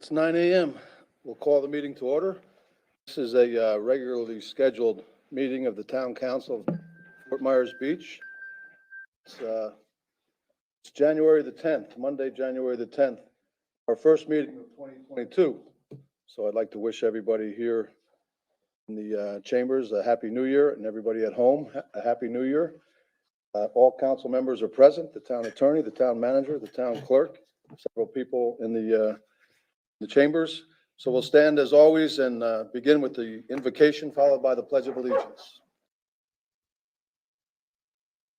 It's 9 a.m. We'll call the meeting to order. This is a regularly scheduled meeting of the Town Council of Fort Myers Beach. It's January the 10th, Monday, January the 10th, our first meeting of 2022. So I'd like to wish everybody here in the chambers a Happy New Year, and everybody at home a Happy New Year. All council members are present, the town attorney, the town manager, the town clerk, several people in the chambers. So we'll stand as always and begin with the invocation followed by the Pledge of Allegiance.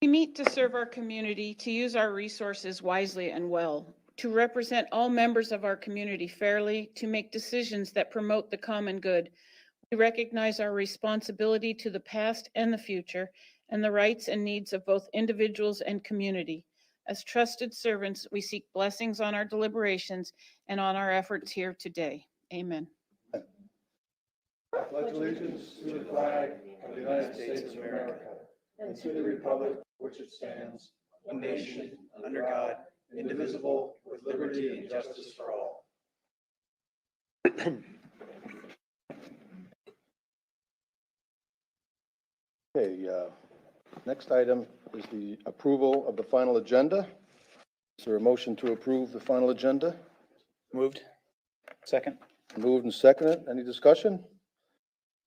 We meet to serve our community, to use our resources wisely and well, to represent all members of our community fairly, to make decisions that promote the common good. We recognize our responsibility to the past and the future, and the rights and needs of both individuals and community. As trusted servants, we seek blessings on our deliberations and on our efforts here today. Amen. I pledge allegiance to the flag of the United States of America and to the republic for which it stands, one nation, under God, indivisible, with liberty and justice for all. Okay, next item is the approval of the final agenda. Is there a motion to approve the final agenda? Moved. Second. Moved and seconded. Any discussion?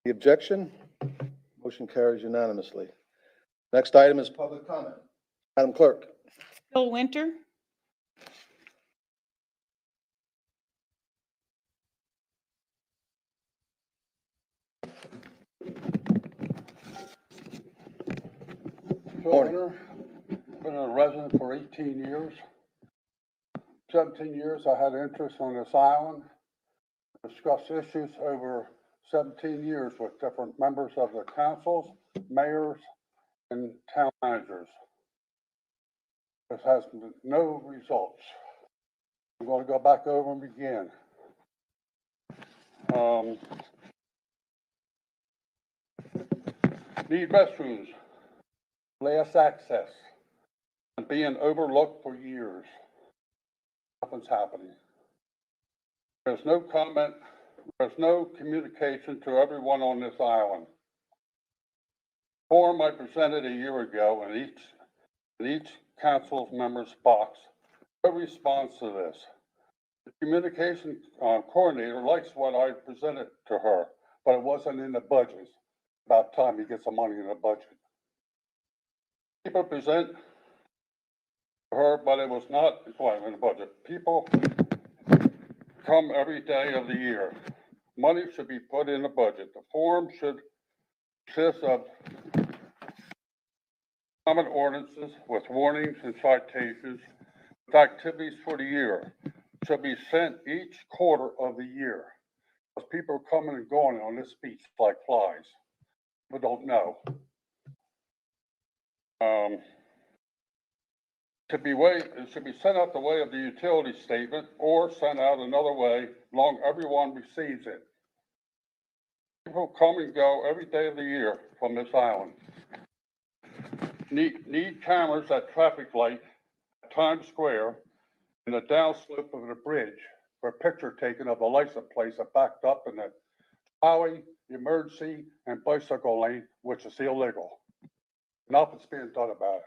The objection? Motion carries unanimously. Next item is public comment. Madam Clerk. Bill Winter. Morning. Been a resident for 18 years. 17 years I had interest on this island. Discussed issues over 17 years with different members of the councils, mayors, and town managers. This has been no results. I'm going to go back over and begin. Need restrooms, last access, and being overlooked for years. Nothing's happening. There's no comment, there's no communication to everyone on this island. Form I presented a year ago in each council member's box, no response to this. The communication coordinator likes what I presented to her, but it wasn't in the budget. About time he gets some money in the budget. People present to her, but it was not in the budget. People come every day of the year. Money should be put in the budget. The form should consist of common ordinances with warnings and citations with activities for the year. Should be sent each quarter of the year. Because people are coming and going on this beach like flies. People don't know. It should be sent out the way of the utility statement or sent out another way, long everyone receives it. People come and go every day of the year from this island. Need cameras at traffic light at Times Square and the downslope of the bridge for a picture taken of the license plates that backed up in the highway, emergency, and bicycle lane, which is illegal. Nothing's being done about it.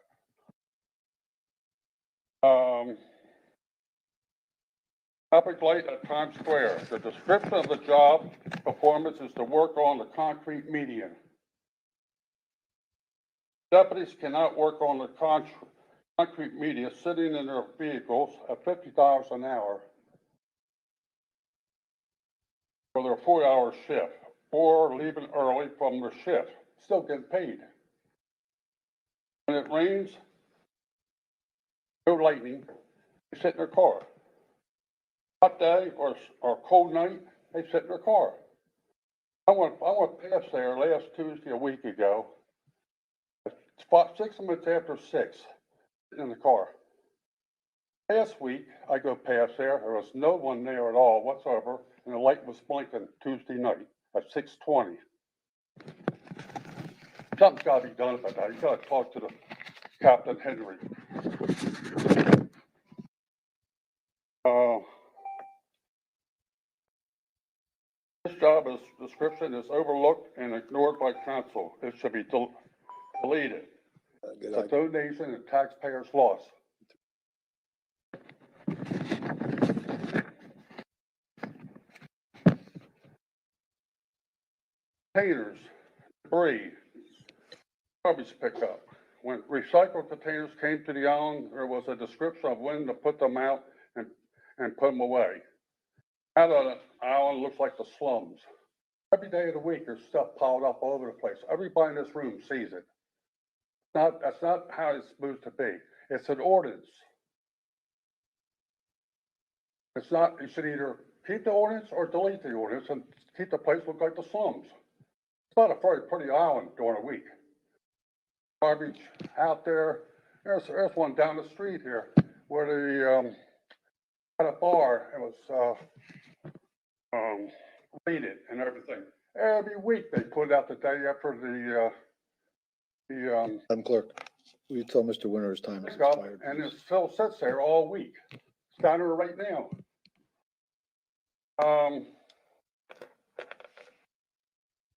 Traffic light at Times Square. The description of the job performance is to work on the concrete median. Deputies cannot work on the concrete median sitting in their vehicles at $50 an hour for their 4-hour shift or leaving early from their shift, still getting paid. When it rains, no lightning, they sit in their car. Hot day or cold night, they sit in their car. I went past there last Tuesday a week ago. It's about 6 minutes after 6 in the car. Last week, I go past there was no one there at all whatsoever, and the light was blinking Tuesday night at 6:20. Something's got to be done about that. You got to talk to the Captain Henry. This job description is overlooked and ignored by council. It should be deleted. Good It's a idea. donation and taxpayers' loss. Containers, debris, garbage pickup. When recycled containers came to the island, there was a description of when to put them out and put them away. Now the island looks like the slums. Every day of the week, there's stuff piled up all over the place. Everybody in this room sees it. That's not how it's supposed to be. It's an ordinance. It's not, you should either keep the ordinance or delete the ordinance and keep the place look like the slums. It's not a very pretty island during a week. Garbage out there. There's one down the street here where the, at a bar, it was, raided and everything. Every week they put it out the day after Madam Clerk, will you tell Mr. Winter his time is pickup, expired? and it please? still sits there all week. It's down there right now.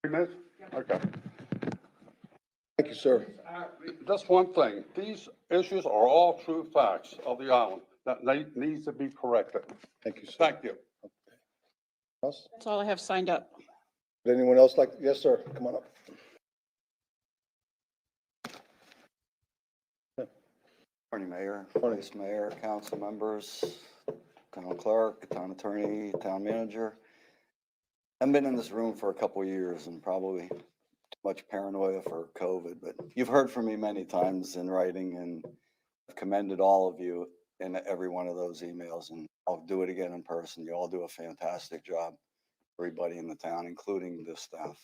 3 minutes? Okay. Thank you, sir. Just one thing, these issues are all true facts of the island that needs to be corrected. Thank you, sir. Thank you. Else? That's all I have signed up. Would anyone else like, yes, sir, come on up. Morning, Mayor, Morning. Vice Mayor, council members, town clerk, town attorney, town manager. I've been in this room for a couple of years and probably too much paranoia for COVID, but you've heard from me many times in writing, and I've commended all of you in every one of those emails, and I'll do it again in person. You all do a fantastic job, everybody in the town, including the staff.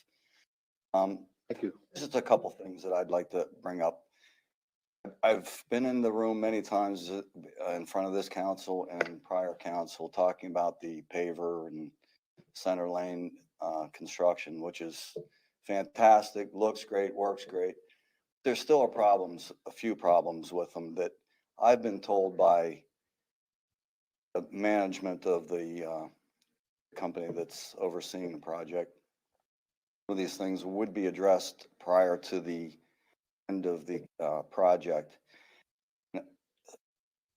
Thank you. Just a couple things that I'd like to bring up. I've been in the room many times in front of this council and prior council talking about the paver and center lane construction, which is fantastic, looks great, works great. There's still a few problems with them that I've been told by the management of the company that's overseeing the project. Some of these things would be addressed prior to the end of the project.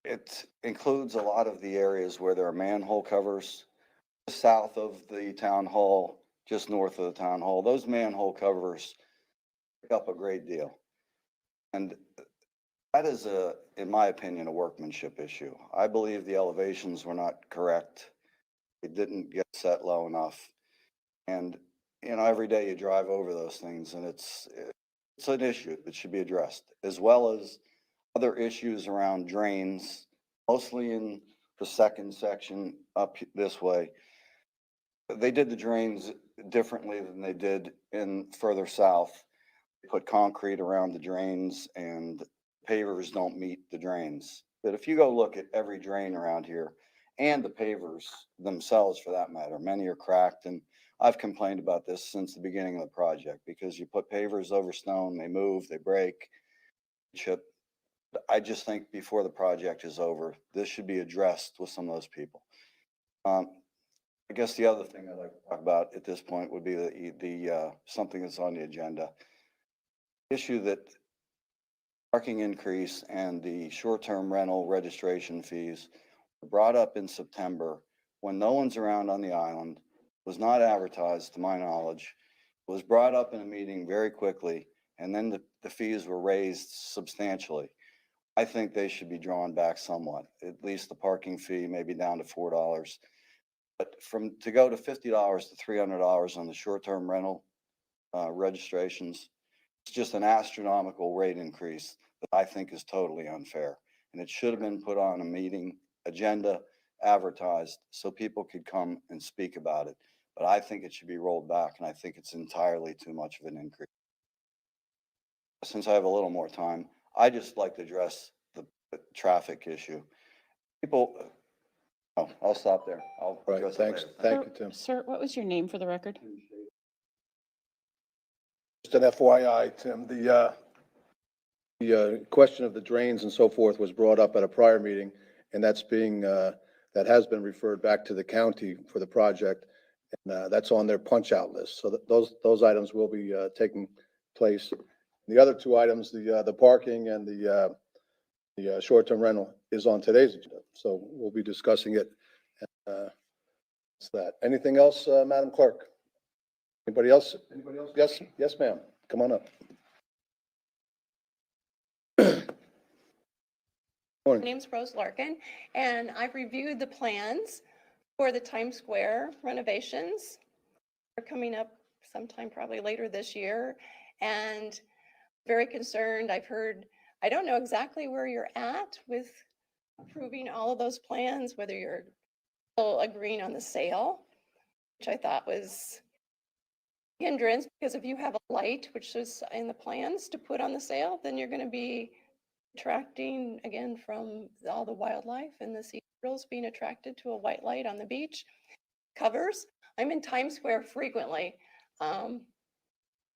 It includes a lot of the areas where there are manhole covers south of the town hall, just north of the town hall. Those manhole covers pick up a great deal. And that is in my opinion, a workmanship issue. I believe the elevations were not correct. They didn't get set low enough. And, every day you drive over those things and it's an issue that should be addressed, as well as other issues around drains, mostly in the second section up this way. They did the drains differently than they did in further south. They put concrete around the drains and pavers don't meet the drains. But if you go look at every drain around here and the pavers themselves for that matter, many are cracked, and I've complained about this since the beginning of the project because you put pavers over stone, they move, they break, chip. I just think before the project is over, this should be addressed with some of those people. I guess the other thing I'd like to talk about at this point would be the something that's on the agenda. Issue that parking increase and the short-term rental registration fees were brought up in September when no one's around on the island, was not advertised to my knowledge, was brought up in a meeting very quickly, and then the fees were raised substantially. I think they should be drawn back somewhat, at least the parking fee maybe down to $4. But to go to $50 to $300 on the short-term rental registrations, it's just an astronomical rate increase that I think is totally unfair. And it should have been put on a meeting agenda, advertised, so people could come and speak about it. But I think it should be rolled back, and I think it's entirely too much of an increase. Since I have a little more time, I just like to address the traffic issue. I'll stop there. I'll Right, address it thanks. later. Thank you, Tim. Sir, what was your name for the record? Just an FYI, Tim, the question of the drains and so forth was brought up at a prior meeting, and that has been referred back to the county for the project. And that's on their punch-out list. So those items will be taking place. The other two items, the parking and the short-term rental is on today's agenda. So we'll be discussing it. That's that. Anything else, Madam Clerk? Anybody else? Anybody else? Yes, yes, ma'am. Come on up. My Morning. name's Rose Larkin, and I've reviewed the plans for the Times Square renovations. They're coming up sometime probably later this year, and very concerned. I don't know exactly where you're at with approving all of those plans, whether you're still agreeing on the sale, which I thought was a hindrance, because if you have a light, which is in the plans to put on the sale, then you're gonna be attracting again from all the wildlife and the sea turtles being attracted to a white light on the beach. Covers. I'm in Times Square frequently in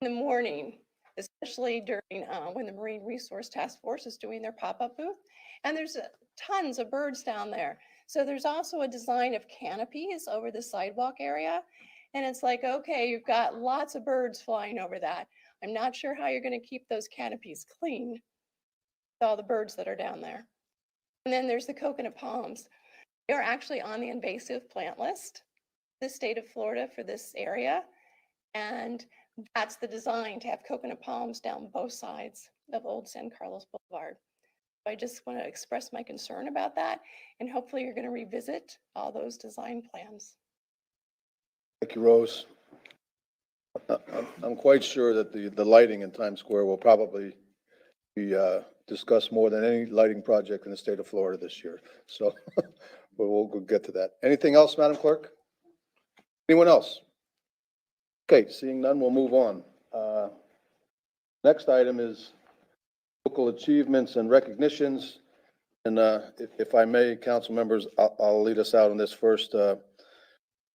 the morning, especially during when the Marine Resource Task Force is doing their pop-up booth. And there's tons of birds down there. So there's also a design of canopies over the sidewalk area. And it's like, okay, you've got lots of birds flying over that. I'm not sure how you're going to keep those canopies clean, all the birds that are down there. And then there's the coconut palms. They're actually on the invasive plant list, the state of Florida for this area. And that's the design, to have coconut palms down both sides of Old San Carlos Boulevard. I just want to express my concern about that. And hopefully you're going to revisit all those design plans. Thank you, Rose. I'm quite sure that the lighting in Times Square will probably be discussed more than any lighting project in the state of Florida this year. So we'll get to that. Anything else, Madam Clerk? Anyone else? Okay, seeing none, we'll move on. Next item is local achievements and recognitions. And if I may, council members, I'll lead us out on this first.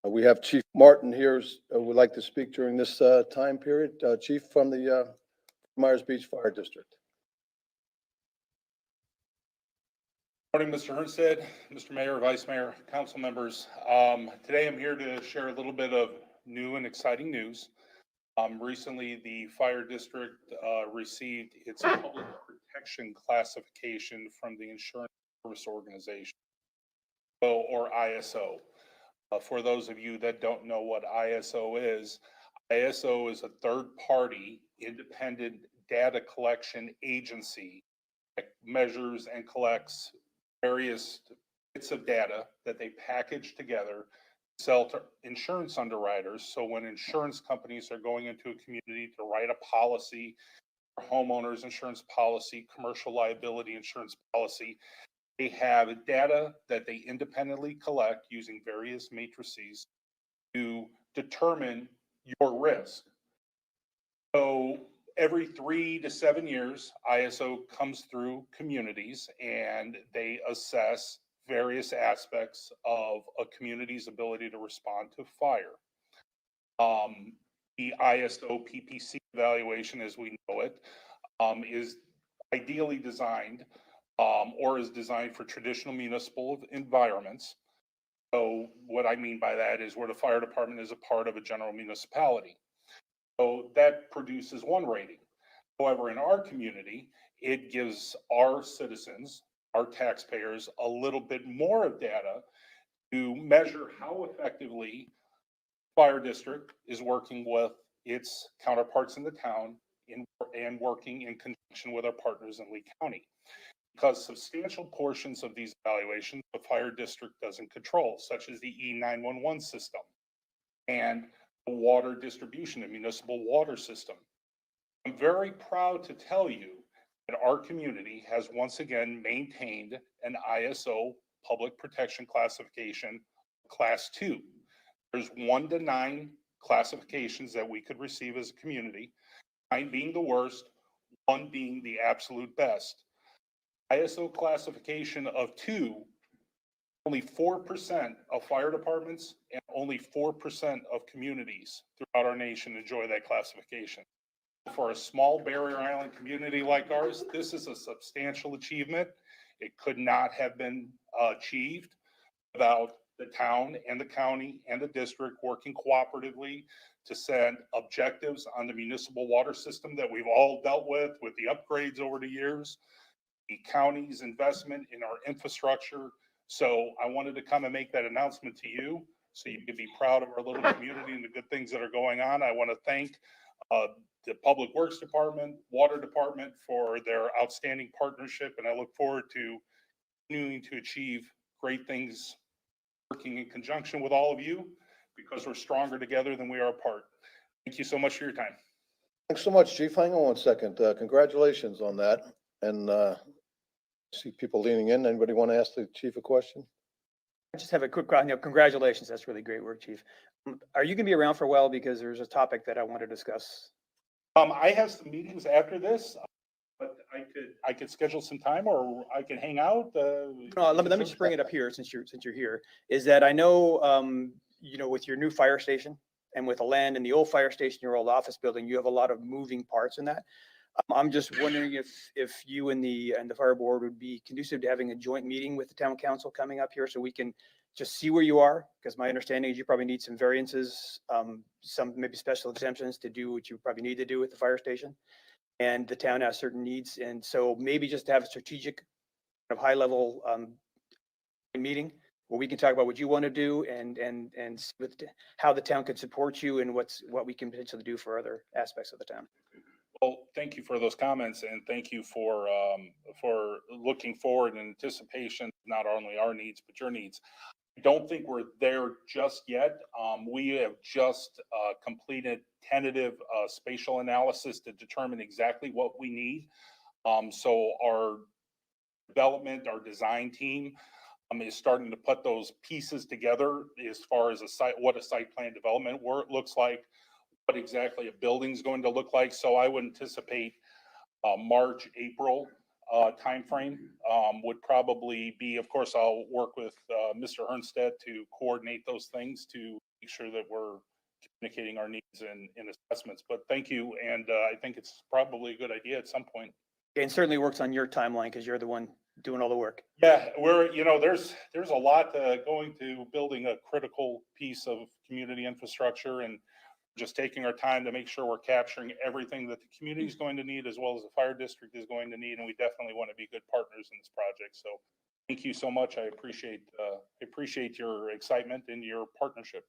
We have Chief Martin here who would like to speak during this time period. Chief from the Myers Beach Fire District. Morning, Mr. Hernstead, Mr. Mayor, Vice Mayor, council members. Today I'm here to share a little bit of new and exciting news. Recently, the fire district received its public protection classification from the Insurance Service Organization, or ISO. For those of you that don't know what ISO is a third-party independent data collection agency that measures and collects various bits of data that they package together, sell to insurance underwriters. So when insurance companies are going into a community to write a policy, homeowners insurance policy, commercial liability insurance policy, they have data that they independently collect using various matrices to determine your risk. So every 3 to 7 years, ISO comes through communities and they assess various aspects of a community's ability to respond to fire. The ISO PPC evaluation, as we know it, is ideally designed or is designed for traditional municipal environments. So what I mean by that is where the fire department is a part of a general municipality. So that produces one rating. However, in our community, it gives our citizens, our taxpayers, a little bit more of data to measure how effectively fire district is working with its counterparts in the town and working in conjunction with our partners in Lee County. Because substantial portions of these evaluations the fire district doesn't control, such as the E911 system and the water distribution and municipal water system. I'm very proud to tell you that our community has once again maintained an ISO public protection classification, class 2. There's 1 to 9 classifications that we could receive as a community, 9 being the worst, 1 being the absolute best. ISO classification of 2, only 4% of fire departments and only 4% of communities throughout our nation enjoy that classification. For a small barrier island community like ours, this is a substantial achievement. It could not have been achieved without the town and the county and the district working cooperatively to set objectives on the municipal water system that we've all dealt with the upgrades over the years, the county's investment in our infrastructure. So I wanted to come and make that announcement to you so you can be proud of our little community and the good things that are going on. I want to thank the Public Works Department, Water Department for their outstanding partnership, and I look forward to continuing to achieve great things working in conjunction with all of you because we're stronger together than we are apart. Thank you so much for your time. Thanks so much, Chief. Hang on one second. Congratulations on that. And see people leaning in. Anybody want to ask the chief a question? I just have a quick, congratulations. That's really great work, Chief. Are you going to be around for a while? Because there's a topic that I want to discuss. I have some meetings after this, but I could schedule some time or I can hang out. No, let me just bring it up here since you're here, is that I know, with your new fire station and with the land and the old fire station, your old office building, you have a lot of moving parts in that. I'm just wondering if you and the fire board would be conducive to having a joint meeting with the town council coming up here so we can just see where you are, because my understanding is you probably need some variances, some maybe special exemptions to do what you probably need to do with the fire station. And the town has certain needs. And so maybe just to have a strategic kind of high level meeting where we can talk about what you want to do and with how the town could support you and what we can potentially do for other aspects of the town. Well, thank you for those comments and thank you for looking forward in anticipation, not only our needs, but your needs. I don't think we're there just yet. We have just completed tentative spatial analysis to determine exactly what we need. So our development, our design team is starting to put those pieces together as far as what a site plan development work looks like, what exactly a building's going to look like. So I would anticipate March, April timeframe would probably be, of course, I'll work with Mr. Ernstead to coordinate those things to make sure that we're communicating our needs and assessments. But thank you. And I think it's probably a good idea at some point. And certainly works on your timeline because you're the one doing all the work. Yeah, there's a lot going to building a critical piece of community infrastructure and just taking our time to make sure we're capturing everything that the community is going to need as well as the fire district is going to need. And we definitely want to be good partners in this project. So thank you so much. I appreciate your excitement and your partnership.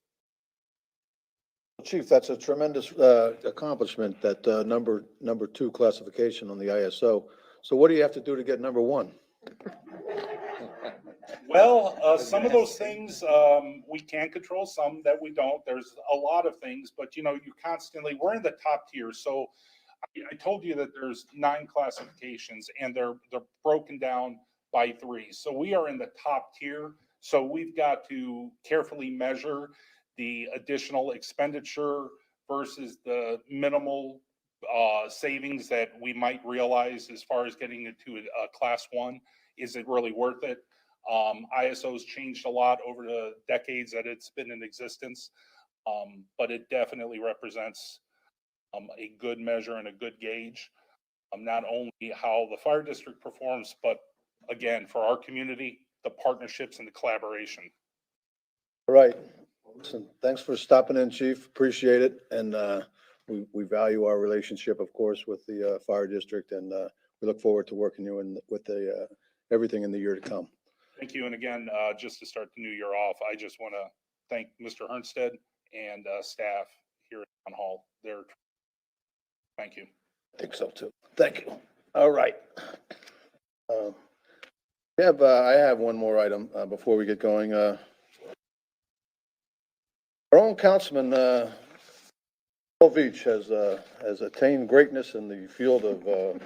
Chief, that's a tremendous accomplishment, that number 2 classification on the ISO. So what do you have to do to get number 1? Well, some of those things we can control, some that we don't. There's a lot of things, but we're in the top tier. So I told you that there's 9 classifications and they're broken down by 3. So we are in the top tier. So we've got to carefully measure the additional expenditure versus the minimal savings that we might realize as far as getting into a class 1. Is it really worth it? ISO's changed a lot over the decades that it's been in existence, but it definitely represents a good measure and a good gauge, not only how the fire district performs, but again, for our community, the partnerships and the collaboration. All right. Listen, thanks for stopping in, Chief. Appreciate it. And we value our relationship, of course, with the fire district, and we look forward to working with everything in the year to come. Thank you. And again, just to start the new year off, I just want to thank Mr. Ernstead and staff here at Town Hall. Thank you. I think so too. Thank you. All right. I have one more item before we get going. Our own councilman, Bill Veach, has attained greatness in the field of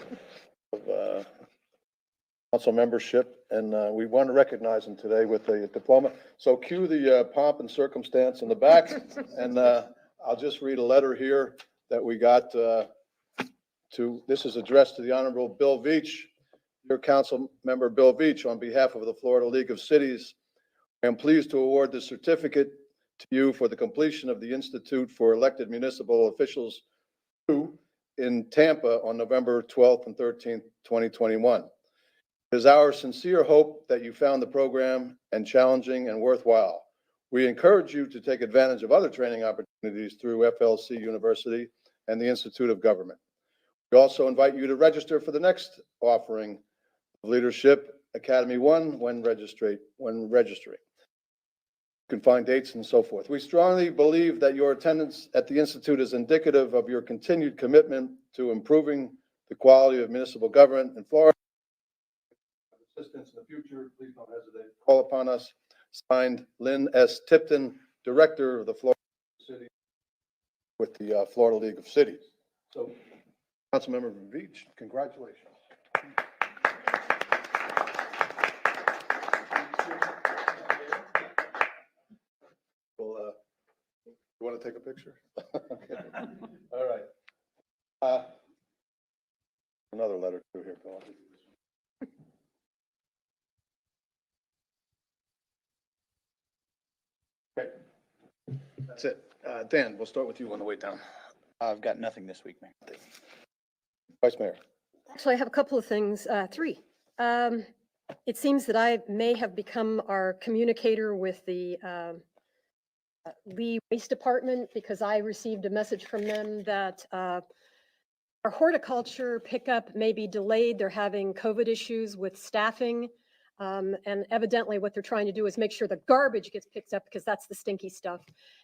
council membership, and we want to recognize him today with a diploma. So cue the pomp and circumstance in the back, and I'll just read a letter here that we got this is addressed to the Honorable Bill Veach. Your council member Bill Veach, on behalf of the Florida League of Cities, I am pleased to award this certificate to you for the completion of the Institute for Elected Municipal Officials 2 in Tampa on November 12th and 13th, 2021. It is our sincere hope that you found the program challenging and worthwhile. We encourage you to take advantage of other training opportunities through FLC University and the Institute of Government. We also invite you to register for the next offering of Leadership Academy 1 when registering. You can find dates and so forth. We strongly believe that your attendance at the Institute is indicative of your continued commitment to improving the quality of municipal government in Florida. Assistance in the future, please don't hesitate to call upon us. Signed, Lynn S. Tipton, Director of the Florida City with the Florida League of Cities. So, Councilmember Beach, congratulations. Well, you want to take a picture? Okay. All right. Another letter through here, Bill. Okay. That's it. Dan, we'll start with you on the way down. I've got nothing this week, Mayor. Vice Mayor. Actually, I have a couple of things, three. It seems that I may have become our communicator with the Lee Waste Department because I received a message from them that our horticulture pickup may be delayed. They're having COVID issues with staffing. And evidently what they're trying to do is make sure the garbage gets picked up because that's the stinky stuff.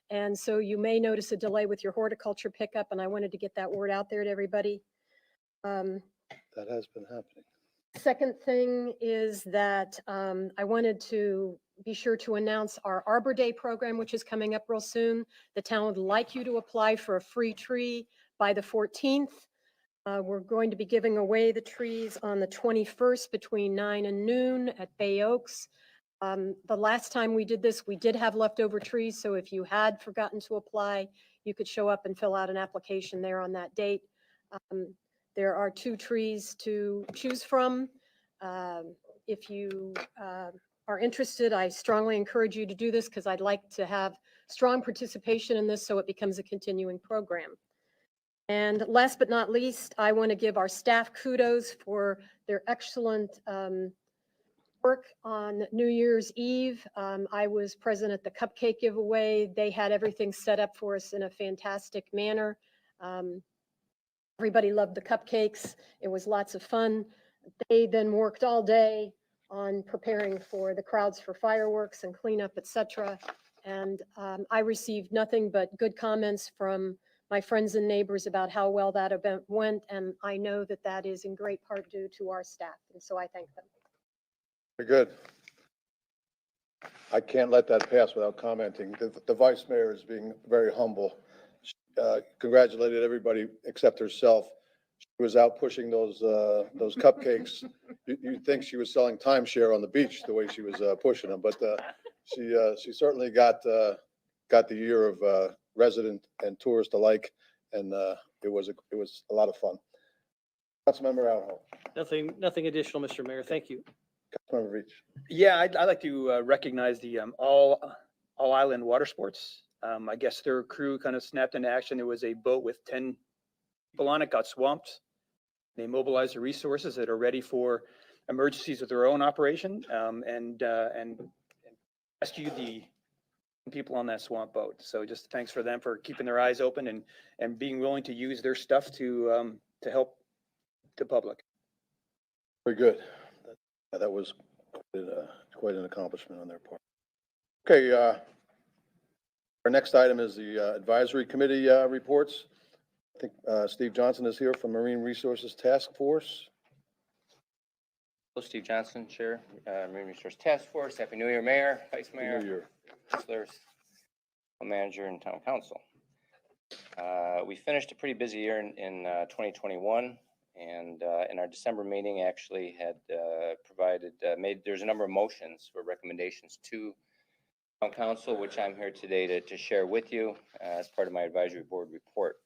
And so you may notice a delay with your horticulture pickup, and I wanted to get that word out there to everybody. That has been happening. Second thing is that I wanted to be sure to announce our Arbor Day program, which is coming up real soon. The town would like you to apply for a free tree by the 14th. We're going to be giving away the trees on the 21st between 9 and noon at Bay Oaks. The last time we did this, we did have leftover trees, so if you had forgotten to apply, you could show up and fill out an application there on that date. There are 2 trees to choose from. If you are interested, I strongly encourage you to do this because I'd like to have strong participation in this so it becomes a continuing program. And last but not least, I want to give our staff kudos for their excellent work on New Year's Eve. I was present at the cupcake giveaway. They had everything set up for us in a fantastic manner. Everybody loved the cupcakes. It was lots of fun. They then worked all day on preparing for the crowds for fireworks and cleanup, etc. And I received nothing but good comments from my friends and neighbors about how well that event went. And I know that that is in great part due to our staff. And so I thank them. Very good. I can't let that pass without commenting. The Vice Mayor is being very humble. Congratulated everybody except herself. She was out pushing those cupcakes. You'd think she was selling timeshare on the beach the way she was pushing them, but she certainly got the year of resident and tourist alike, and it was a lot of fun. Councilmember Alho. Nothing additional, Mr. Mayor. Thank you. Councilmember Reach. Yeah, I'd like to recognize the All Island Water Sports. I guess their crew kind of snapped into action. There was a boat with 10 people on it, got swamped. They mobilized the resources that are ready for emergencies with their own operation and rescued the people on that swamp boat. So just thanks for them for keeping their eyes open and being willing to use their stuff to help the public. Very good. That was quite an accomplishment on their part. Okay, our next item is the advisory committee reports. I think Steve Johnson is here from Marine Resources Task Force. Hello, Steve Johnson, Chair, Marine Resource Task Force. Happy New Year, Mayor, Vice Happy Mayor, New Year. Councilors, Manager, and Town Council. We finished a pretty busy year in 2021, and in our December meeting, actually had there's a number of motions for recommendations to Town Council, which I'm here today to share with you as part of my advisory board report.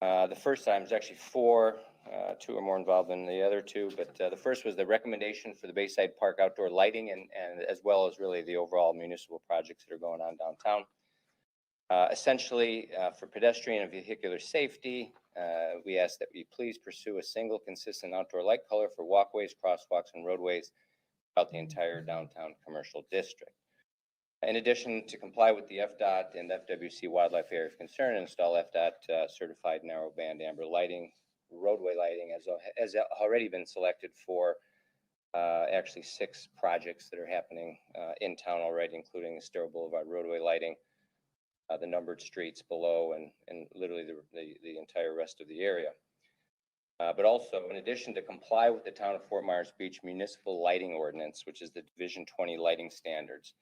The first time was actually 4. 2 are more involved than the other 2, but the first was the recommendation for the Bayside Park outdoor lighting and as well as really the overall municipal projects that are going on downtown. Essentially, for pedestrian and vehicular safety, we ask that we please pursue a single consistent outdoor light color for walkways, crosswalks, and roadways throughout the entire downtown commercial district. In addition, to comply with the FDOT and FWC wildlife area of concern, install FDOT certified narrowband amber lighting, roadway lighting has already been selected for actually 6 projects that are happening in town already, including Estero Boulevard roadway lighting, the numbered streets below, and literally the entire rest of the area. But also, in addition to comply with the town of Fort Myers Beach municipal lighting ordinance, which is the Division 20 lighting standards,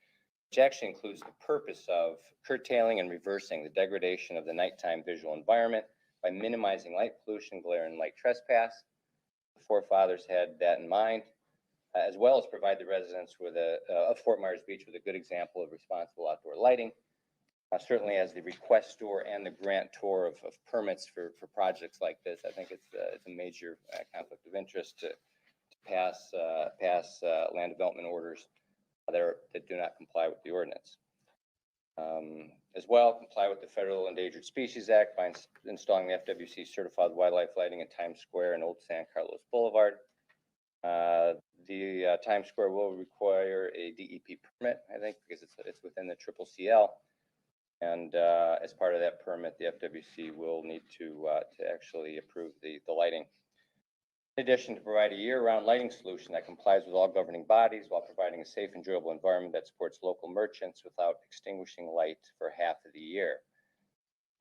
which actually includes the purpose of curtailing and reversing the degradation of the nighttime visual environment by minimizing light pollution, glare, and light trespass. The forefathers had that in mind, as well as provide the residents of Fort Myers Beach with a good example of responsible outdoor lighting. Certainly as the requestor and the grantor of permits for projects like this, I think it's a major conflict of interest to pass land development orders that do not comply with the ordinance. As well, comply with the Federal Endangered Species Act by installing the FWC certified wildlife lighting in Times Square and Old San Carlos Boulevard. The Times Square will require a DEP permit, I think, because it's within the CCCL. And as part of that permit, the FWC will need to actually approve the lighting. In addition, to provide a year-round lighting solution that complies with all governing bodies while providing a safe, enjoyable environment that supports local merchants without extinguishing light for half of the year.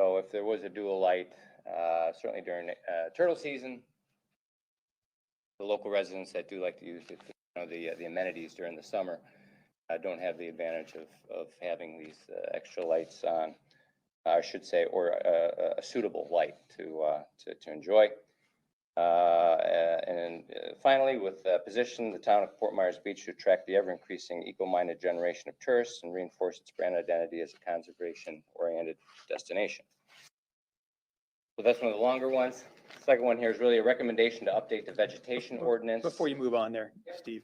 So if there was a dual light, certainly during turtle season, the local residents that do like to use the amenities during the summer don't have the advantage of having these extra lights on, I should say, or a suitable light to enjoy. And finally, with position the town of Fort Myers Beach to attract the ever-increasing eco-minded generation of tourists and reinforce its brand identity as a conservation-oriented destination. So that's one of the longer ones. The second one here is really a recommendation to update the vegetation ordinance. Before you move on there, Steve,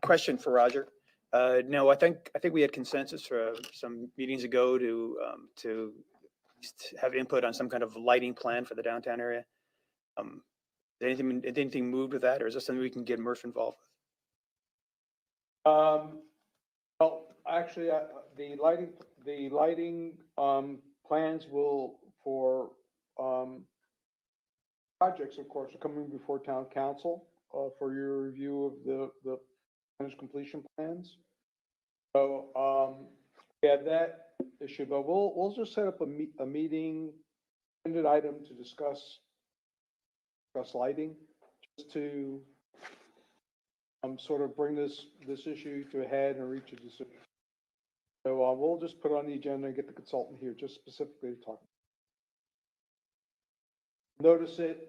question for Roger. No, I think we had consensus for some meetings ago to have input on some kind of lighting plan for the downtown area. Did anything moved with that, or is this something we can get Murph involved with? Well, actually, the lighting plans for projects, of course, are coming before town council for your review of the finished completion plans. So we have that issue, but we'll just set up a meeting, intended item to discuss lighting, just to sort of bring this issue to a head and reach a decision. So we'll just put it on the agenda and get the consultant here just specifically to talk. Notice it.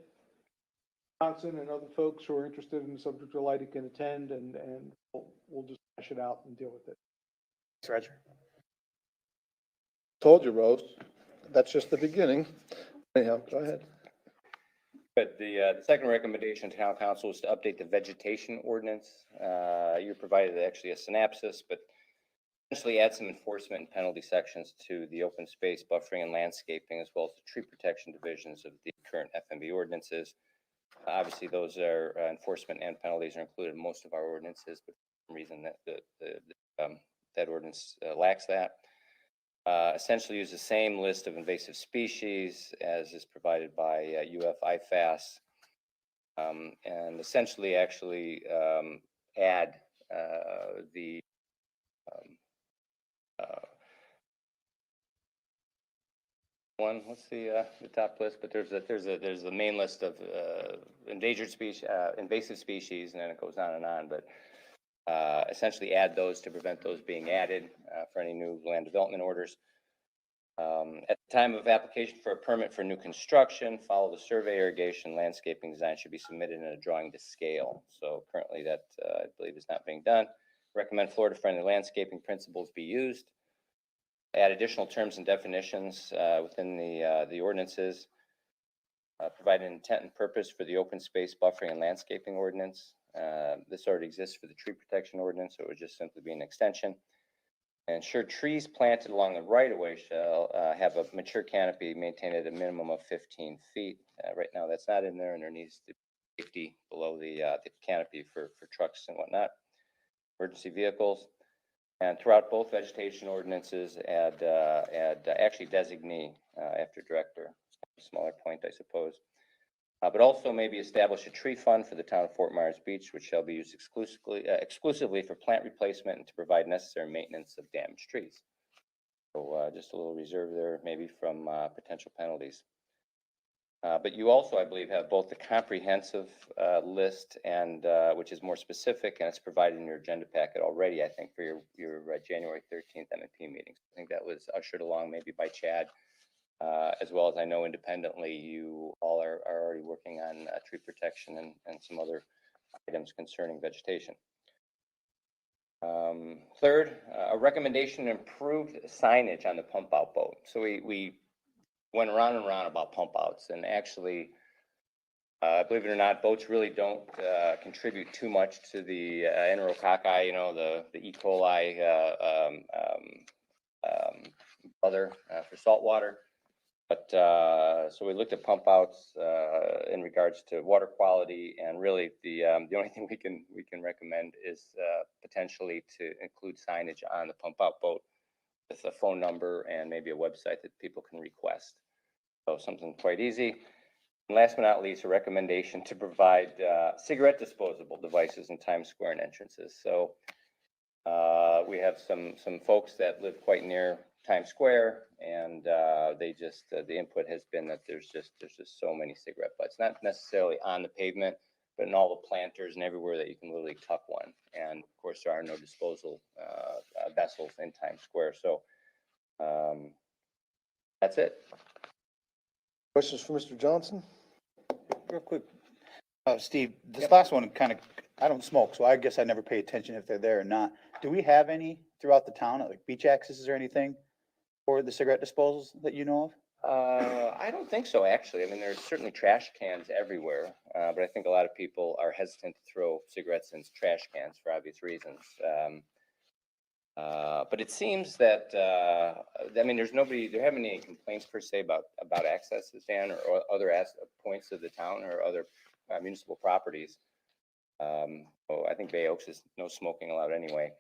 Johnson and other folks who are interested in the subject of lighting can attend, and we'll just hash it out and deal with it. Thanks, Roger. Told you, Rose. That's just the beginning. Anyhow, go ahead. But the second recommendation to town council is to update the vegetation ordinance. You provided actually a synopsis, but essentially add some enforcement and penalty sections to the open space, buffering, and landscaping, as well as the tree protection divisions of the current FMB ordinances. Obviously, those are enforcement and penalties are included in most of our ordinances, but for some reason that ordinance lacks that. Essentially use the same list of invasive species as is provided by UF IFAS, and essentially actually add the one. What's the top list? But there's the main list of endangered species, invasive species, and then it goes on and on. But essentially add those to prevent those being added for any new land development orders. At the time of application for a permit for new construction, follow the survey, irrigation, landscaping design should be submitted in a drawing to scale. So currently that I believe is not being done. Recommend Florida-friendly landscaping principles be used. Add additional terms and definitions within the ordinances. Provide an intent and purpose for the open space buffering and landscaping ordinance. This already exists for the tree protection ordinance, so it would just simply be an extension. Ensure trees planted along the right-of-way shall have a mature canopy maintained at a minimum of 15 feet. Right now, that's not in there, and there needs to be safety below the canopy for trucks and whatnot. Emergency vehicles. And throughout both vegetation ordinances, add actually designee after director. Smaller point, I suppose. But also maybe establish a tree fund for the town of Fort Myers Beach, which shall be used exclusively for plant replacement and to provide necessary maintenance of damaged trees. So just a little reserve there, maybe from potential penalties. But you also, I believe, have both the comprehensive list and which is more specific, and it's provided in your agenda packet already, I think, for your January 13th MMP meetings. I think that was ushered along maybe by Chad, as well as I know independently, you all are already working on tree protection and some other items concerning vegetation. Third, a recommendation to improve signage on the pump out boat. So we went around and around about pump outs, and actually, believe it or not, boats really don't contribute too much to the enterococci, you know, the E. coli other for saltwater. But so we looked at pump outs in regards to water quality, and really the only thing we can recommend is potentially to include signage on the pump out boat with a phone number and maybe a website that people can request. So something quite easy. And last but not least, a recommendation to provide cigarette disposable devices in Times Square and entrances. So we have some folks that live quite near Times Square, and they just the input has been that there's just so many cigarette butts, not necessarily on the pavement, but in all the planters and everywhere that you can literally tuck one. And of course, there are no disposal vessels in Times Square. So that's it. Questions for Mr. Johnson? Real quick, Steve, this last one kind of, I don't smoke, so I guess I never pay attention if they're there or not. Do we have any throughout the town, like beach accesses or anything for the cigarette disposals that you know of? I don't think so, actually. I mean, there's certainly trash cans everywhere, but I think a lot of people are hesitant to throw cigarettes in trash cans for obvious reasons. But it seems that, I mean, there haven't any complaints per se about accesses, Dan, or other points of the town or other municipal properties. So I think Bay Oaks is no smoking allowed anyway.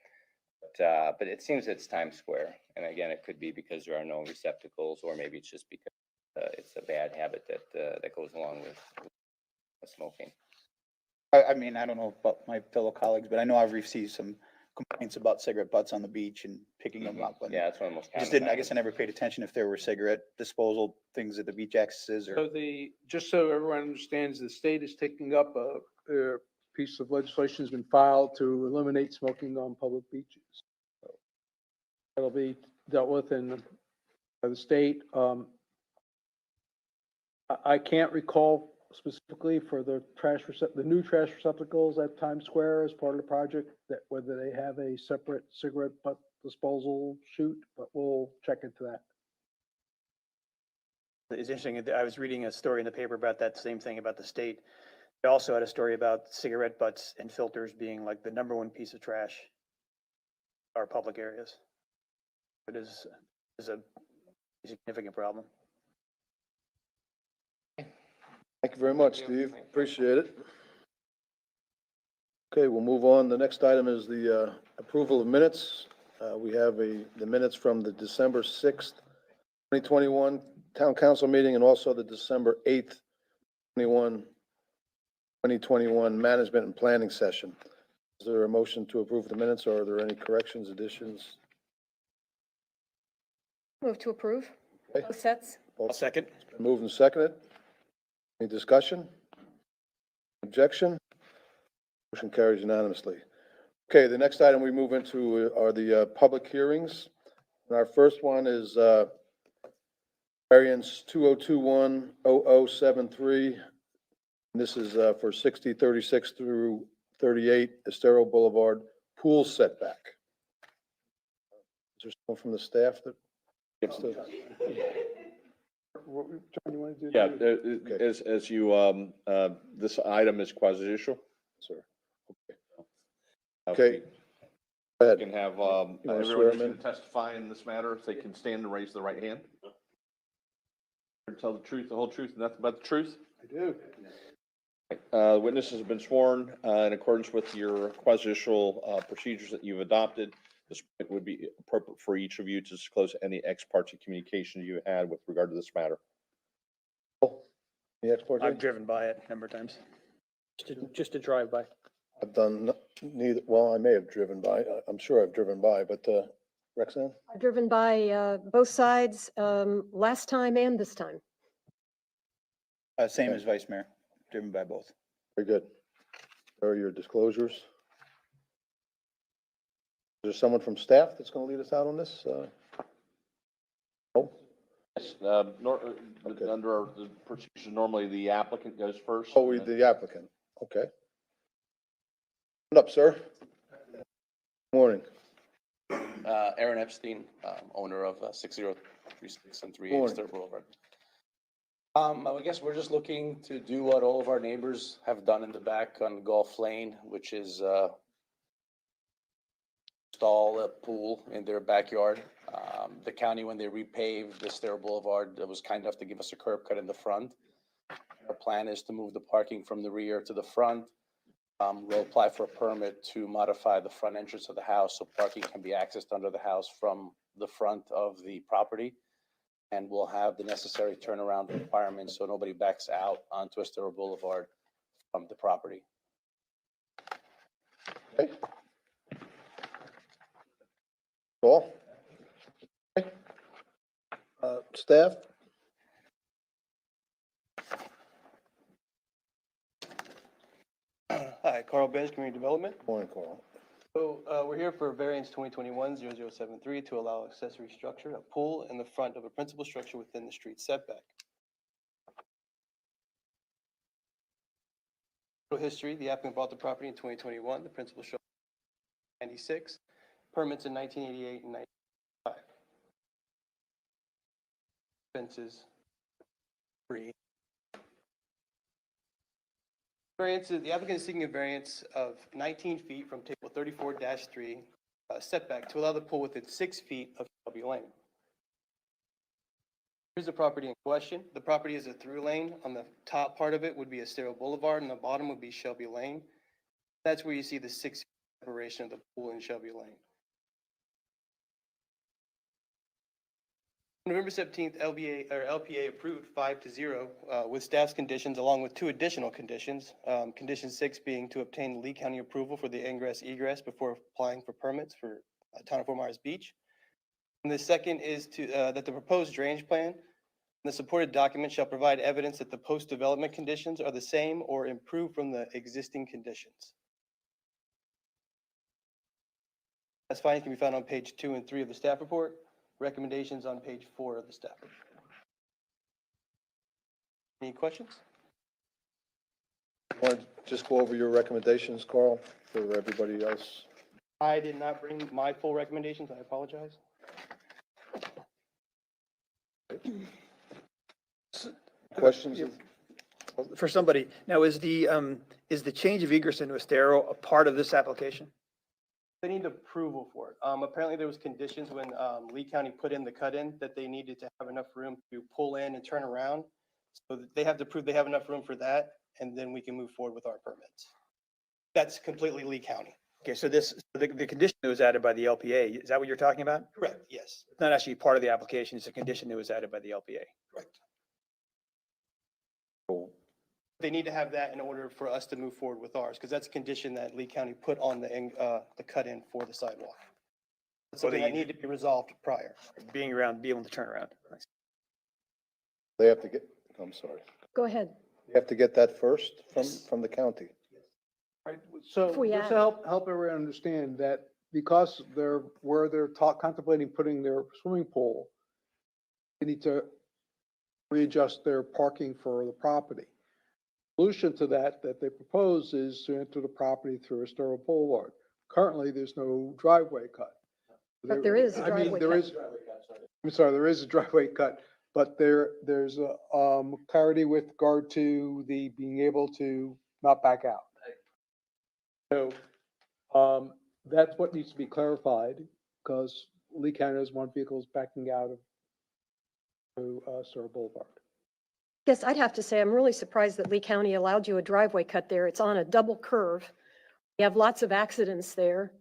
But it seems it's Times Square. And again, it could be because there are no receptacles, or maybe it's just because it's a bad habit that goes along with smoking. I mean, I don't know about my fellow colleagues, but I know I've received some complaints about cigarette butts on the beach and picking them up. And Yeah, that's one of the most I just common didn't, I guess I never paid attention if there were cigarette disposal things at the beach accesses or. So just so everyone understands, the state is taking up a piece of legislation has been filed to eliminate smoking on public beaches. So that'll be dealt with by the state. I can't recall specifically for the new trash receptacles at Times Square as part of the project, that whether they have a separate cigarette butt disposal chute, but we'll check into that. It's interesting. I was reading a story in the paper about that same thing about the state. They also had a story about cigarette butts and filters being like the #1 piece of trash in our public areas. It is a significant problem. Thank you very much, Steve. Appreciate it. Okay, we'll move on. The next item is the approval of minutes. We have the minutes from the December 6th, 2021 Town Council meeting, and also the December 8th, 2021 Management and Planning session. Is there a motion to approve the minutes, or are there any corrections, additions? Move to approve. Okay. Both sets. I'll second. Moved and seconded. Any discussion? Objection? Motion carries unanimously. Okay, the next item we move into are the public hearings. And our first one is variance 2021-0073. And this is for 6036 through 38 Estero Boulevard pool setback. Is there someone from the staff that gets to? John, you want to do? Yeah, Okay. as you, this item is quasi-judicial. Sir. Okay. Go We ahead. can have, wanna everyone swear who's him going in? to testify in this matter, if they can stand and raise the right hand. Tell the truth, the whole truth, and nothing but the truth. I do. Witnesses have been sworn in accordance with your quasi-judicial procedures that you've adopted. this point would be appropriate for each of you to disclose any ex parte communication you had with regard to this matter. The export I've date? driven by it a number of times. Just to drive by. I've done neither, well, I may have driven by, I'm sure I've driven by, but, Rexanne? I've driven by both sides last time and this time. Same as Vice Mayor, driven by both. Very good. There are your disclosures. Is there someone from staff that's going to lead us out on this? No? Yes, Okay. under our the procedure, normally the applicant goes first. Oh, the applicant. Okay. Stand up, sir. Morning. Aaron Epstein, owner of 6036 and 38 Morning. Estero Boulevard. I guess we're just looking to do what all of our neighbors have done in the back on Gulf Lane, which is install a pool in their backyard. The county, when they repaved the Estero Boulevard, was kind enough to give us a curb cut in the front. Our plan is to move the parking from the rear to the front. We'll apply for a permit to modify the front entrance of the house so parking can be accessed under the house from the front of the property. And we'll have the necessary turnaround requirements so nobody backs out onto Estero Boulevard from the property. Okay. Paul? Okay. Staff? Hi, Carl Benz, Community Development. Morning, Carl. So we're here for variance 2021-0073 to allow accessory structure, a pool in the front of a principal structure within the street setback. History, the applicant bought the property in 2021, the principal structure 96, permits in 1988 and 95. Fences, free. Variances, the applicant is seeking a variance of 19 feet from table 34-3 setback to allow the pool within 6 feet of Shelby Lane. Here's the property in question. The property is a through lane. On the top part of it would be Estero Boulevard and the bottom would be Shelby Lane. That's where you see the 6 feet separation of the pool in Shelby Lane. November 17th, LPA approved 5-0 with staff's conditions, along with 2 additional conditions. Condition 6 being to obtain Lee County approval for the Ingress Egress before applying for permits for Town of Fort Myers Beach. And the second is to that the proposed drainage plan and the supported document shall provide evidence that the post-development conditions are the same or improved from the existing conditions. As findings can be found on page 2 and 3 of the staff report. Recommendations on page 4 of the staff report. Any questions? Want to just go over your recommendations, Carl, for everybody else? I did not bring my full recommendations. I apologize. Questions? For somebody, now is the change of egress into Estero a part of this application? They need approval for it. Apparently there was conditions when Lee County put in the cut-in that they needed to have enough room to pull in and turn around. So they have to prove they have enough room for that, and then we can move forward with our permits. That's completely Lee County. Okay, so the condition that was added by the LPA, is that what you're talking about? Correct, yes. It's not actually part of the application, it's a condition that was added by the LPA. Correct. They need to have that in order for us to move forward with ours, because that's a condition that Lee County put on the cut-in for the sidewalk. That's something that needed to be resolved prior. Being able to turn around. They have to get, I'm sorry. Go ahead. You have to get that first from the county. Right, so If we just add- to help everyone understand that because they're contemplating putting their swimming pool, they need to readjust their parking for the property. Solution to that they propose is to enter the property through Estero Boulevard. Currently, there's no driveway cut. But there is a I mean, driveway there cut. is, I'm sorry, there is a driveway cut, but there's a clarity with regard to the being able to not back out. So, that's what needs to be clarified, because Lee County doesn't want vehicles backing out of Estero Boulevard. Yes, I'd have to say, I'm really surprised that Lee County allowed you a driveway cut there. It's on a double curve. You have lots of accidents there.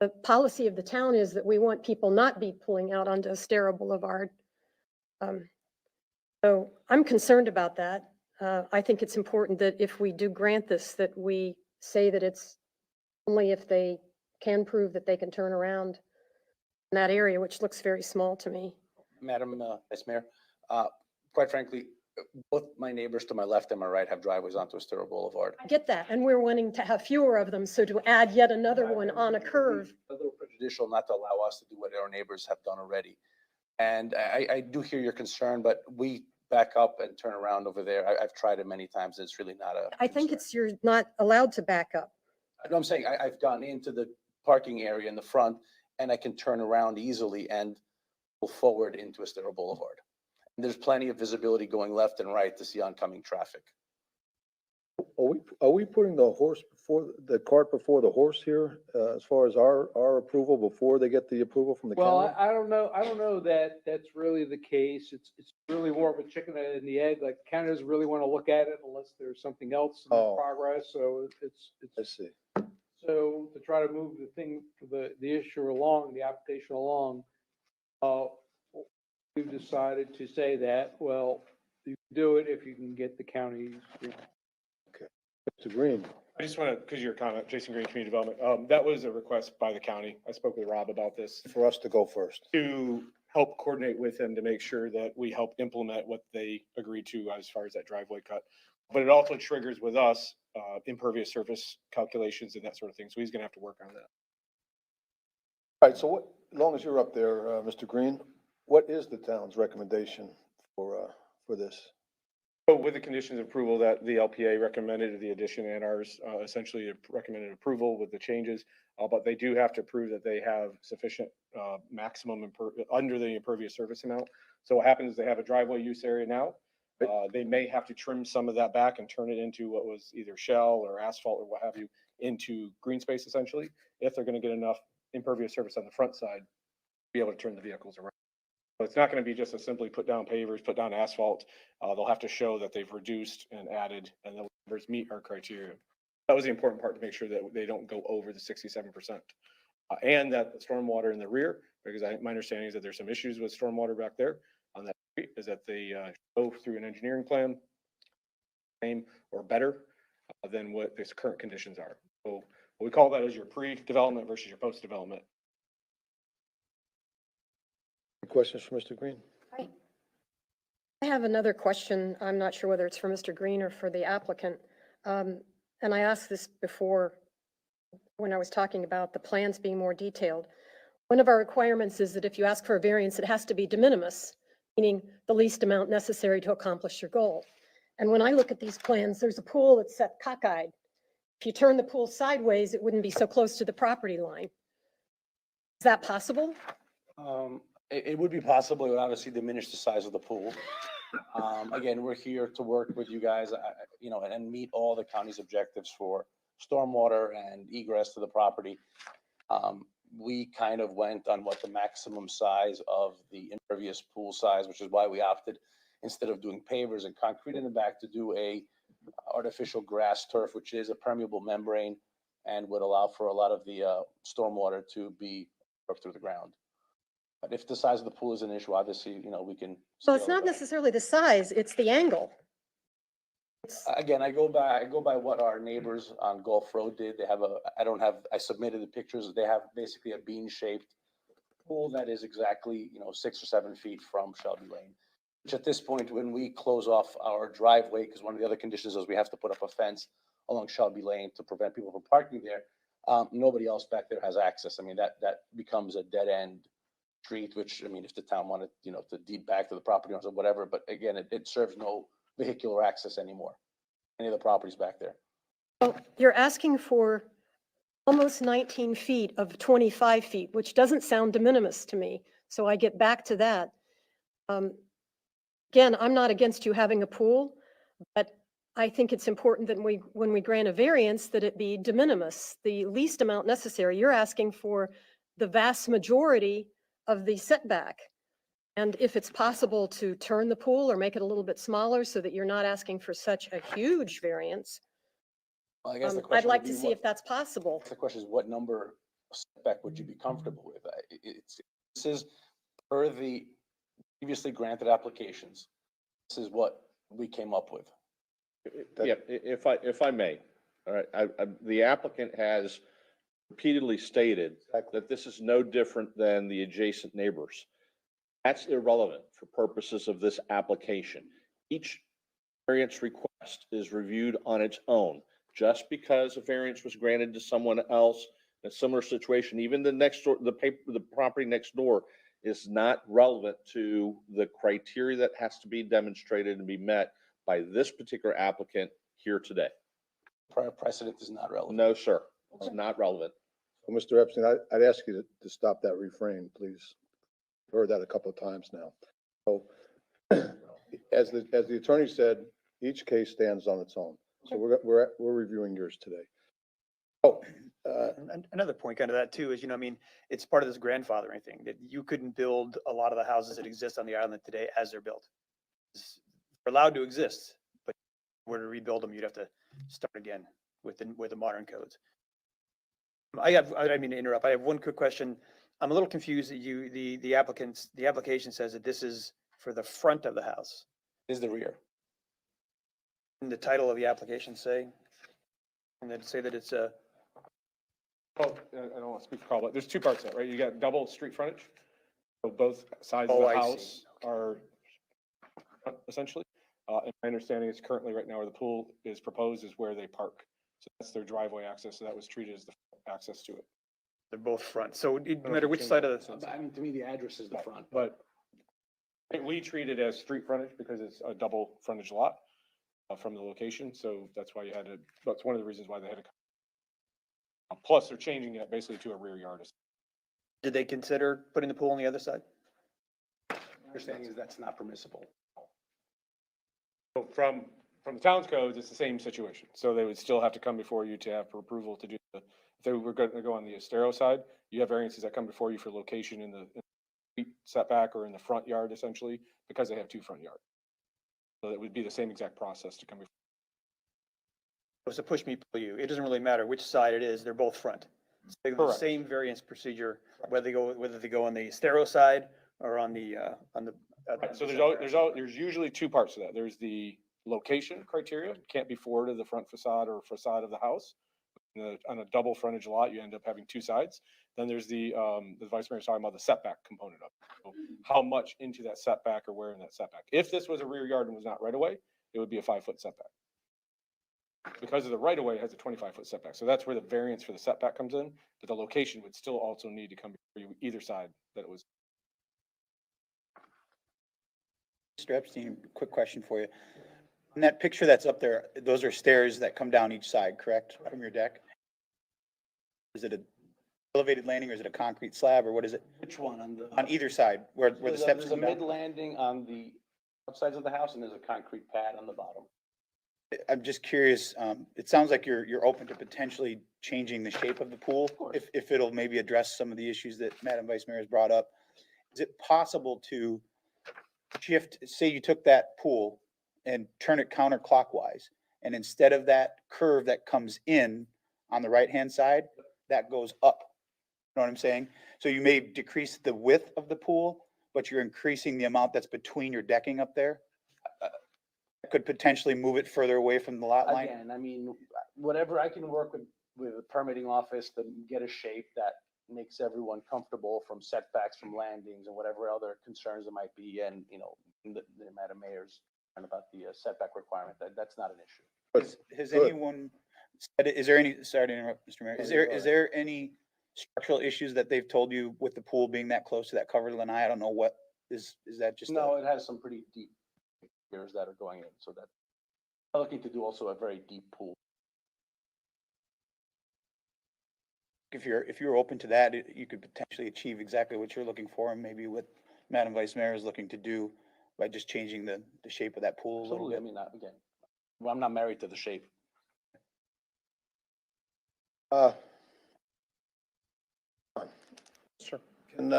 the policy of the town is that we want people not be pulling out onto Estero Boulevard. So I'm concerned about that. I think it's important that if we do grant this, that we say that it's only if they can prove that they can turn around in that area, which looks very small to me. Madam Vice Mayor, quite frankly, both my neighbors to my left and my right have driveways onto Estero Boulevard. I get that, and we're wanting to have fewer of them, so to add yet another one on a curve. A little prejudicial not to allow us to do what our neighbors have done already. And I do hear your concern, but we back up and turn around over there. I've tried it many times. It's really not a. I think it's, you're not allowed to back up. No, I'm saying I've gone into the parking area in the front and I can turn around easily and go forward into Estero Boulevard. And there's plenty of visibility going left and right to see oncoming traffic. Are we putting the cart before the horse here, as far as our approval before they get the approval from the county? Well, I don't know that that's really the case. It's really more of a chicken and the egg. Like county doesn't really want to look at it unless there's something else in progress. So I see. so to try to move the thing, the issue along, the application along, we've decided to say that, well, you can do it if you can get the county's, Mr. Green. I just want to, because your comment, Jason Green, Community Development, that was a request by the county. I spoke with Rob about this. For us to go first. To help coordinate with them to make sure that we help implement what they agreed to as far as that driveway cut. But it also triggers with us impervious surface calculations and that sort of thing. So he's going to have to work on that. All right, so what, as long as you're up there, Mr. Green, what is the town's recommendation for this? So with the conditions of approval that the LPA recommended, the addition and ours essentially recommended approval with the changes, but they do have to prove that they have sufficient maximum under the impervious surface amount. So what happens is they have a driveway use area now. They may have to trim some of that back and turn it into what was either shell or asphalt or what have you into green space essentially, if they're going to get enough impervious surface on the front side to be able to turn the vehicles around. So it's not going to be just a simply put down pavers, put down asphalt. They'll have to show that they've reduced and added and the numbers meet our criteria. That was the important part, to make sure that they don't go over the 67%. And that the stormwater in the rear, because my understanding is that there's some issues with stormwater back there on that street, is that they go through an engineering plan, same or better than what its current conditions are. So we call that as your pre-development versus your post-development. Questions for Mr. Green? I have another question. I'm not sure whether it's for Mr. Green or for the applicant. And I asked this before when I was talking about the plans being more detailed. One of our requirements is that if you ask for a variance, it has to be de minimis, meaning the least amount necessary to accomplish your goal. And when I look at these plans, there's a pool that's set cockeyed. If you turn the pool sideways, it wouldn't be so close to the property line. Is that possible? It would be possible. It would obviously diminish the size of the pool. Again, we're here to work with you guys, and meet all the county's objectives for stormwater and egress to the property. We kind of went on what the maximum size of the impervious pool size, which is why we opted, instead of doing pavers and concrete in the back, to do a artificial grass turf, which is a permeable membrane and would allow for a lot of the stormwater to be up through the ground. But if the size of the pool is an issue, obviously, we can. Well, it's not necessarily the size, it's the angle. Again, I go by what our neighbors on Gulf Road did. They have I submitted the pictures. They have basically a bean-shaped pool that is exactly, 6 or 7 feet from Shelby Lane, which at this point, when we close off our driveway, because one of the other conditions is we have to put up a fence along Shelby Lane to prevent people from parking there. Nobody else back there has access. I mean, that becomes a dead end street, which, if the town wanted, to deed back to the property owners or whatever, but again, it serves no vehicular access anymore, any of the properties back there. Well, you're asking for almost 19 feet of 25 feet, which doesn't sound de minimis to me. So I get back to that. Again, I'm not against you having a pool, but I think it's important that when we grant a variance, that it be de minimis, the least amount necessary. You're asking for the vast majority of the setback. And if it's possible to turn the pool or make it a little bit smaller so that you're not asking for such a huge variance, Well, I guess the I'd question like would to be see if that's possible. The question is, what number setback would you be comfortable with? This is per the previously granted applications. This is what we came up with. Yeah, if I may, all right, the applicant has repeatedly stated that this is no different than the adjacent neighbors. That's irrelevant for purposes of this application. Each variance request is reviewed on its own. Just because a variance was granted to someone else in a similar situation, even the next door, the property next door is not relevant to the criteria that has to be demonstrated and be met by this particular applicant here today. Prior precedent is not relevant. No, sir, it's not relevant. So, Mr. Epstein, I'd ask you to stop that refrain, please. Heard that a couple of times now. So, as the attorney said, each case stands on its own. So we're reviewing yours today. Oh, And another point kind of that too is, I mean, it's part of this grandfathering thing that you couldn't build a lot of the houses that exist on the island today as they're built. They're allowed to exist, but if you were to rebuild them, you'd have to start again with the modern codes. I didn't mean to interrupt. I have one quick question. I'm a little confused that the application says that this is for the front of the house. Is the rear. In the title of the application say, and then say that it's a, Well, I don't want to speak for Carl, but there's two parts to it, right? You got double street frontage. So both sides of Oh, the I see. house are essentially. And my understanding is currently right now where the pool is proposed is where they park. So that's their driveway access. So that was treated as the access to it. they're both front. So no know matter if which you side change of that the, I mean, to me, the address is the front. But I think we treat it as street frontage because it's a double frontage lot from the location. So that's why that's one of the reasons why they had to. Plus, they're changing it basically to a rear yard. did they consider putting the pool on the other side? My understanding is that's not permissible. So from the town's codes, it's the same situation. So they would still have to come before you to have approval to do if they were going to go on the Estero side, you have variances that come before you for location in the setback or in the front yard essentially, because they have two front yards. So it would be the same exact process to come before. It's a push me, pull you. It doesn't really matter which side it is. They're both front. It's the Correct. same variance procedure, whether they go on the Estero side or on the. Right, so there's usually two parts to that. There's the location criteria, can't be forward of the front facade or facade of the house. On a double frontage lot, you end up having two sides. Then there's the vice mayor's talking about the setback component of it. So how much into that setback or where in that setback. If this was a rear yard and was not right away, it would be a 5-foot setback. Because of the right of way, it has a 25-foot setback. So that's where the variance for the setback comes in, but the location would still also need to come before you either side that it was. Mr. Epstein, quick question for you. In that picture that's up there, those are stairs that come down each side, correct, from your deck? Is it an elevated landing or is it a concrete slab or what is it? Which one on the? On either side, where the steps There's a come down? mid-landing on the upsides of the house and there's a concrete pad on the bottom. I'm just curious, it sounds like you're open to potentially changing the shape of the pool, course. if it'll maybe address some of the issues that Madam Vice Mayor has brought up. Is it possible to shift, say you took that pool and turn it counterclockwise, and instead of that curve that comes in on the right-hand side, that goes up? You know what I'm saying? So you may decrease the width of the pool, but you're increasing the amount that's between your decking up there? Could potentially move it further away from the lot line? Again, I mean, whatever I can work with the permitting office to get a shape that makes everyone comfortable from setbacks, from landings and whatever other concerns there might be. And, the Madam Mayor's concerned about the setback requirement, that's not an issue. Has anyone, is there any, sorry to interrupt, Mr. Mayor, is there any structural issues that they've told you with the pool being that close to that covered lanai? I don't know what, is that just? No, it has some pretty deep piers that are going in, so that I'm looking to do also a very deep pool. If you're open to that, you could potentially achieve exactly what you're looking for, and maybe what Madam Vice Mayor is looking to do by just changing the shape of that pool a little Absolutely. I bit. mean, again, well, I'm not married to the shape. Sure. Can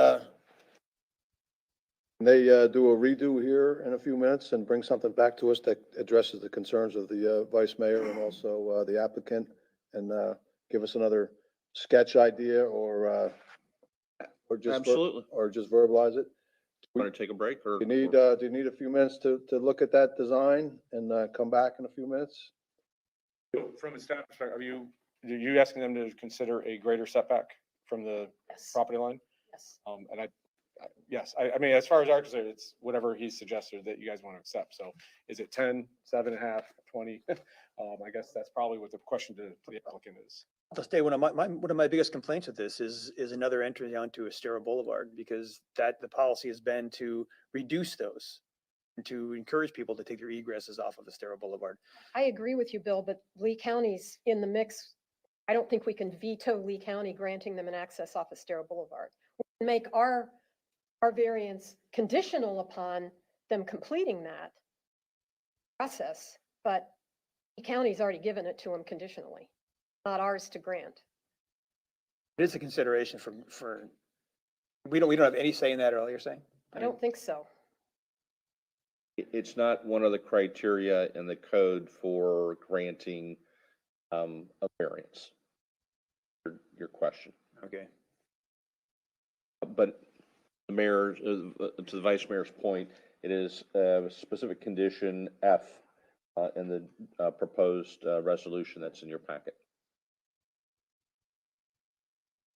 they do a redo here in a few minutes and bring something back to us that addresses the concerns of the vice mayor and also the applicant, and give us another sketch idea or just, Absolutely. or just verbalize it? Want to take a break or? Do you need a few minutes to look at that design and come back in a few minutes? From a staff perspective, are you asking them to consider a greater setback from the Yes, property line? yes. And yes, I mean, as far as our concern, it's whatever he suggested that you guys want to accept. So is it 10, 7.5, 20? I guess that's probably what the question to the applicant is. I'll stay, one of my biggest complaints with this is another entry onto Estero Boulevard, because the policy has been to reduce those and to encourage people to take their egresses off of Estero Boulevard. I agree with you, Bill, but Lee County's in the mix. I don't think we can veto Lee County granting them an access off Estero Boulevard. We can make our variance conditional upon them completing that process, but Lee County's already given it to them conditionally, not ours to grant. It is a consideration we don't have any say in that at all, you're saying? I don't think so. It's not one of the criteria in the code for granting a variance. Your question. Okay. But the mayor, to the vice mayor's point, it is a specific condition F in the proposed resolution that's in your packet.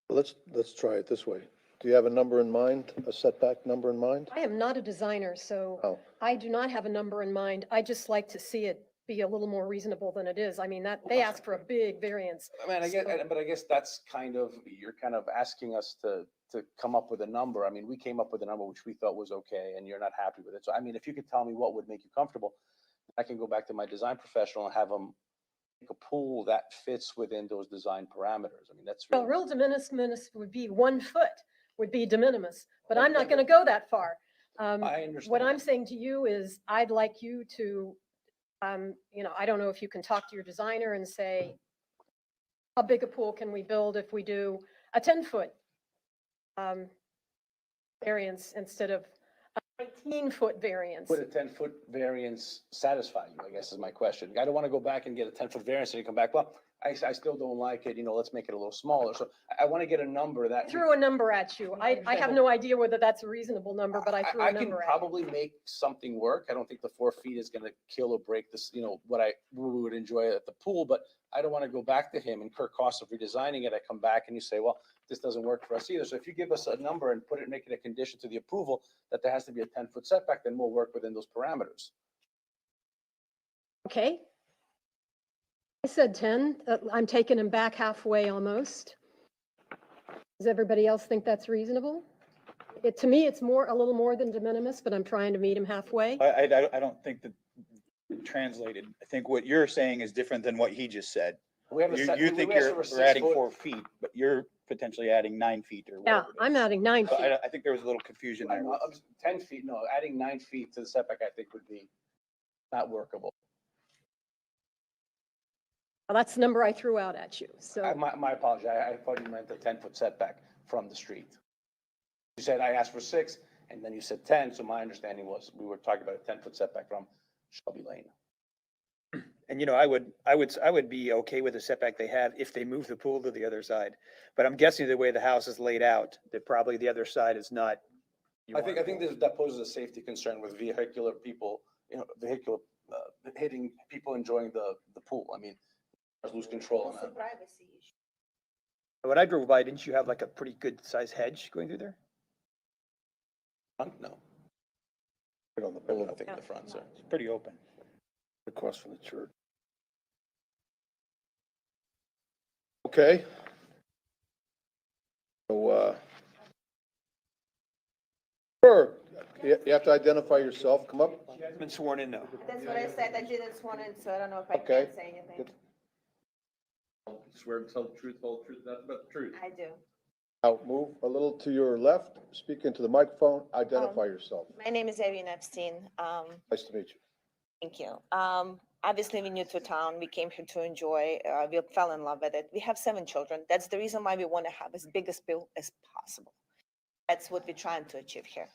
Let's try it this way. Do you have a number in mind, a setback number in mind? I am not a designer, so Oh, I do not have a number in mind. I just like to see it be a little more reasonable than it is. I mean, that, they ask for a big variance. I mean, but I guess that's you're kind of asking us to come up with a number. I mean, we came up with a number which we thought was okay, and you're not happy with it. So, I mean, if you could tell me what would make you comfortable, I can go back to my design professional and have them make a pool that fits within those design parameters. I mean, that's Well, really. real de minimis would be 1 foot, would be de minimis, but I'm not going to go that far. I understand. What I'm saying to you is I'd like you to, I don't know if you can talk to your designer and say, how big a pool can we build if we do a 10-foot variance instead of a 19-foot variance? Would a 10-foot variance satisfy you, I guess is my question. I don't want to go back and get a 10-foot variance and you come back, well, I still don't like it, let's make it a little smaller. So I want to get a number that. I threw a number at you. I have no idea whether that's a reasonable number, but I threw a I can number at you. probably make something work. I don't think the 4 feet is going to kill or break this, what we would enjoy at the pool, but I don't want to go back to him and incur costs of redesigning it. I come back and you say, well, this doesn't work for us either. So if you give us a number and make it a condition to the approval that there has to be a 10-foot setback, then we'll work within those parameters. Okay. I said 10. I'm taking him back halfway almost. Does everybody else think that's reasonable? To me, it's a little more than de minimis, but I'm trying to meet him halfway. I don't think that it translated. I think what you're saying is different than what he just said. You think we're adding 4 feet, but you're potentially adding 9 feet or Yeah, whatever. I'm adding 9 So feet. I think there was a little confusion there. 10 feet, no, adding 9 feet to the setback, I think would be not workable. Well, that's the number I threw out at you. So My apology. I thought you meant a 10-foot setback from the street. You said I asked for 6 and then you said 10. So my understanding was we were talking about a 10-foot setback from Shelby Lane. And I would be okay with the setback they have if they move the pool to the other side. But I'm guessing the way the house is laid out, that probably the other side is not. I think that poses a safety concern with vehicular people, hitting people enjoying the pool. I mean, lose control on that. When I drove by, didn't you have like a pretty good sized hedge going through there? No. Right on the I building, don't think in the front, sir. It's pretty open. across from the church. Okay. So, sure, you have to identify yourself, come up. She hasn't been sworn in though. That's what I said. I didn't sworn in, so I don't know if I Okay. can say anything. Good. Swear to tell the truth, nothing but the truth. I do. Now, move a little to your left, speak into the microphone, identify yourself. My name is Erin Epstein. Nice to meet you. Thank you. Obviously, we're new to town. We came here to enjoy. We fell in love with it. We have 7 children. That's the reason why we want to have as big a pool as possible. That's what we're trying to achieve here.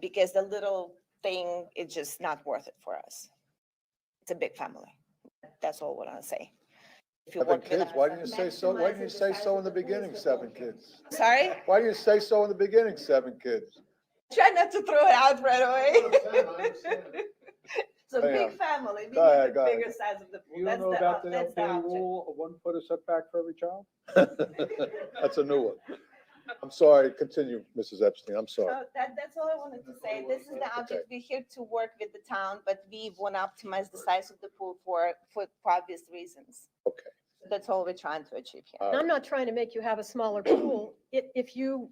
Because the little thing is just not worth it for us. It's a big family. That's all I want to say. If you 7 work with kids, us. why didn't you say so, why didn't you Maximizing the say size so of in the the pools beginning, for 7 both. kids? Sorry? Why didn't you say so in the beginning, 7 kids? Try not to throw it out right away. It's a Yeah. big family. We Go ahead, need go a ahead. bigger size of the pool. You That's don't know about the that's the LPA object. rule, a 1 foot of setback for every child? That's a new one. I'm sorry, continue, Mrs. Epstein, I'm sorry. So that's all I wanted to say. This is the object. We're here to work with the town, but we want to optimize the size of the pool for obvious reasons. Okay. That's all we're trying to achieve here. And I'm not trying to make you have a smaller pool. If you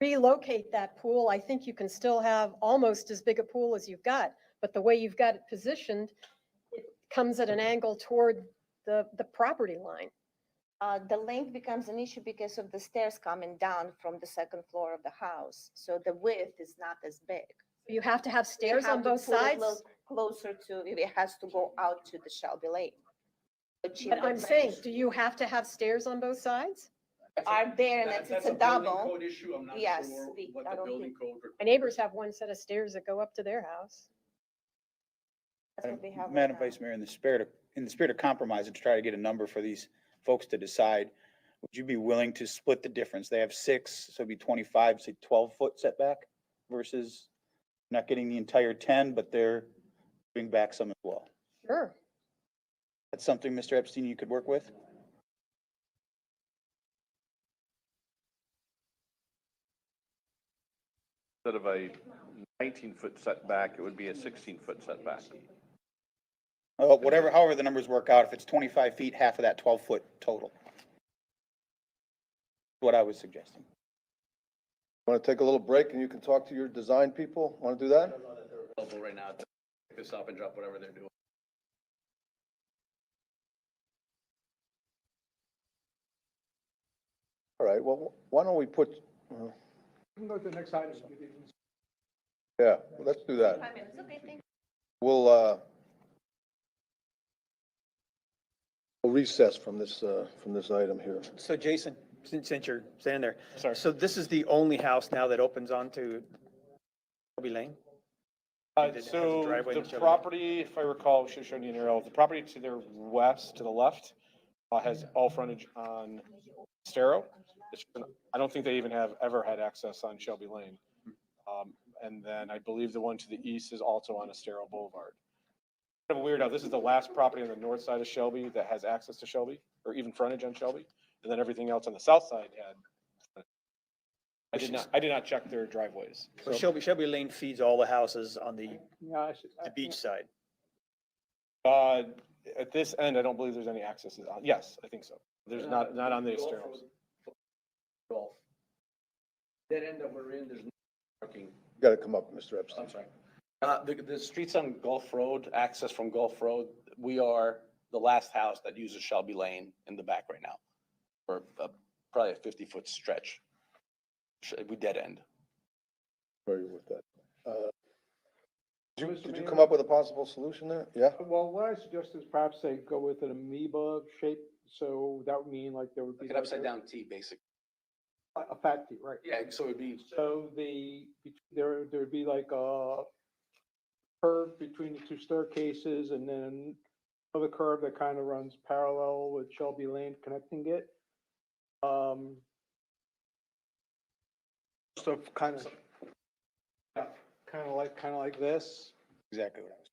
relocate that pool, I think you can still have almost as big a pool as you've got. But the way you've got it positioned, it comes at an angle toward the property line. The length becomes an issue because of the stairs coming down from the second floor of the house. So the width is not as big. You have to have We stairs have on to both put it a sides. little Closer to, it has to go out to the Shelby Lane. But I'm saying, do you have to have stairs on both sides? Are there, and it's a double. issue. I'm Yes, I don't think, code. My neighbors have one set of stairs that go up to their house. that's what we have. right Madam now. Vice Mayor, in the spirit of compromise and to try to get a number for these folks to decide, would you be willing to split the difference? They have 6, so it'd be 25, say 12-foot setback versus not getting the entire 10, but they're giving back some as well. Sure. That's something, Mr. Epstein, you could work with? Instead of a 19-foot setback, it would be a 16-foot setback. Whatever, however the numbers work out, if it's 25 feet, half of that 12-foot total. What I was suggesting. Want to take a little break and you can talk to your design people? Want to do that? Available right now to pick this up and drop whatever they're doing. All right, well, why don't we put, We can go to the next item. yeah, let's do that. 5 minutes, okay, thank you. We'll recess from this item here. So Jason, since you're standing there. Sorry. So this is the only house now that opens onto Shelby Lane? That has a So driveway the to Shelby Lane? property, if I recall, should have shown you an arrow, the property to their west, to the left, has all frontage on Estero. I don't think they even ever had access on Shelby Lane. And then I believe the one to the east is also on Estero Boulevard. Kind of weird how this is the last property on the north side of Shelby that has access to Shelby, or even frontage on Shelby. And then everything else on the south side had. I did not check their driveways. So Shelby Lane feeds all the houses on the Yeah, beach side. At this end, I don't believe there's any accesses on. Yes, I think so. There's not on the Esteros. Golf. That end that we're in, there's no parking. You got to come up, Mr. Epstein. I'm sorry. The streets on Gulf Road, access from Gulf Road, we are the last house that uses Shelby Lane in the back right now. For probably a 50-foot stretch. We dead end. Very with that. Did you come up with a possible solution there? Yeah? Well, what I suggest is perhaps they go with an amoeba shape, so that would mean like there would be. Like an upside down T, basically. A fat T, right? Yeah, so it'd be. So there'd be like a curve between the 2 staircases and then another curve that kind of runs parallel with Shelby Lane connecting it. So kind of like this. Exactly what I was.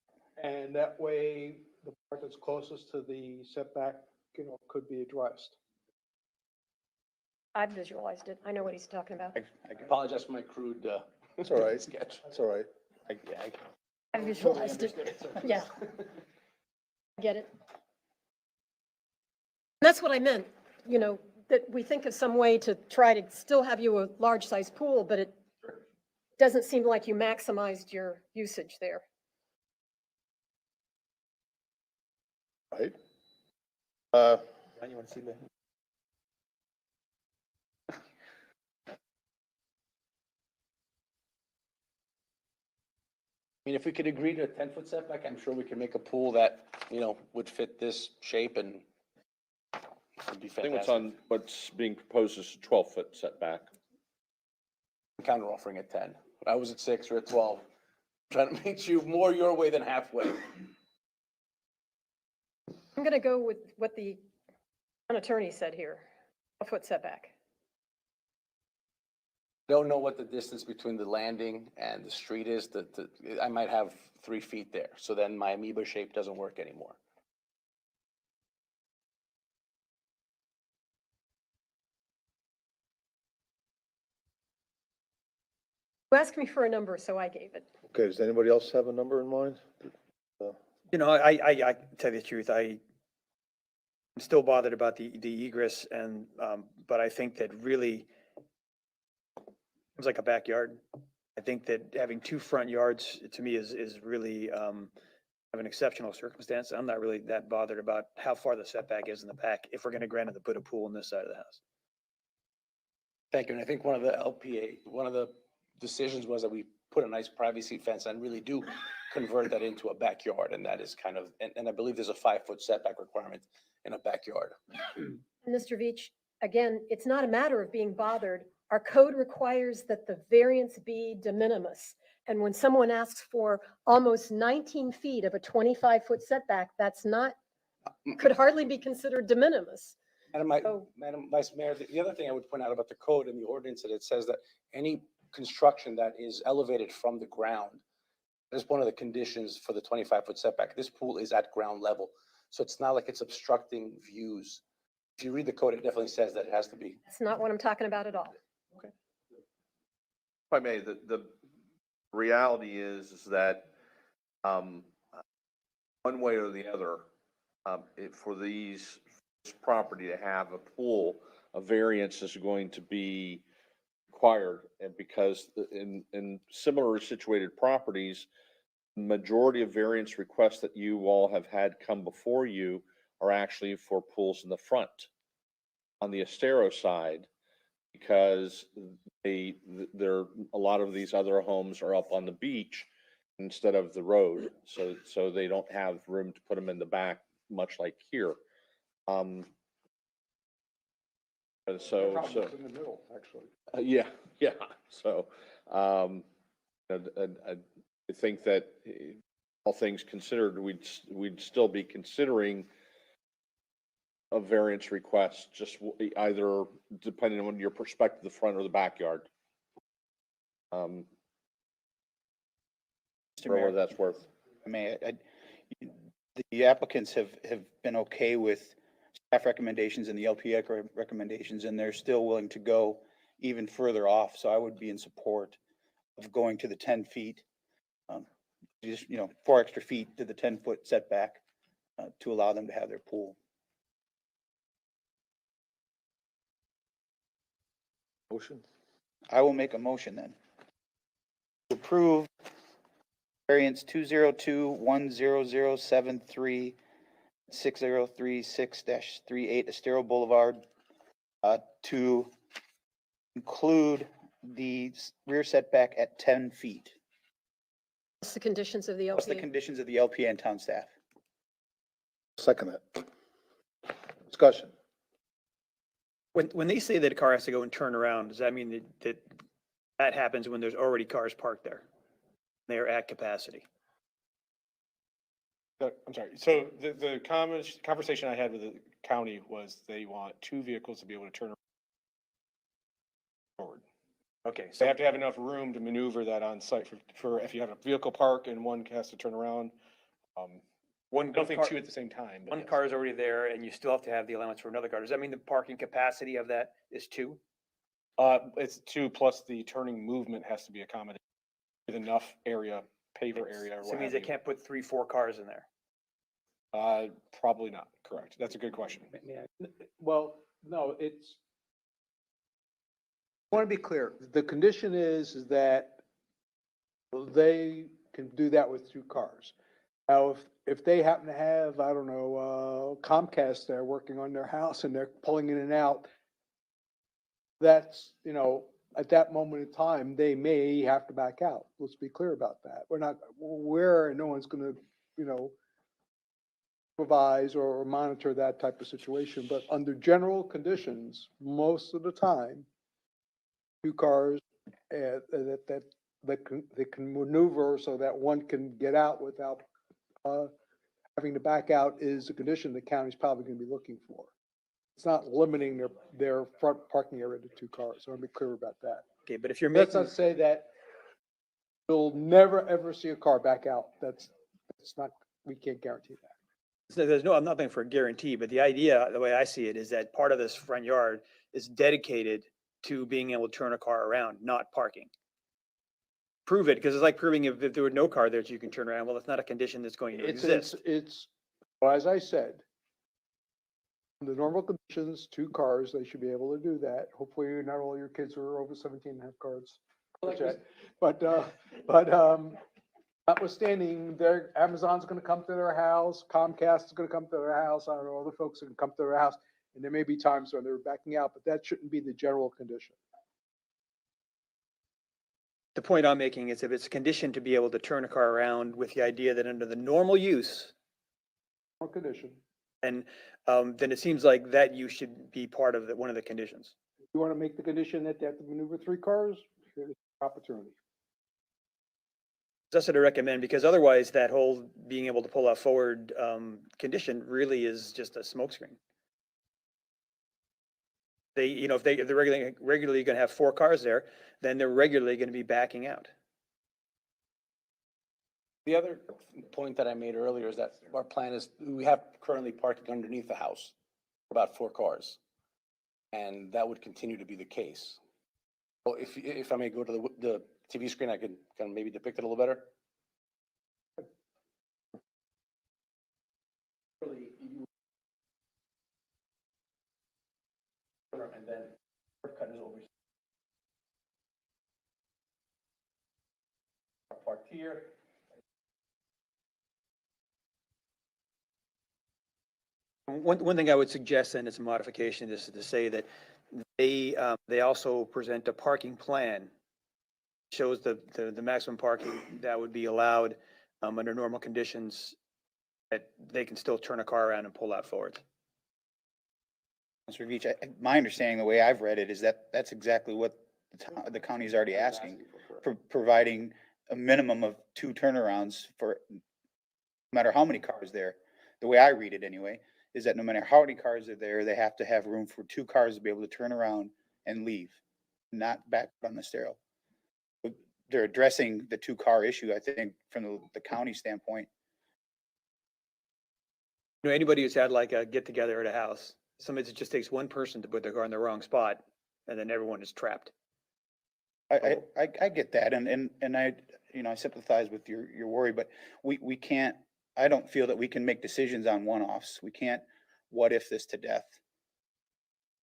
And that way, the part that's closest to the setback, could be addressed. I've visualized it. I know what he's talking about. I apologize for my crude, That's all right. sketch. That's all right. I visualized it. Yeah. I get it. And that's what I meant, that we think of some way to try to still have you a large size pool, but it doesn't seem like you maximized your usage there. Right? You want to see the? I mean, if we could agree to a 10-foot setback, I'm sure we can make a pool that, would fit this shape and would be I think fantastic. what's being proposed is a 12-foot setback. Counter offering at 10. I was at 6 or at 12. Trying to make you more your way than halfway. I'm going to go with what the town attorney said here, a foot setback. Don't know what the distance between the landing and the street is, I might have 3 feet there, so then my amoeba shape doesn't work anymore. You asked me for a number, so I gave it. Okay, does anybody else have a number in mind? You know, I tell you the truth, I'm still bothered about the egress and, but I think that really it's like a backyard. I think that having 2 front yards to me is really, of an exceptional circumstance. I'm not really that bothered about how far the setback is in the back if we're gonna grant it to put a pool on this side of the house. Thank you, and I think one of the one of the decisions was that we put a nice privacy fence and really do convert that into a backyard, and that is kind of, and I believe there's a 5-foot setback requirement in a backyard. Mr. Veach, again, it's not a matter of being bothered. Our code requires that the variance be de minimis. And when someone asks for almost 19 feet of a 25-foot setback, that's not, could hardly be considered de minimis. Madam Vice Mayor, the other thing I would point out about the code and the ordinance, that it says that any construction that is elevated from the ground, that's one of the conditions for the 25-foot setback. This pool is at ground level, so it's not like it's obstructing views. If you read the code, it definitely says that it has to be. That's not what I'm talking about at all. If I may, the reality is that, one way or the other, for this property to have a pool, a variance is going to be required. And because in similar situated properties, majority of variance requests that you all have had come before you are actually for pools in the front on the Estero side, because a lot of these other homes are up on the beach instead of the road, so they don't have room to put them in the back, much like here. And so Problems in the middle, actually. yeah. So I think that all things considered, we'd still be considering a variance request, just either depending on your perspective, the front or the backyard. Mr. For Mayor, what that's worth. I mean, the applicants have been okay with staff recommendations and the LPA recommendations, and they're still willing to go even further off. So I would be in support of going to the 10 feet, just, 4 extra feet to the 10-foot setback to allow them to have their pool. Motion? I will make a motion then. To approve variance 202-10073 6036-38 Estero Boulevard to include the rear setback at 10 feet. What's the conditions of the What's the LPA? conditions of the LPA and town staff? Second that. Discussion. When they say that a car has to go and turn around, does that mean that happens when there's already cars parked there? They're at capacity? I'm sorry. So the conversation I had with the county was they want 2 vehicles to be able to turn forward. Okay, They so have to have enough room to maneuver that on site for if you have a vehicle park and one has to turn around. I don't think 2 at the same time. But one yes. car is already there and you still have to have the allowance for another car. Does that mean the parking capacity of that is 2? It's 2 plus the turning movement has to be accommodated with enough area, paver area. Or So what it means have they you. can't put 3, 4 cars in there. Probably not. Correct. That's a good question. Well, no, I want to be clear. The condition is that they can do that with 2 cars. Now, if they happen to have, I don't know, Comcast there working on their house and they're pulling in and out, that's, at that moment in time, they may have to back out. Let's be clear about that. No one's gonna, supervise or monitor that type of situation, but under general conditions, most of the time, 2 cars, they can maneuver so that one can get out without, having to back out is a condition the county's probably gonna be looking for. It's not limiting their front parking area to 2 cars. I want to be clear about that. Okay, but if you're Let's making, not say that you'll never, ever see a car back out. That's not, we can't guarantee that. so there's no, I'm not looking for a guarantee, but the idea, the way I see it, is that part of this front yard is dedicated to being able to turn a car around, not parking. Prove it, because it's like proving if there were no car there that you can turn around. Well, it's not a condition that's going to exist. Well, as I said, under normal conditions, 2 cars, they should be able to do that. Hopefully not all your kids are over 17 and have cards. But notwithstanding, Amazon's gonna come to their house, Comcast is gonna come to their house, I don't know, other folks are gonna come to their house. And there may be times when they're backing out, but that shouldn't be the general condition. The point I'm making is if it's a condition to be able to turn a car around with the idea that under the normal use, Normal condition. and then it seems like that use should be part of one of the conditions. You want to make the condition that they have to maneuver 3 cars, here's the opportunity. That's what I recommend, because otherwise that whole being able to pull out forward condition really is just a smokescreen. They, you know, if they're regularly going to have 4 cars there, then they're regularly going to be backing out. The other point that I made earlier is that our plan is, we have currently parking underneath the house, about 4 cars. And that would continue to be the case. So if I may go to the TV screen, I can maybe depict it a little better. And then cut is over. Parked here. One thing I would suggest, and it's a modification, is to say that they also present a parking plan. Shows the maximum parking that would be allowed under normal conditions, that they can still turn a car around and pull out forward. Mr. Veach, my understanding, the way I've read it, is that that's exactly what the county is already asking, providing a minimum of 2 turnarounds for no matter how many cars there. The way I read it anyway, is that no matter how many cars are there, they have to have room for 2 cars to be able to turn around and leave, not back on the Estero. They're addressing the 2-car issue, I think, from the county standpoint. You know, anybody who's had like a get together at a house, sometimes it just takes one person to put their car in the wrong spot, and then everyone is trapped. I get that, and I, you know, I sympathize with your worry, but we can't, I don't feel that we can make decisions on one-offs. We can't what if this to death.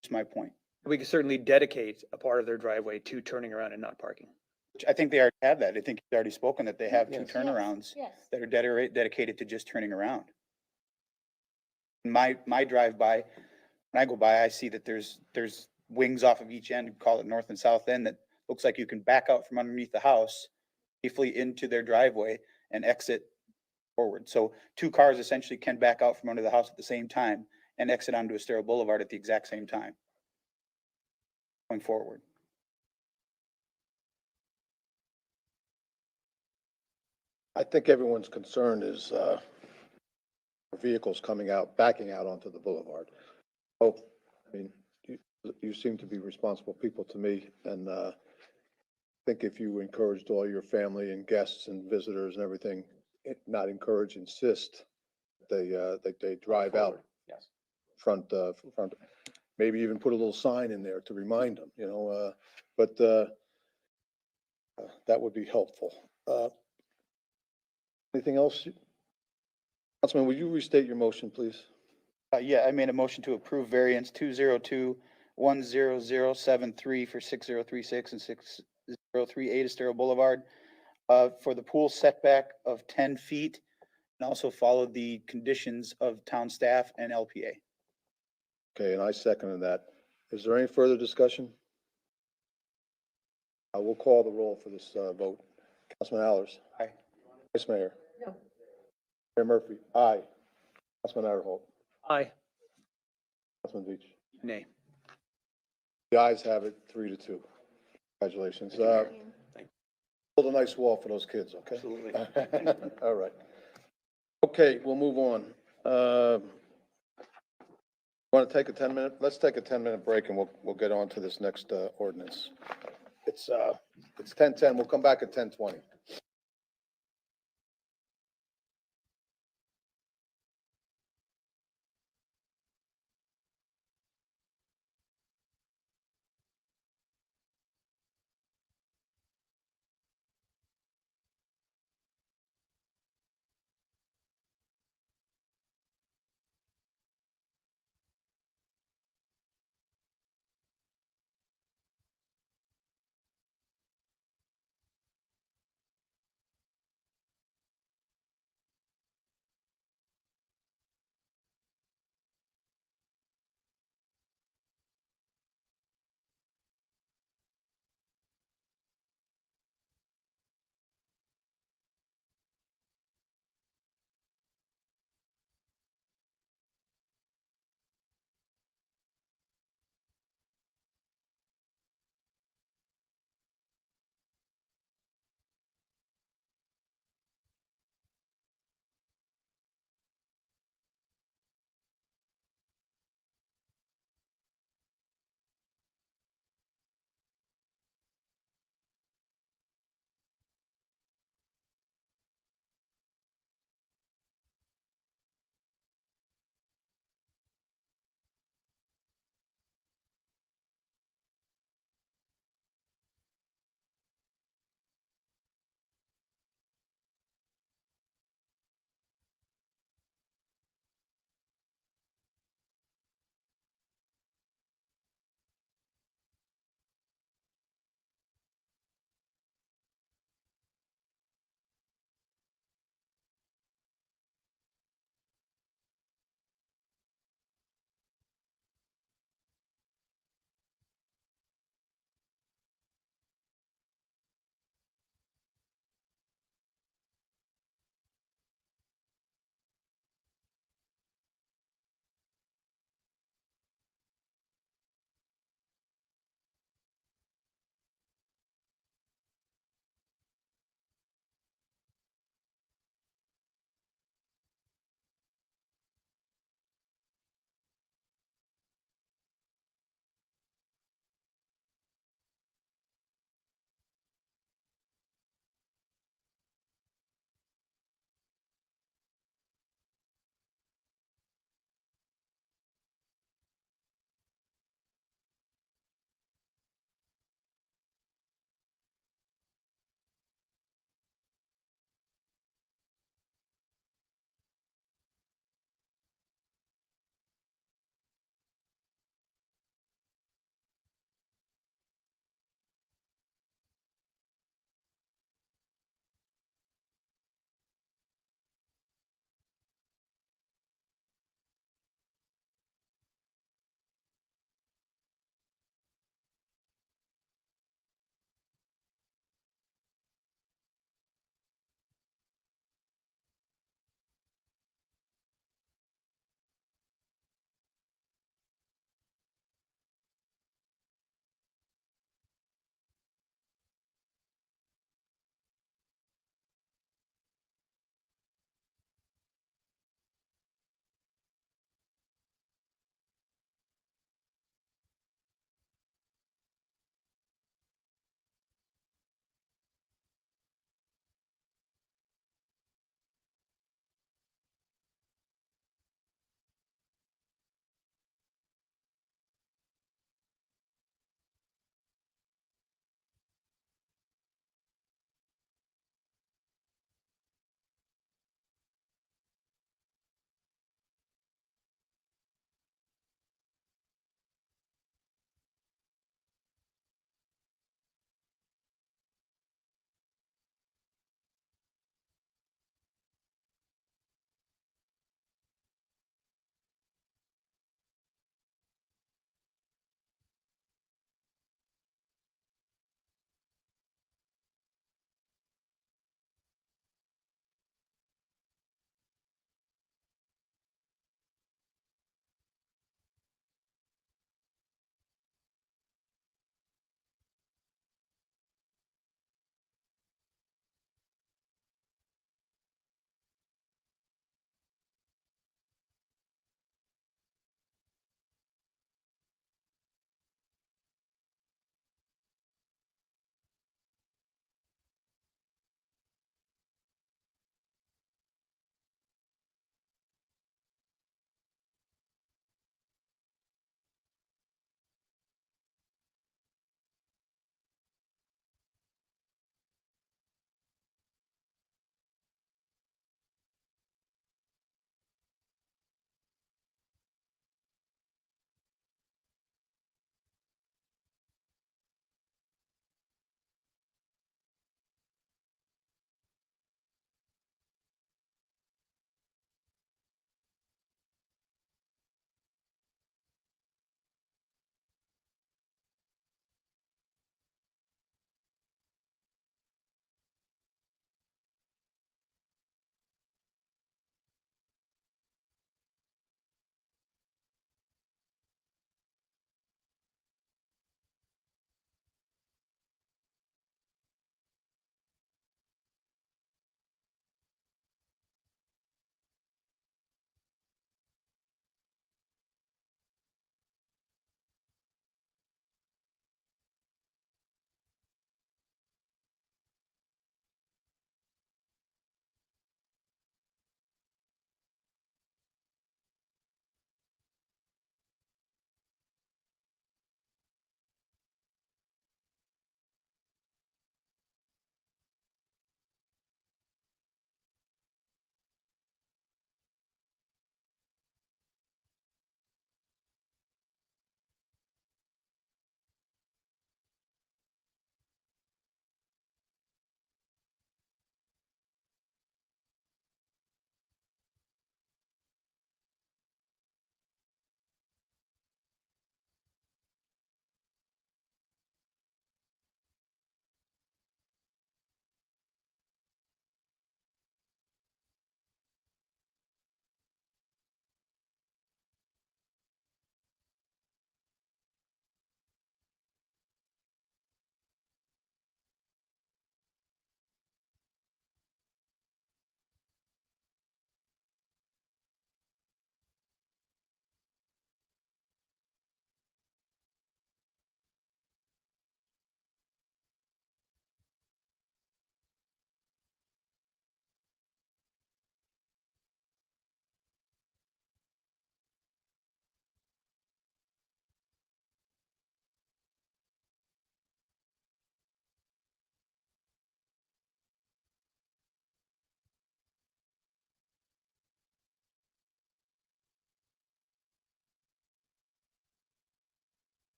That's my point. We can certainly dedicate a part of their driveway to turning around and not parking. I think they already have that. I think you've already spoken that they have 2 Yes. turnarounds Yes. that are dedicated to just turning around. My drive-by, when I go by, I see that there's wings off of each end, call it north and south end, that looks like you can back out from underneath the house safely into their driveway and exit forward. So 2 cars essentially can back out from under the house at the same time and exit onto Estero Boulevard at the exact same time going forward. I think everyone's concern is vehicles coming out, backing out onto the boulevard. Oh, I mean, you seem to be responsible people to me, and I think if you encouraged all your family and guests and visitors and everything, not encourage, insist, they drive out Yes. front, maybe even put a little sign in there to remind them, you know, but that would be helpful. Anything else? Councilman, would you restate your motion, please? Yeah, I made a motion to approve variance 202-10073 for 6036 and 6038 Estero Boulevard for the pool setback of 10 feet, and also followed the conditions of town staff and LPA. Okay, and I seconded that. Is there any further discussion? I will call the roll for this vote. Councilman Allers? Aye. Vice Mayor? No. Mayor Murphy? Aye. Councilman Adderholt? Aye. Councilman Veach? Nay. The ayes have it, 3-2. Congratulations. Build a nice wall for those kids, okay? Absolutely. All right. Okay, we'll move on. Want to take a 10-minute? Let's take a 10-minute break and we'll get on to this next ordinance. It's 10:10. We'll come back at 10:20.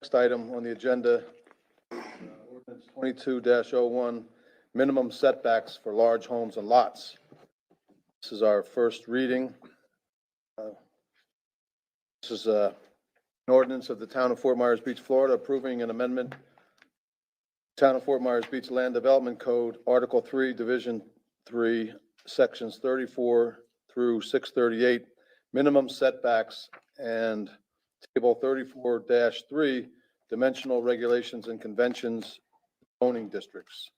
Next item on the agenda, ordinance 22-01, minimum setbacks for large homes and lots. This is our first reading. This is an ordinance of the Town of Fort Myers Beach, Florida, approving an amendment, Town of Fort Myers Beach Land Development Code, Article 3, Division 3, Sections 34 through 638, minimum setbacks, and Table 34-3, dimensional regulations and conventions, zoning districts,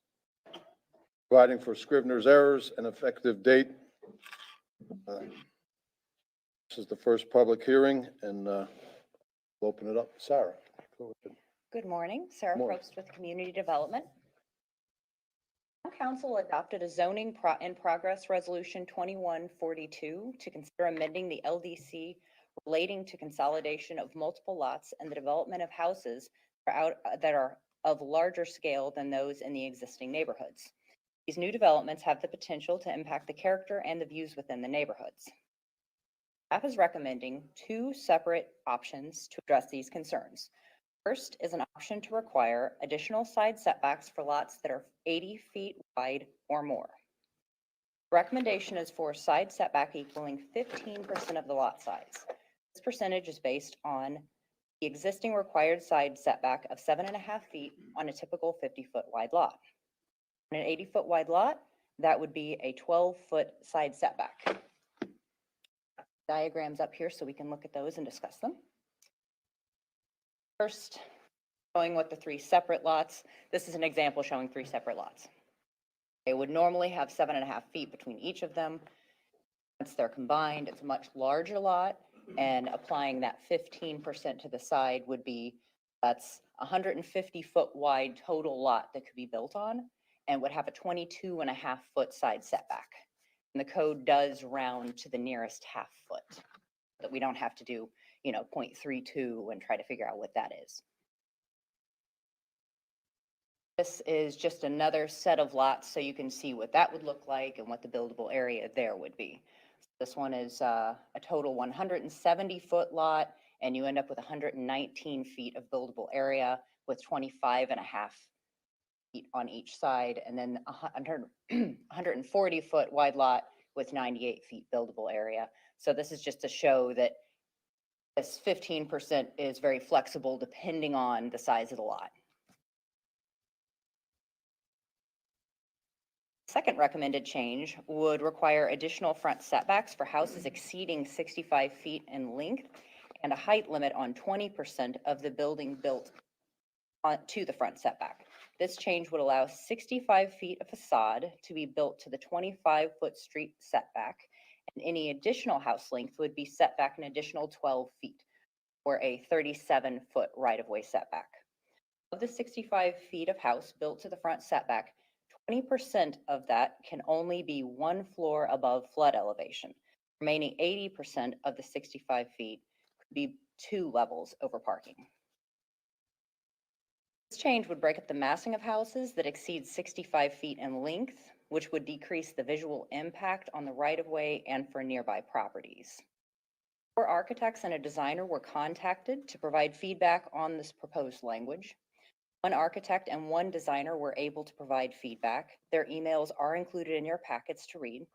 providing for Scrivener's errors and effective date. This is the first public hearing, and we'll open it up. Sarah. Go ahead. Good morning, Sarah Morning. Probst with Community Development. Town Council adopted a zoning in progress resolution 2142 to consider amending the LDC relating to consolidation of multiple lots and the development of houses that are of larger scale than those in the existing neighborhoods. These new developments have the potential to impact the character and the views within the neighborhoods. Staff is recommending two separate options to address these concerns. First is an option to require additional side setbacks for lots that are 80 feet wide or more. Recommendation is for side setback equaling 15% of the lot size. This percentage is based on the existing required side setback of 7.5 feet on a typical 50-foot wide lot. On an 80-foot wide lot, that would be a 12-foot side setback. Diagrams up here so we can look at those and discuss them. First, showing what the three separate lots. This is an example showing three separate lots. They would normally have 7.5 feet between each of them. Once they're combined, it's a much larger lot, and applying that 15% to the side would be, that's 150-foot wide total lot that could be built on, and would have a 22.5-foot side setback. And the code does round to the nearest half foot, that we don't have to do, 0.32 and try to figure out what that is. This is just another set of lots so you can see what that would look like and what the buildable area there would be. This one is a total 170-foot lot, and you end up with 119 feet of buildable area with 25.5 feet on each side, and then a 140-foot wide lot with 98 feet buildable area. So this is just to show that this 15% is very flexible depending on the size of the lot. Second recommended change would require additional front setbacks for houses exceeding 65 feet in length and a height limit on 20% of the building built to the front setback. This change would allow 65 feet of facade to be built to the 25-foot street setback, and any additional house length would be set back an additional 12 feet, or a 37-foot right-of-way setback. Of the 65 feet of house built to the front setback, 20% of that can only be one floor above flood elevation. Remaining 80% of the 65 feet could be 2 levels over parking. This change would break up the massing of houses that exceed 65 feet in length, which would decrease the visual impact on the right-of-way and for nearby properties. 4 architects and a designer were contacted to provide feedback on this proposed language. 1 architect and 1 designer were able to provide feedback. Their emails are included in your packets to read.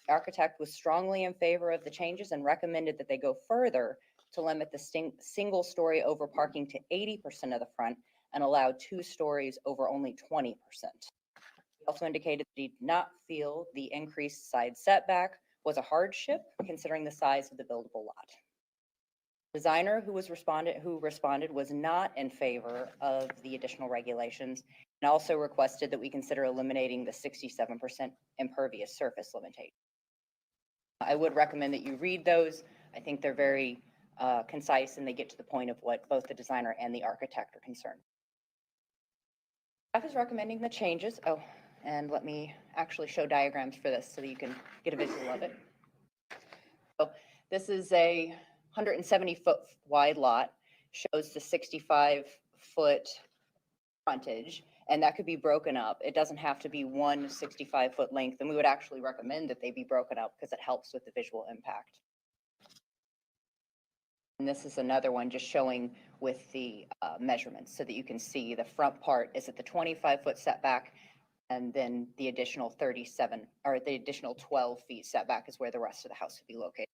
The architect was strongly in favor of the changes and recommended that they go further to limit the single-story over parking to 80% of the front and allow 2 stories over only 20%. He also indicated that he did not feel the increased side setback was a hardship considering the size of the buildable lot. Designer who responded was not in favor of the additional regulations and also requested that we consider eliminating the 67% impervious surface limitation. I would recommend that you read those. I think they're very concise and they get to the point of what both the designer and the architect are concerned. Staff is recommending the changes. Oh, and let me actually show diagrams for this so that you can get a visual of it. So this is a 170-foot wide lot, shows the 65-foot frontage, and that could be broken up. It doesn't have to be one 65-foot length, and we would actually recommend that they be broken up because it helps with the visual impact. And this is another one just showing with the measurements so that you can see the front part is at the 25-foot setback. And then the additional 37 or the additional 12 feet setback is where the rest of the house would be located.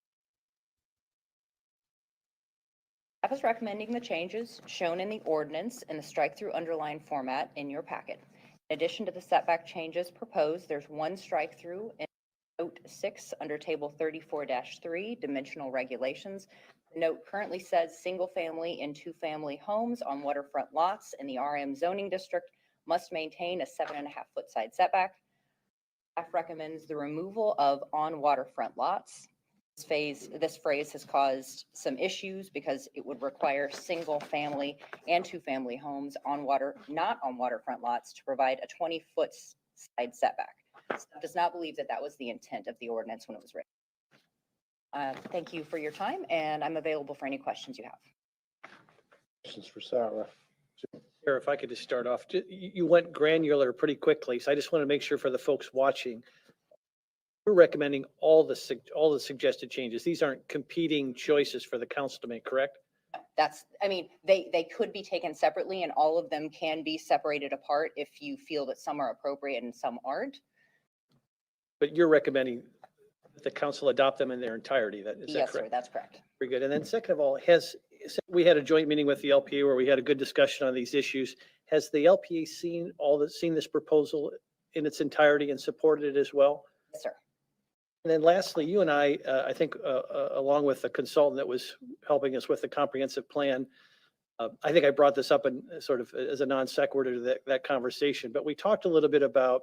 Staff is recommending the changes shown in the ordinance in the strike-through underline format in your packet. In addition to the setback changes proposed, there's one strike-through in Note 6 under Table 34-3, Dimensional Regulations. The note currently says single-family and two-family homes on waterfront lots in the RM zoning district must maintain a 7.5-foot side setback. Staff recommends the removal of on waterfront lots. This phrase has caused some issues because it would require single-family and two-family homes on not on waterfront lots to provide a 20-foot side setback. Staff does not believe that that was the intent of the ordinance when it was written. Thank you for your time, and I'm available for any questions you have. Questions for Sarah? Chair, if I could just start off, you went granular pretty quickly, so I just want to make sure for the folks watching, we're recommending all the suggested changes. These aren't competing choices for the council to make, correct? I mean, they could be taken separately and all of them can be separated apart if you feel that some are appropriate and some aren't. But you're recommending that the council adopt them in their entirety, is that correct? Yes, sir, that's correct. Very good. And then second of all, we had a joint meeting with the LPA where we had a good discussion on these issues. Has the LPA seen this proposal in its entirety and supported it as well? Yes, sir. And then lastly, you and I think, along with the consultant that was helping us with the comprehensive plan, I think I brought this up in sort of as a non sequitur to that conversation, but we talked a little bit about,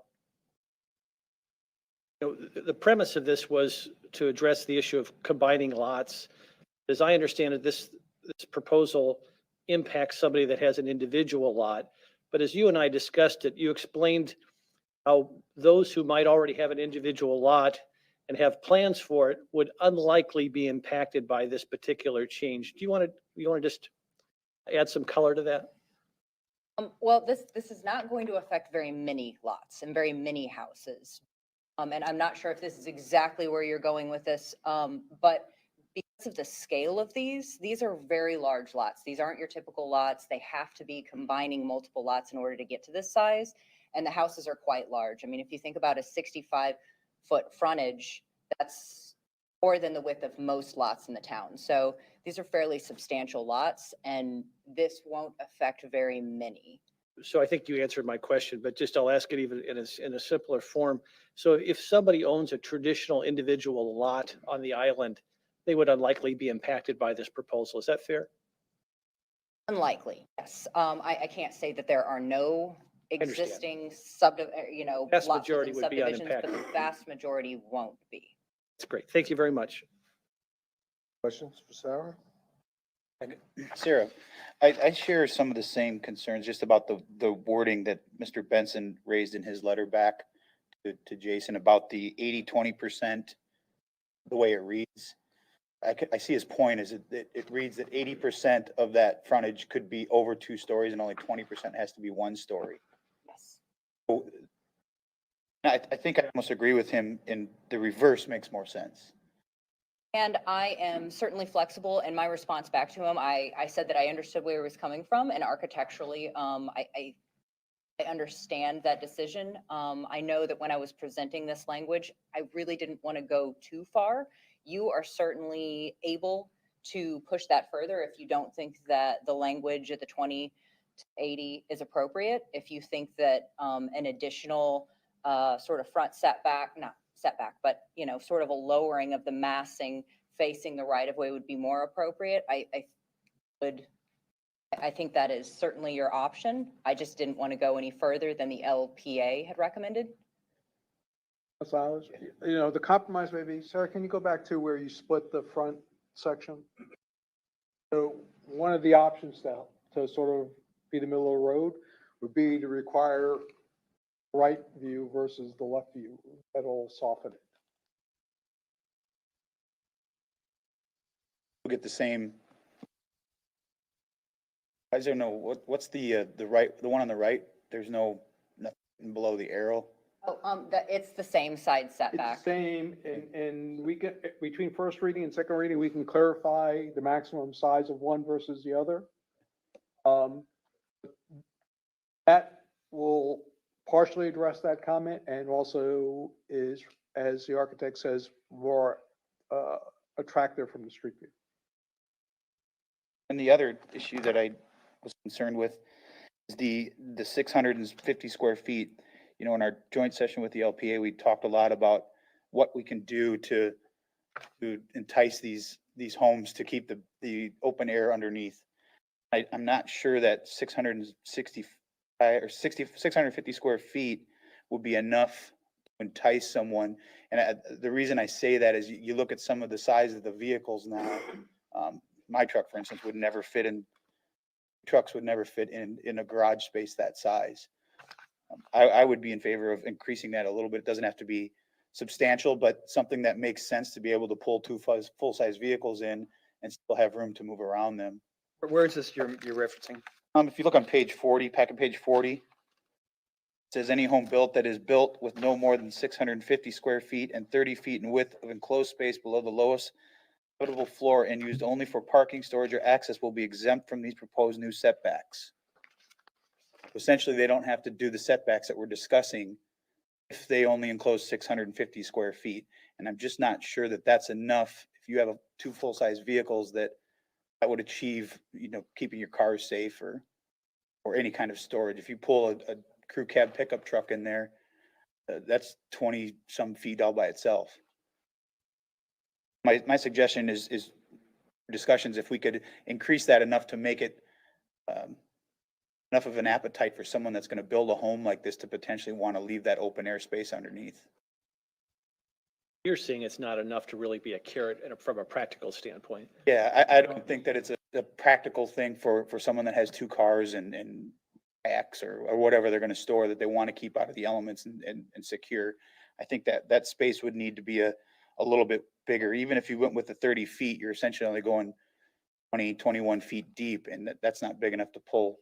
the premise of this was to address the issue of combining lots. As I understand it, this proposal impacts somebody that has an individual lot. But as you and I discussed it, you explained how those who might already have an individual lot and have plans for it would unlikely be impacted by this particular change. Do you want to just add some color to that? Well, this is not going to affect very many lots and very many houses. And I'm not sure if this is exactly where you're going with this, but because of the scale of these are very large lots. These aren't your typical lots. They have to be combining multiple lots in order to get to this size. And the houses are quite large. I mean, if you think about a 65-foot frontage, that's more than the width of most lots in the town. So these are fairly substantial lots, and this won't affect very many. So I think you answered my question, but just I'll ask it even in a simpler form. So if somebody owns a traditional individual lot on the island, they would unlikely be impacted by this proposal. Is that fair? Unlikely, yes. I can't say that there are no existing Vast lots majority within would be subdivisions, but unimpacted. the vast majority won't be. That's great. Thank you very much. Questions for Sarah? Sarah, I share some of the same concerns just about the wording that Mr. Benson raised in his letter back to Jason about the 80-20%, the way it reads. I see his point is it reads that 80% of that frontage could be over 2 stories and only 20% has to be 1 story. Yes. So, I think I almost agree with him, and the reverse makes more sense. And I am certainly flexible in my response back to him. I said that I understood where he was coming from, and architecturally, I understand that decision. I know that when I was presenting this language, I really didn't want to go too far. You are certainly able to push that further if you don't think that the language at the 20 to 80 is appropriate. If you think that an additional sort of front setback, not setback, but sort of a lowering of the massing facing the right of way would be more appropriate. I think that is certainly your option. I just didn't want to go any further than the LPA had recommended. Gonzalez, the compromise may be, Sarah, can you go back to where you split the front section? So one of the options to sort of be the middle of the road would be to require right view versus the left view. That'll soften it. We'll get the same. I don't know what's the right, the one on the right. There's nothing below the arrow. It's the same side It's setback. the same, and we can, between first reading and second reading, we can clarify the maximum size of one versus the other. That will partially address that comment and also is, as the architect says, more attractive from the street view. And the other issue that I was concerned with is the 650 square feet. You know, in our joint session with the LPA, we talked a lot about what we can do to entice these homes to keep the open air underneath. I'm not sure that 650 square feet will be enough to entice someone. And the reason I say that is you look at some of the size of the vehicles now. My truck, for instance, trucks would never fit in a garage space that size. I would be in favor of increasing that a little bit. It doesn't have to be substantial, but something that makes sense to be able to pull two full-size vehicles in and still have room to move around them. Where is this you're referencing? If you look on page 40, packet page 40, it says any home built that is built with no more than 650 square feet and 30 feet in width of enclosed space below the lowest habitable floor and used only for parking, storage, or access will be exempt from these proposed new setbacks. Essentially, they don't have to do the setbacks that we're discussing if they only enclose 650 square feet. And I'm just not sure that that's enough. If you have two full-size vehicles that would achieve, keeping your cars safe or any kind of storage. If you pull a crew cab pickup truck in there, that's 20 some feet all by itself. My suggestion is discussions, if we could increase that enough to make it enough of an appetite for someone that's going to build a home like this to potentially want to leave that open air space underneath. You're saying it's not enough to really be a carrot from a practical standpoint. Yeah, I don't think that it's a practical thing for someone that has two cars and X or whatever they're going to store that they want to keep out of the elements and secure. I think that space would need to be a little bit bigger. Even if you went with the 30 feet, you're essentially only going 20, 21 feet deep, and that's not big enough to pull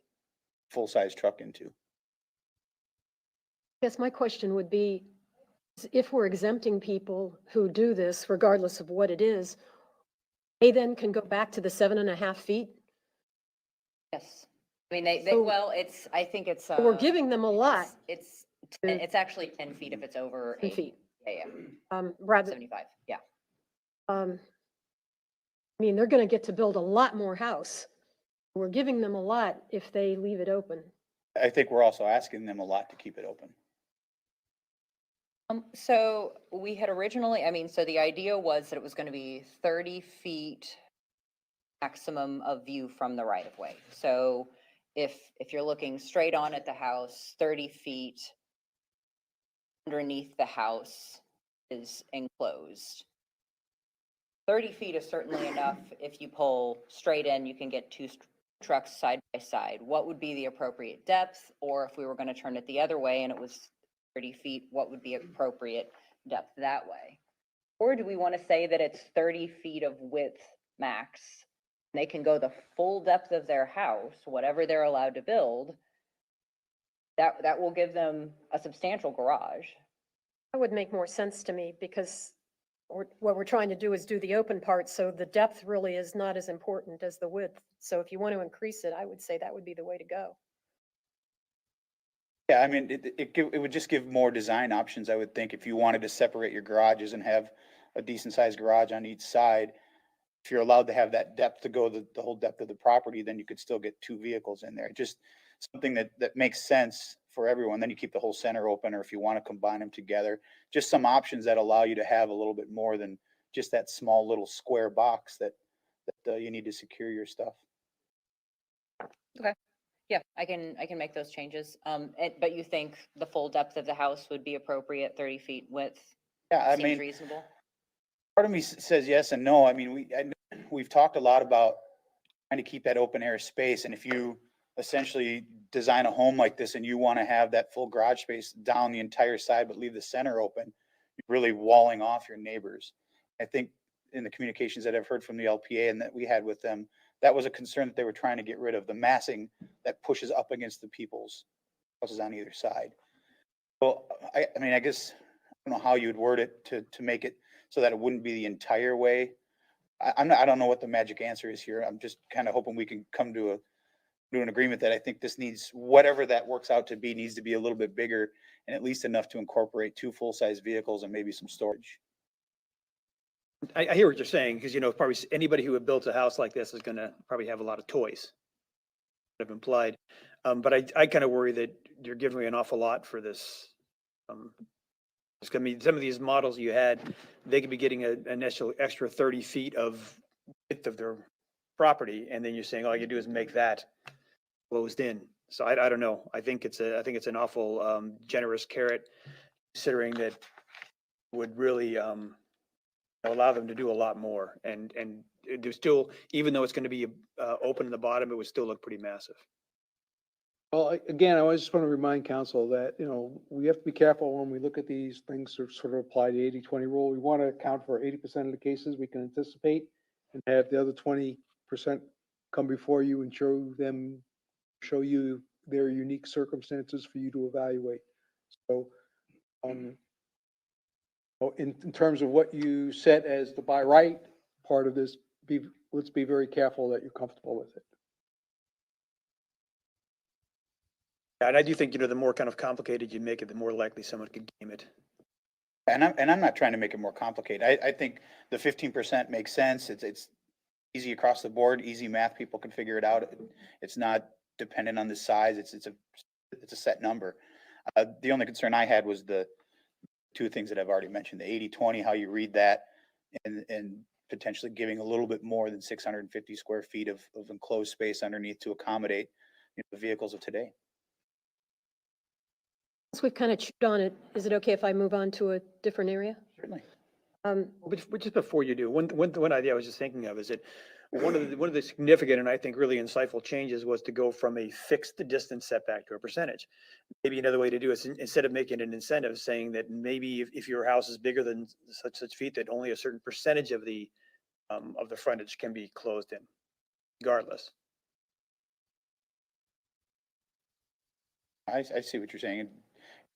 full-size truck into. I guess my question would be, if we're exempting people who do this, regardless of what it is, they then can go back to the 7.5 feet? Yes. I mean, So- I think it's. We're giving them a lot. It's actually 10 feet if it's over 10 8. feet. Yeah, Rather, 75, yeah. I mean, they're going to get to build a lot more house. We're giving them a lot if they leave it open. I think we're also asking them a lot to keep it open. So we had originally, so the idea was that it was going to be 30 feet maximum of view from the right of way. So if you're looking straight on at the house, 30 feet underneath the house is enclosed. 30 feet is certainly enough. If you pull straight in, you can get two trucks side by side. What would be the appropriate depth? Or if we were going to turn it the other way and it was 30 feet, what would be appropriate depth that way? Or do we want to say that it's 30 feet of width max? They can go the full depth of their house, whatever they're allowed to build. That will give them a substantial garage. That would make more sense to me because what we're trying to do is do the open part. So the depth really is not as important as the width. So if you want to increase it, I would say that would be the way to go. Yeah, I mean, it would just give more design options, I would think, if you wanted to separate your garages and have a decent sized garage on each side. If you're allowed to have that depth to go the whole depth of the property, then you could still get two vehicles in there. Just something that makes sense for everyone. Then you keep the whole center open, or if you want to combine them together, just some options that allow you to have a little bit more than just that small little square box that you need to secure your stuff. Okay. Yeah, I can make those changes. But you think the full depth of the house would be appropriate, 30 feet width? Yeah, I Seems mean, reasonable. part of me says yes and no. I mean, we've talked a lot about trying to keep that open air space. And if you essentially design a home like this and you want to have that full garage space down the entire side, but leave the center open, you're really walling off your neighbors. I think in the communications that I've heard from the LPA and that we had with them, that was a concern that they were trying to get rid of, the massing that pushes up against the people's houses on either side. Well, I mean, I guess, I don't know how you'd word it to make it so that it wouldn't be the entire way. I don't know what the magic answer is here. I'm just kind of hoping we can come to an agreement that I think this needs, whatever that works out to be, needs to be a little bit bigger and at least enough to incorporate 2 full-size vehicles and maybe some storage. I hear what you're saying, because, probably anybody who had built a house like this is gonna probably have a lot of toys. Have implied, but I kind of worry that you're giving away an awful lot for this. It's gonna be, some of these models you had, they could be getting an extra 30 feet of width of their property, and then you're saying all you do is make that closed in. So I don't know. I think it's an awful generous carrot, considering that would really allow them to do a lot more. And there's still, even though it's going to be open in the bottom, it would still look pretty massive. Well, again, I just want to remind council that, we have to be careful when we look at these things to sort of apply the 80-20 rule. We want to account for 80% of the cases we can anticipate and have the other 20% come before you and show you their unique circumstances for you to evaluate. So, in terms of what you set as the by right part of this, let's be very careful that you're comfortable with it. And I do think, the more kind of complicated you make it, the more likely someone could game it. And I'm not trying to make it more complicated. I think the 15% makes sense. It's easy across the board, easy math. People can figure it out. It's not dependent on the size. It's a set number. The only concern I had was the 2 things that I've already mentioned, the 80-20, how you read that, and potentially giving a little bit more than 650 square feet of enclosed space underneath to accommodate the vehicles of today. Once we've kind of chewed on it, is it okay if I move on to a different area? Certainly. But just before you do, one idea I was just thinking of is that one of the significant and I think really insightful changes was to go from a fixed distance setback to a percentage. Maybe another way to do it is, instead of making an incentive, saying that maybe if your house is bigger than such feet, that only a certain percentage of the frontage can be closed in, regardless. I see what you're saying.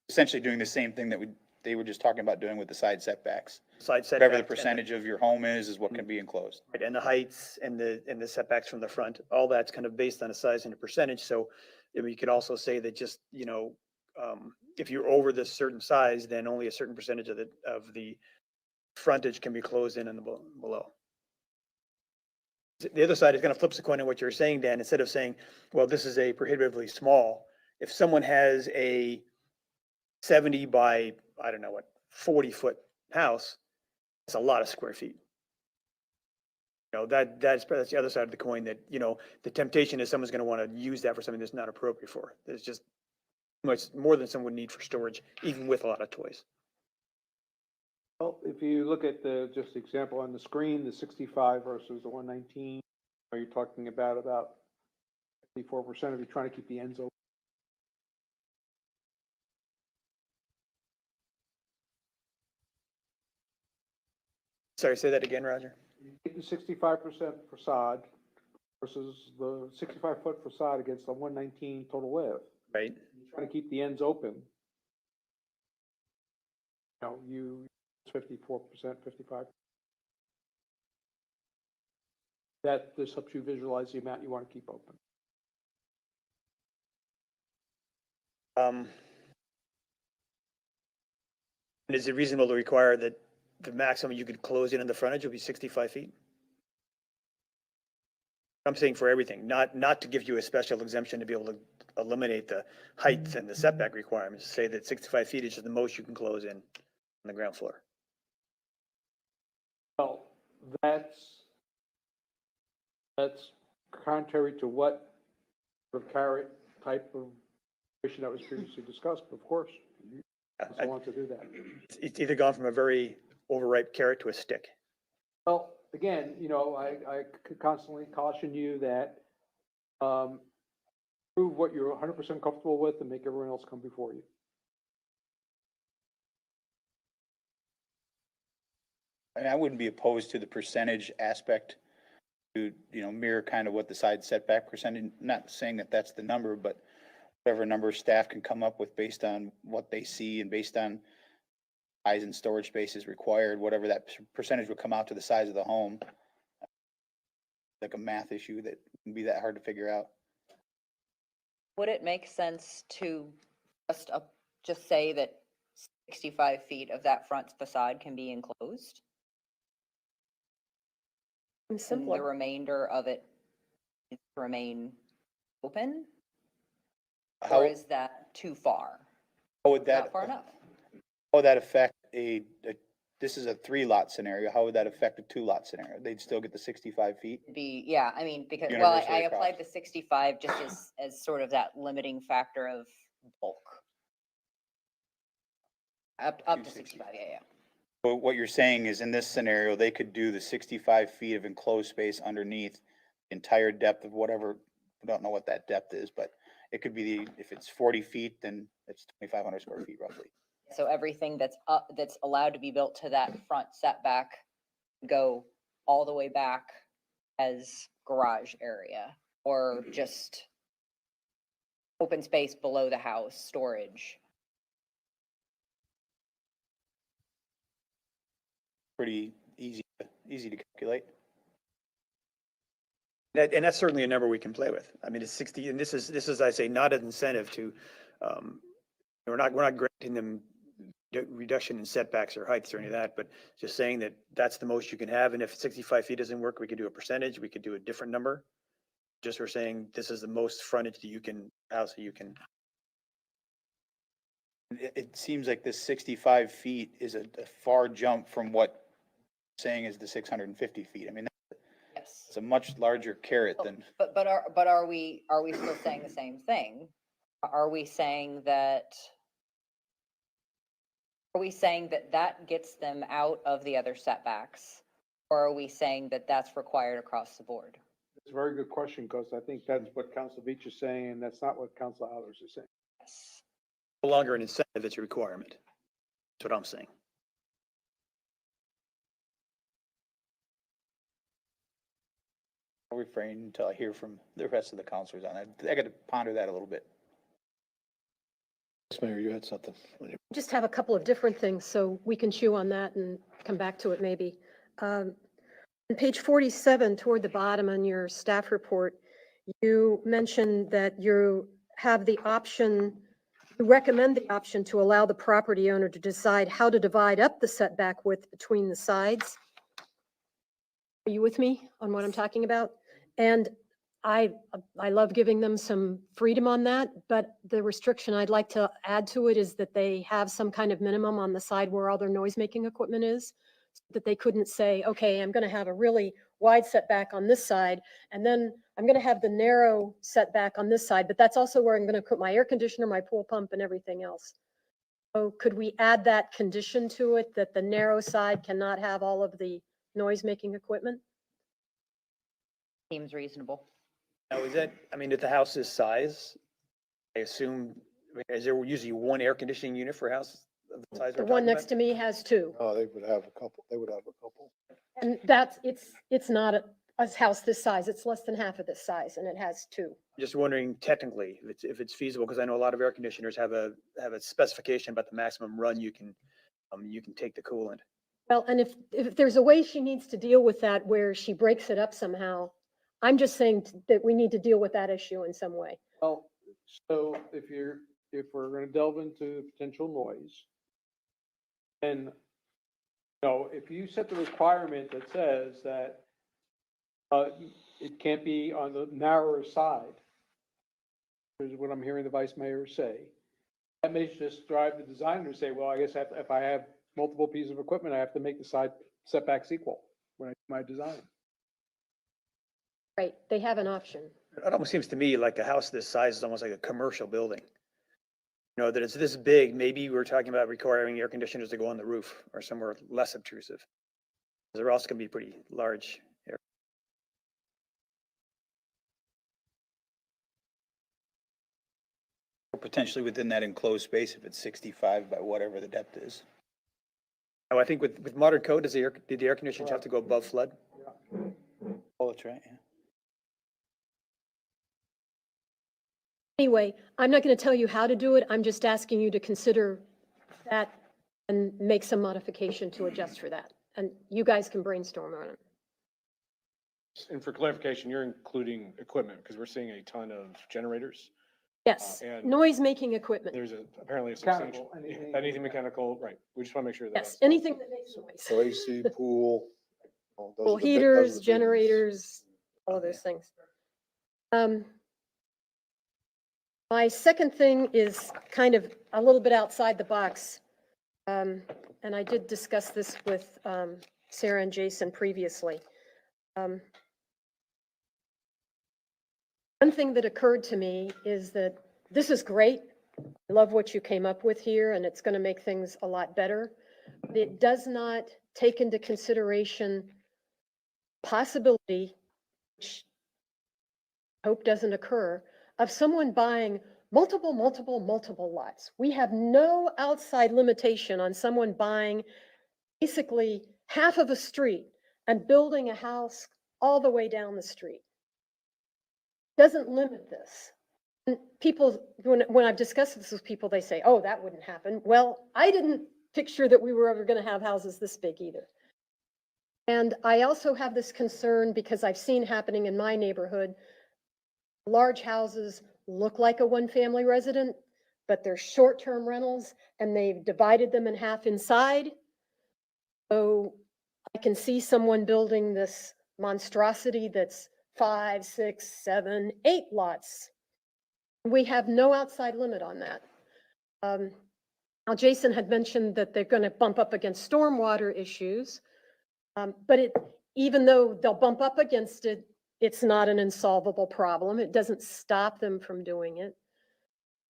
Essentially doing the same thing that they were just talking about doing with the side setbacks. Side setbacks. Whatever the percentage of your home is what can be enclosed. Right, and the heights and the setbacks from the front, all that's kind of based on a size and a percentage. So you could also say that just, if you're over this certain size, then only a certain percentage of the frontage can be closed in and below. The other side is going to flip the coin on what you're saying, Dan. Instead of saying, well, this is a prohibitively small, if someone has a 70 by, I don't know what, 40-foot house, it's a lot of square feet. That's the other side of the coin, that, the temptation is someone's going to want to use that for something that's not appropriate for. There's just much more than someone would need for storage, even with a lot of toys. Well, if you look at just the example on the screen, the 65 versus the 119, are you talking about 54% of you trying to keep the ends open? Sorry, say that again, Roger. You take the 65% facade versus the 65-foot facade against the 119 total width. Right. You're trying to keep the ends open. It's 54%, 55. That just helps you visualize the amount you want to keep open. And is it reasonable to require that the maximum you could close in the frontage will be 65 feet? I'm saying for everything, not to give you a special exemption to be able to eliminate the height and the setback requirements. Say that 65 feet is the most you can close in on the ground floor. Well, that's contrary to what sort of carrot type of issue that was previously discussed, but of course, you also want to do that. It's either gone from a very overripe carrot to a stick. Well, again, I could constantly caution you that prove what you're 100% comfortable with and make everyone else come before you. I wouldn't be opposed to the percentage aspect to, mirror kind of what the side setback percentage, not saying that that's the number, but whatever number staff can come up with based on what they see and based on size and storage spaces required, whatever that percentage would come out to the size of the home. Like a math issue that wouldn't be that hard to figure out. Would it make sense to just say that 65 feet of that front facade can be enclosed? And the Simpler. remainder of it remain open? How, Or is that too far? how would that, Not far enough? how would that affect this is a 3-lot scenario, how would that affect a 2-lot scenario? They'd still get the 65 feet? Yeah, I mean, because, well, Universally I across. applied the 65 just as sort of that limiting factor of bulk. Up to 65, yeah. But what you're saying is in this scenario, they could do the 65 feet of enclosed space underneath the entire depth of whatever, I don't know what that depth is, but it could be if it's 40 feet, then it's 2,500 square feet roughly. So everything that's allowed to be built to that front setback go all the way back as garage area, or just open space below the house, storage. Pretty easy to calculate. And that's certainly a number we can play with. I mean, it's 60, and this is, I say, not an incentive to, we're not granting them reduction in setbacks or heights or any of that, but just saying that that's the most you can have. And if 65 feet doesn't work, we could do a percentage, we could do a different number. Just we're saying this is the most frontage that you can, house that you can. It seems like this 65 feet is a far jump from what saying is the 650 feet. I mean, Yes. it's a much larger carrot than. But are we still saying the same thing? Are we saying that that gets them out of the other setbacks? Or are we saying that that's required across the board? It's a very good question, because I think that's what Council Beach is saying, and that's not what Council Alders is saying. Yes. No longer an incentive, it's a requirement. That's what I'm saying. I'll refrain until I hear from the rest of the counselors on that. I got to ponder that a little bit. Yes, Mayor, you had something. Just have a couple of different things, so we can chew on that and come back to it maybe. On page 47, toward the bottom on your staff report, you mentioned that you have the option, you recommend the option to allow the property owner to decide how to divide up the setback width between the sides. Are you with me on what I'm talking about? And I love giving them some freedom on that, but the restriction I'd like to add to it is that they have some kind of minimum on the side where all their noise-making equipment is, so that they couldn't say, okay, I'm going to have a really wide setback on this side, and then I'm going to have the narrow setback on this side, but that's also where I'm going to put my air conditioner, my pool pump, and everything else. So could we add that condition to it, that the narrow side cannot have all of the noise-making equipment? Seems reasonable. Now, is that, I mean, at the house's size, I assume, is there usually one air conditioning unit for a house of the size The we're one talking next about? to me has two. Oh, they would have a couple. They would have a couple. And it's not a house this size. It's less than half of this size, and it has two. Just wondering technically if it's feasible, because I know a lot of air conditioners have a specification about the maximum run you can take the coolant. Well, and if there's a way she needs to deal with that where she breaks it up somehow, I'm just saying that we need to deal with that issue in some way. Well, so if we're gonna delve into potential noise, then, if you set the requirement that says that it can't be on the narrower side, is what I'm hearing the vice mayor say, that may just drive the designer to say, well, I guess if I have multiple pieces of equipment, I have to make the side setbacks equal when I do my design. Right, they have an option. It almost seems to me like a house this size is almost like a commercial building. That it's this big, maybe we're talking about requiring air conditioners to go on the roof or somewhere less obtrusive. They're also going to be pretty large. Or potentially within that enclosed space if it's 65 by whatever the depth is. Oh, I think with modern code, did the air conditioners have to go above flood? Oh, that's right, yeah. Anyway, I'm not going to tell you how to do it. I'm just asking you to consider that and make some modification to adjust for that. And you guys can brainstorm on it. And for clarification, you're including equipment because we're seeing a ton of generators. Yes, And noise-making equipment. there's apparently a Mechanical, substantial, anything mechanical, right. We just want to make sure that. Yes, anything that makes noise. So AC, pool. those Well, are the big- those are heaters, the big ones. generators, all of those things. My second thing is kind of a little bit outside the box. And I did discuss this with Sarah and Jason previously. One thing that occurred to me is that this is great. I love what you came up with here, and it's going to make things a lot better. But it does not take into consideration possibility, which I hope doesn't occur, of someone buying multiple lots. We have no outside limitation on someone buying basically half of a street and building a house all the way down the street. Doesn't limit this. And people, when I've discussed this with people, they say, oh, that wouldn't happen. Well, I didn't picture that we were ever going to have houses this big either. And I also have this concern because I've seen happening in my neighborhood, large houses look like a one-family resident, but they're short-term rentals and they've divided them in half inside. So I can see someone building this monstrosity that's 5, 6, 7, 8 lots. We have no outside limit on that. Now, Jason had mentioned that they're going to bump up against stormwater issues, but even though they'll bump up against it, it's not an insolvable problem. It doesn't stop them from doing it.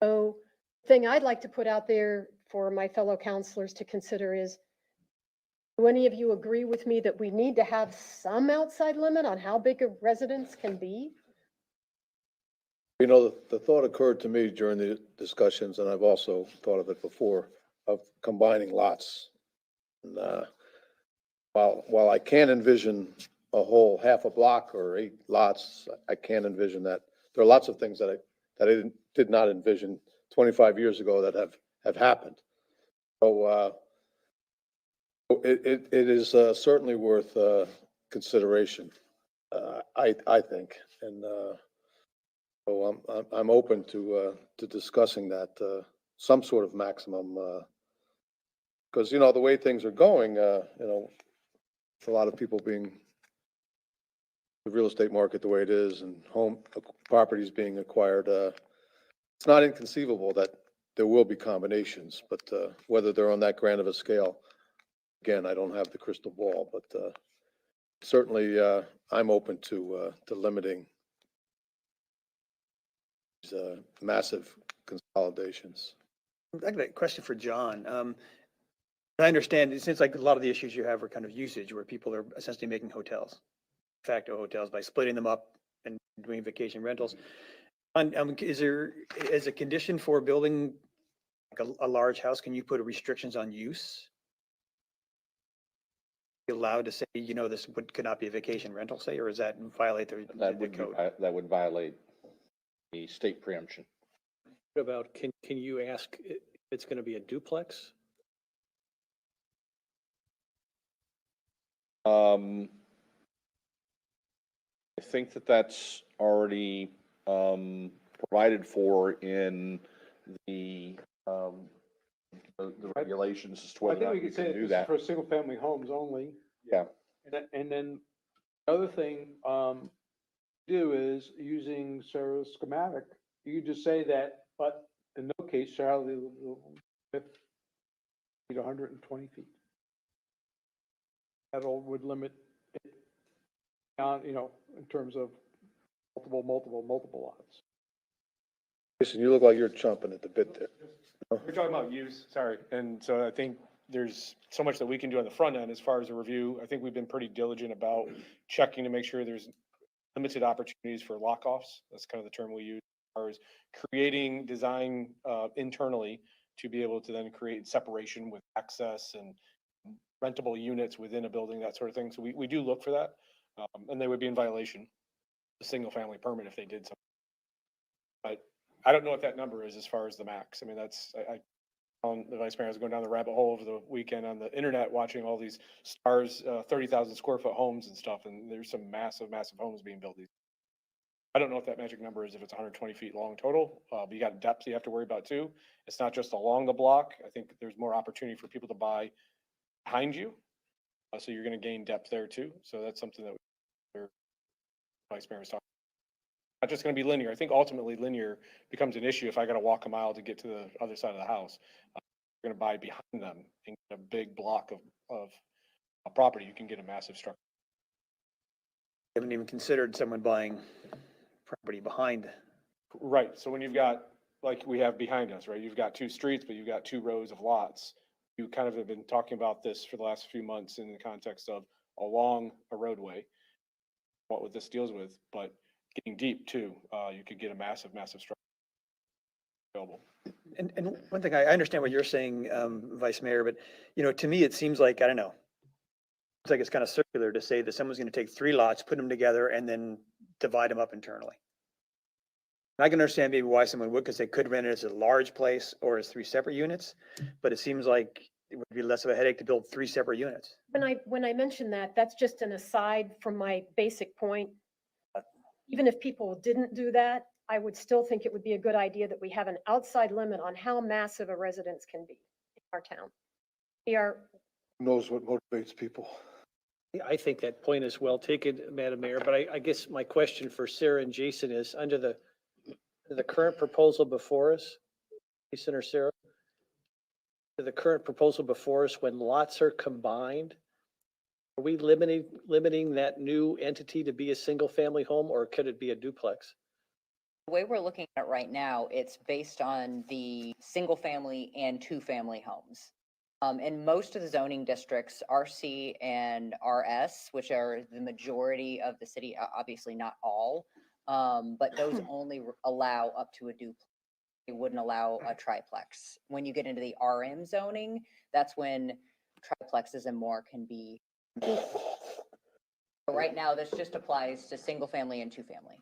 So the thing I'd like to put out there for my fellow counselors to consider is, do any of you agree with me that we need to have some outside limit on how big a residence can be? You know, the thought occurred to me during the discussions, and I've also thought of it before, of combining lots. And, while I can't envision a whole half a block or 8 lots, I can't envision that. There are lots of things that I did not envision 25 years ago that have happened. So it is certainly worth consideration, I think, and so I'm open to discussing that some sort of maximum, because the way things are going, a lot of people being the real estate market the way it is and home properties being acquired, it's not inconceivable that there will be combinations, but whether they're on that grand of a scale, again, I don't have the crystal ball, but certainly I'm open to limiting these massive consolidations. I got a question for John. I understand, it seems like a lot of the issues you have are kind of usage, where people are essentially making hotels, de facto hotels, by splitting them up and doing vacation rentals. Is there, as a condition for building like a large house, can you put restrictions on use? Be allowed to say, this could not be a vacation rental, say, or is that violate the code? That would violate the state preemption. What about, can you ask if it's going to be a duplex? I think that's already provided for in the regulations as to I whether or think not we you could say can that do this is that. for single-family homes only. Yeah. And then the other thing, do is using Sarah's schematic, you just say that, but in no case shall the width exceed 120 feet. That all would limit it on, in terms of multiple lots. Jason, you look like you're chomping at the bit there. We're talking about use, sorry. And so I think there's so much that we can do on the front end as far as a review. I think we've been pretty diligent about checking to make sure there's limited opportunities for lock-offs. That's kind of the term we use, as far as creating design internally to be able to then create separation with access and rentable units within a building, that sort of thing. So we do look for that. And they would be in violation of a single family permit if they did something. But I don't know what that number is as far as the max. I mean, that's, the vice mayor, I was going down the rabbit hole over the weekend on the internet, watching all these stars, 30,000 square foot homes and stuff. And there's some massive, massive homes being built. I don't know what that magic number is, if it's 120 feet long total, but you got depth you have to worry about too. It's not just along the block. I think there's more opportunity for people to buy behind you. So you're going to gain depth there too. So that's something that vice mayor was talking. Not just going to be linear. I think ultimately linear becomes an issue if I got to walk a mile to get to the other side of the house. You're going to buy behind them and get a big block of a property. You can get a massive structure. I haven't even considered someone buying property behind. Right. So when you've got, like we have behind us, right, you've got two streets, but you've got two rows of lots. You kind of have been talking about this for the last few months in the context of along a roadway, what this deals with, but getting deep too, you could get a massive, massive structure available. And one thing, I understand what you're saying, Vice Mayor, but, you know, to me, it seems like, I don't know, it's like it's kind of circular to say that someone's going to take 3 lots, put them together, and then divide them up internally. And I can understand maybe why someone would, because they could rent it as a large place or as 3 separate units, but it seems like it would be less of a headache to build 3 separate units. When I mention that, that's just an aside from my basic point. Even if people didn't do that, I would still think it would be a good idea that we have an outside limit on how massive a residence can be in our town. We are, Who knows what motivates people? I think that point is well taken, Madam Mayor, but I guess my question for Sarah and Jason is, under the current proposal before us, Jason or Sarah, the current proposal before us, when lots are combined, are we limiting that new entity to be a single family home, or could it be a duplex? The way we're looking at it right now, it's based on the single family and 2-family homes. In most of the zoning districts, RC and RS, which are the majority of the city, obviously not all, but those only allow up to a duplex. They wouldn't allow a triplex. When you get into the RM zoning, that's when triplexes and more can be. But right now, this just applies to single family and 2-family.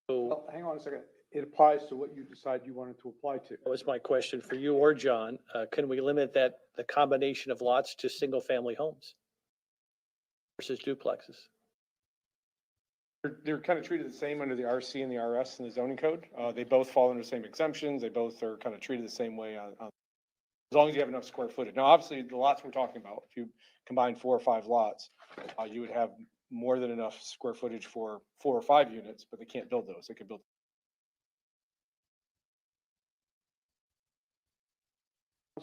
So Well, hang on a second. It applies to what you decide you want it to apply to. that was my question for you or John. Can we limit the combination of lots to single family homes versus duplexes? They're kind of treated the same under the RC and the RS in the zoning code. They both fall under the same exemptions. They both are kind of treated the same way on as long as you have enough square footage. Now, obviously, the lots we're talking about, if you combine 4 or 5 lots, you would have more than enough square footage for 4 or 5 units, but they can't build those. They could build.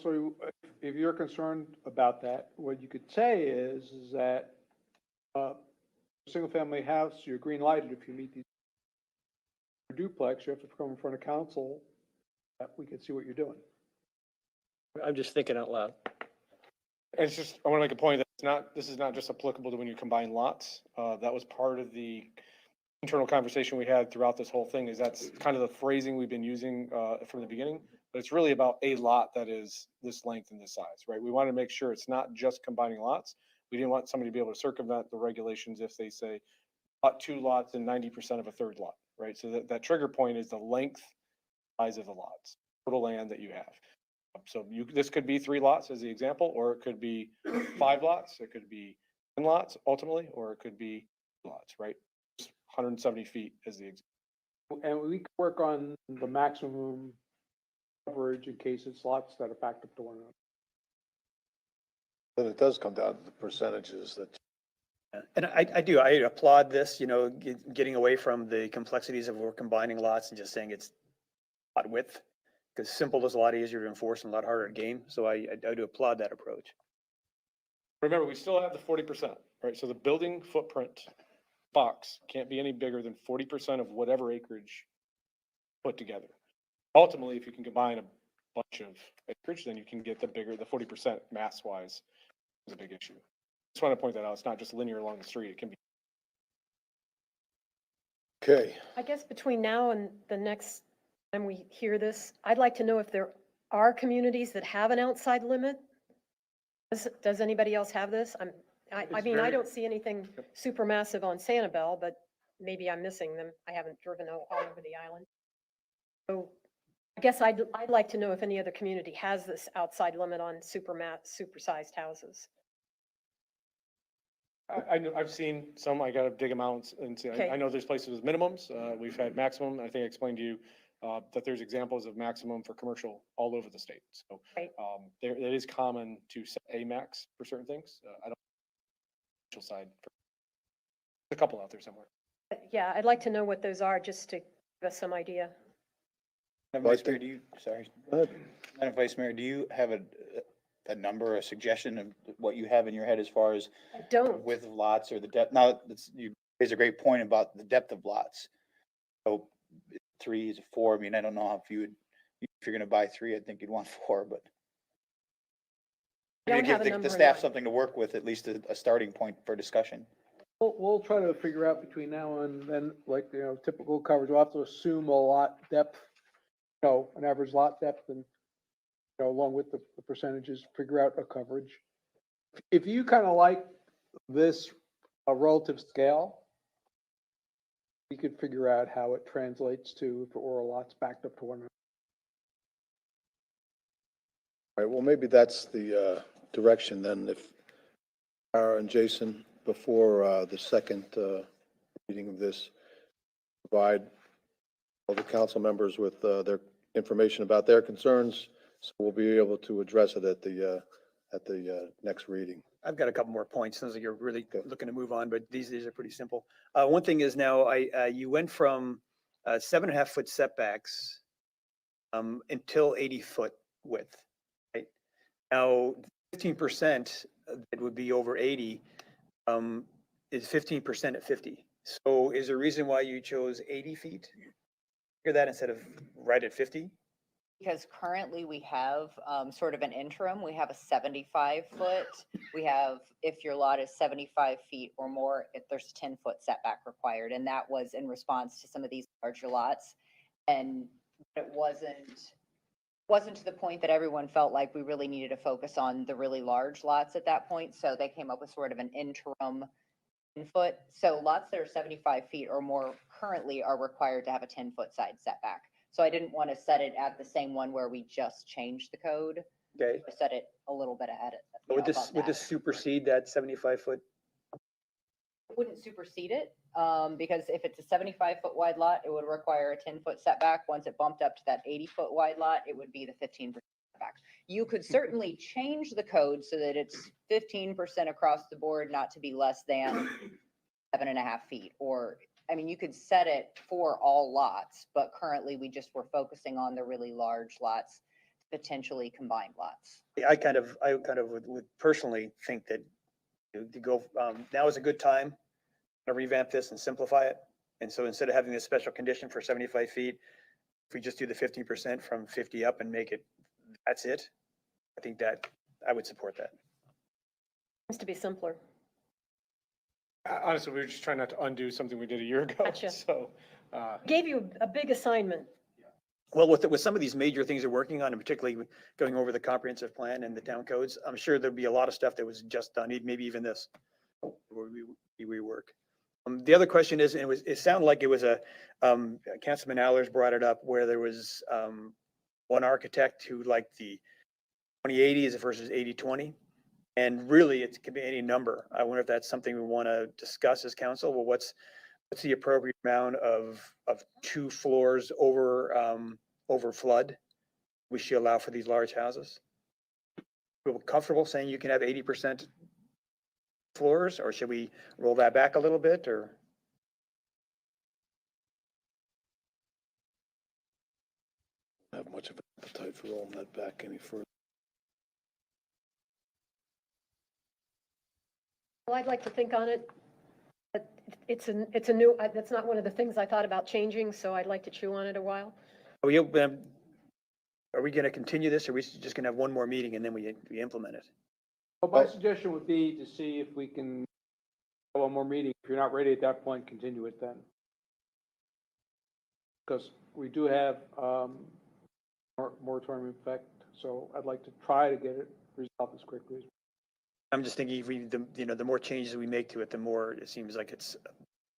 So if you're concerned about that, what you could say is that, single family house, you're green lighted if you meet these. Duplex, you have to come in front of council, that we can see what you're doing. I'm just thinking out loud. It's just, I want to make a point that this is not just applicable to when you combine lots. That was part of the internal conversation we had throughout this whole thing, is that's kind of the phrasing we've been using from the beginning. But it's really about a lot that is this length and this size, right? We want to make sure it's not just combining lots. We didn't want somebody to be able to circumvent the regulations if they say bought 2 lots and 90% of a 3rd lot, right? So that trigger point is the length, size of the lots, total land that you have. So this could be 3 lots as the example, or it could be 5 lots, it could be 10 lots ultimately, or it could be lots, right? Just 170 feet as the example. And we can work on the maximum coverage in case it's lots that are backed up to one another. Then it does come down to the percentages that. And I applaud this, you know, getting away from the complexities of we're combining lots and just saying it's lot width, because simple is a lot easier to enforce and a lot harder to gain. So I do applaud that approach. Remember, we still have the 40%, right? So the building footprint box can't be any bigger than 40% of whatever acreage put together. Ultimately, if you can combine a bunch of acreage, then you can get the 40% mass wise is a big issue. Just want to point that out. It's not just linear along the street. It can be. Okay. I guess between now and the next time we hear this, I'd like to know if there are communities that have an outside limit. Does anybody else have this? I mean, I don't see anything super massive on Sanibel, but maybe I'm missing them. I haven't driven all over the island. So I guess I'd like to know if any other community has this outside limit on supersized houses. I know, I've seen some, I gotta dig them out and see, Okay. I know there's places with minimums, we've had maximum, I think I explained to you, that there's examples of maximum for commercial all over the state, so. Right. It is common to set a max for certain things, I don't. Side, a couple out there somewhere. Yeah, I'd like to know what those are, just to give us some idea. Well, I Vice Mayor, think- do you, sorry, Go ahead. Madam Vice Mayor, do you have a number, a suggestion of what you have in your head as far as I don't. width of lots or the depth? Now, you raise a great point about the depth of lots. So 3 is 4. I mean, I don't know if you would, if you're gonna buy 3, I think you'd want 4, but. I don't To give have a the number in staff mind. something to work with, at least a starting point for discussion. We'll try to figure out between now and then, like, typical coverage. We'll have to assume a lot depth, an average lot depth and, along with the percentages, figure out a coverage. If you kind of like this, a relative scale, we could figure out how it translates to if it were a lots backed up to one another. All right, well, maybe that's the direction then, if Tara and Jason, before the second meeting of this, provide all the council members with their information about their concerns, so we'll be able to address it at the next reading. I've got a couple more points. Sounds like you're really looking to move on, but these are pretty simple. One thing is now you went from 7.5-foot setbacks until 80-foot width, right? Now, 15% that would be over 80 is 15% at 50. So is there a reason why you chose 80 feet? Hear that instead of right at 50? Because currently we have sort of an interim, we have a 75-foot. We have, if your lot is 75 feet or more, if there's a 10-foot setback required. And that was in response to some of these larger lots. And it wasn't to the point that everyone felt like we really needed to focus on the really large lots at that point. So they came up with sort of an interim 10-foot. So lots that are 75 feet or more currently are required to have a 10-foot side setback. So I didn't want to set it at the same one where we just changed the code. Okay. I set it a little bit at it. Would this supersede that 75-foot? Wouldn't supersede it, because if it's a 75-foot wide lot, it would require a 10-foot setback. Once it bumped up to that 80-foot wide lot, it would be the 15% setback. You could certainly change the code so that it's 15% across the board, not to be less than 7.5 feet, or, I mean, you could set it for all lots, but currently we just were focusing on the really large lots, potentially combined lots. I kind of would personally think that to go, now is a good time to revamp this and simplify it. And so instead of having this special condition for 75 feet, if we just do the 15% from 50 up and make it, that's it. I think that I would support that. Seems to be simpler. Honestly, we were just trying not to undo something we did a year ago, Gotcha. so. Gave you a big assignment. Well, with some of these major things we're working on, and particularly going over the comprehensive plan and the town codes, I'm sure there'd be a lot of stuff that was just done, maybe even this, where we rework. The other question is, it sounded like it was Councilman Allers brought it up, where there was one architect who liked the 20/80 versus 80/20. And really, it could be any number. I wonder if that's something we want to discuss as council. Well, what's the appropriate amount of 2 floors over flood we should allow for these large houses? Feel comfortable saying you can have 80% floors, or should we roll that back a little bit, or? I don't have much of an appetite for rolling that back any further. Well, I'd like to think on it. But it's a new, that's not one of the things I thought about changing, so I'd like to chew on it a while. Are we going to continue this, or are we just going to have one more meeting and then we implement it? Well, my suggestion would be to see if we can have one more meeting. If you're not ready at that point, continue it then. Because we do have moratorium effect, so I'd like to try to get it resolved as quickly as. I'm just thinking if we, the more changes we make to it, the more it seems like it's a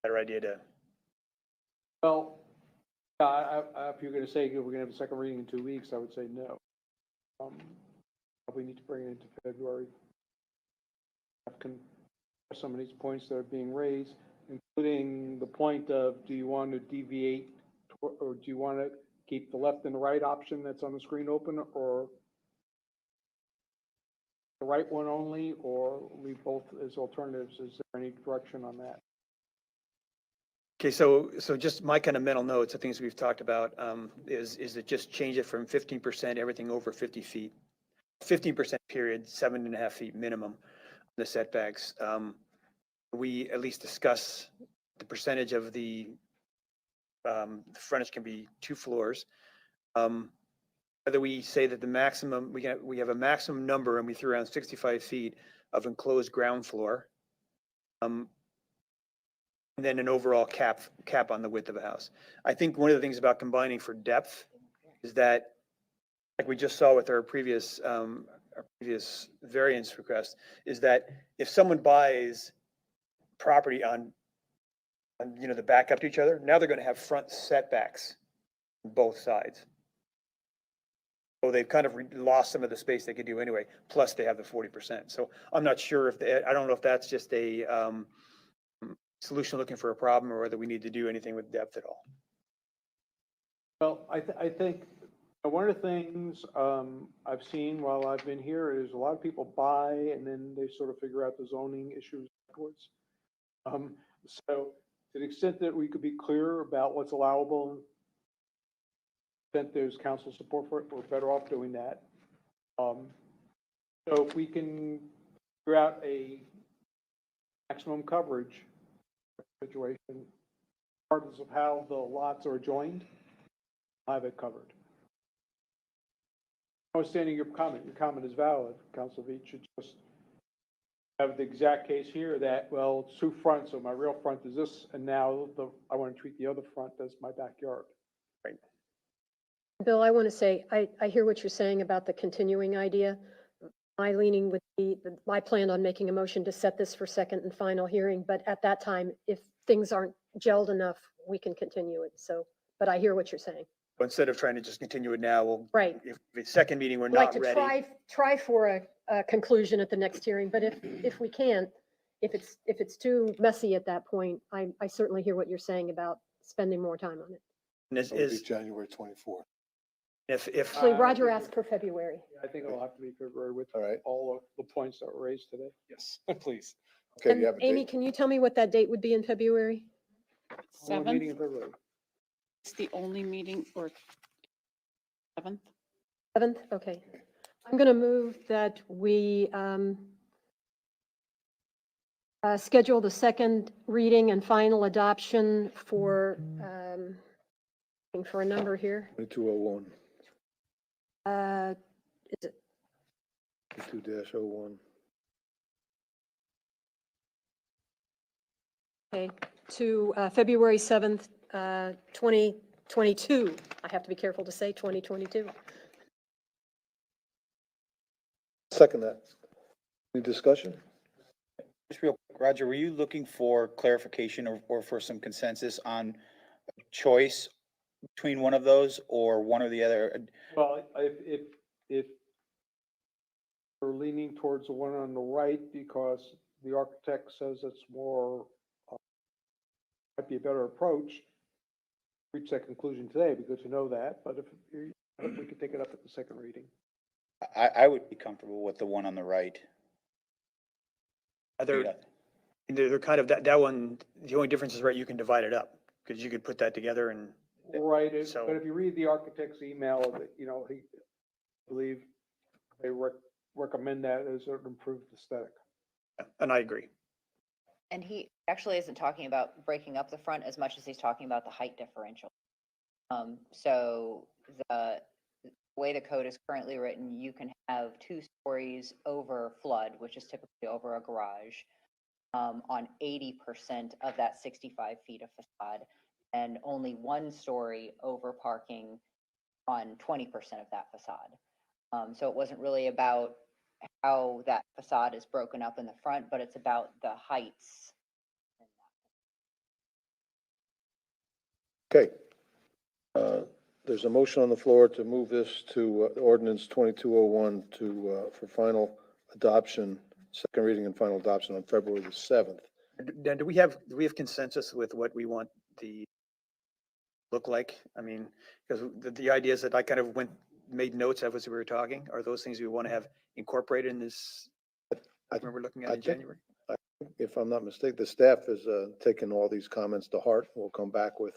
better idea to. Well, If you're gonna say we're gonna have a second reading in 2 weeks, I would say no. Probably need to bring it into February. Some of these points that are being raised, including the point of, do you want to deviate or do you want to keep the left and the right option that's on the screen open, or the right one only, or leave both as alternatives? Is there any direction on that? Okay, so just my kind of mental notes, the things we've talked about, is to just change it from 15%, everything over 50 feet. 15% period, 7.5 feet minimum, the setbacks. We at least discuss the percentage of the frontage can be 2 floors. Whether we say that the maximum, we have a maximum number and we threw around 65 feet of enclosed ground floor. And then an overall cap on the width of a house. I think one of the things about combining for depth is that, like we just saw with our previous variance request, is that if someone buys property on the back up to each other, now they're going to have front setbacks on both sides. So they've kind of lost some of the space they could do anyway. Plus they have the 40%. So I'm not sure I don't know if that's just a solution looking for a problem, or whether we need to do anything with depth at all. Well, I think one of the things I've seen while I've been here is a lot of people buy and then they sort of figure out the zoning issues afterwards. So to the extent that we could be clear about what's allowable, that there's council support for it, we're better off doing that. So if we can figure out a maximum coverage situation, regardless of how the lots are joined, I'll have it covered. Notwithstanding your comment is valid, Council Veach. Should just have the exact case here that, well, it's 2 fronts, so my real front is this, and now I want to treat the other front as my backyard. Right. Bill, I want to say, I hear what you're saying about the continuing idea. My leaning would be, my plan on making a motion to set this for second and final hearing, but at that time, if things aren't gelled enough, we can continue it. So, but I hear what you're saying. But instead of trying to just continue it now, we'll, Right. if the second meeting we're I'd like not to ready. try for a conclusion at the next hearing, but if we can't, if it's too messy at that point, I certainly hear what you're saying about spending more time on it. And It would be January 24th. if Actually, Roger asked for February. I think it'll have to be February with All right. all of the points that were raised today. Yes, please. Okay, And you have a Amy, date? can you tell me what that date would be in February? Only meeting 7th, in February. it's the only meeting, or 7th? 7th? Okay. I'm going to move that we schedule the second reading and final adoption for, looking for a number here. 2201, Is it 22-01. okay? To February 7th, 2022. I have to be careful to say 2022. Second that. Any discussion? Just real quick, Roger, were you looking for clarification or for some consensus on choice between one of those or one or the other? Well, if we're leaning towards the one on the right because the architect says it's more, might be a better approach, reach that conclusion today, be good to know that, but if we could take it up at the second reading. I would be comfortable with the one on the right. They're kind of that one, the only difference is, right, you can divide it up, because you could put that together and. Right, So- but if you read the architect's email, that, he believe they recommend that as an improved aesthetic. And I agree. And he actually isn't talking about breaking up the front as much as he's talking about the height differential. So the way the code is currently written, you can have 2 stories over flood, which is typically over a garage, on 80% of that 65 feet of facade, and only 1 story over parking on 20% of that facade. So it wasn't really about how that facade is broken up in the front, but it's about the heights. Okay. There's a motion on the floor to move this to ordinance 2201 for final adoption, second reading and final adoption on February the 7th. Dan, do we have consensus with what we want the look like? I mean, because the idea is that I kind of made notes of as we were talking. Are those things we want to have incorporated in this? I remember looking at it in January. If I'm not mistaken, the staff has taken all these comments to heart. We'll come back with,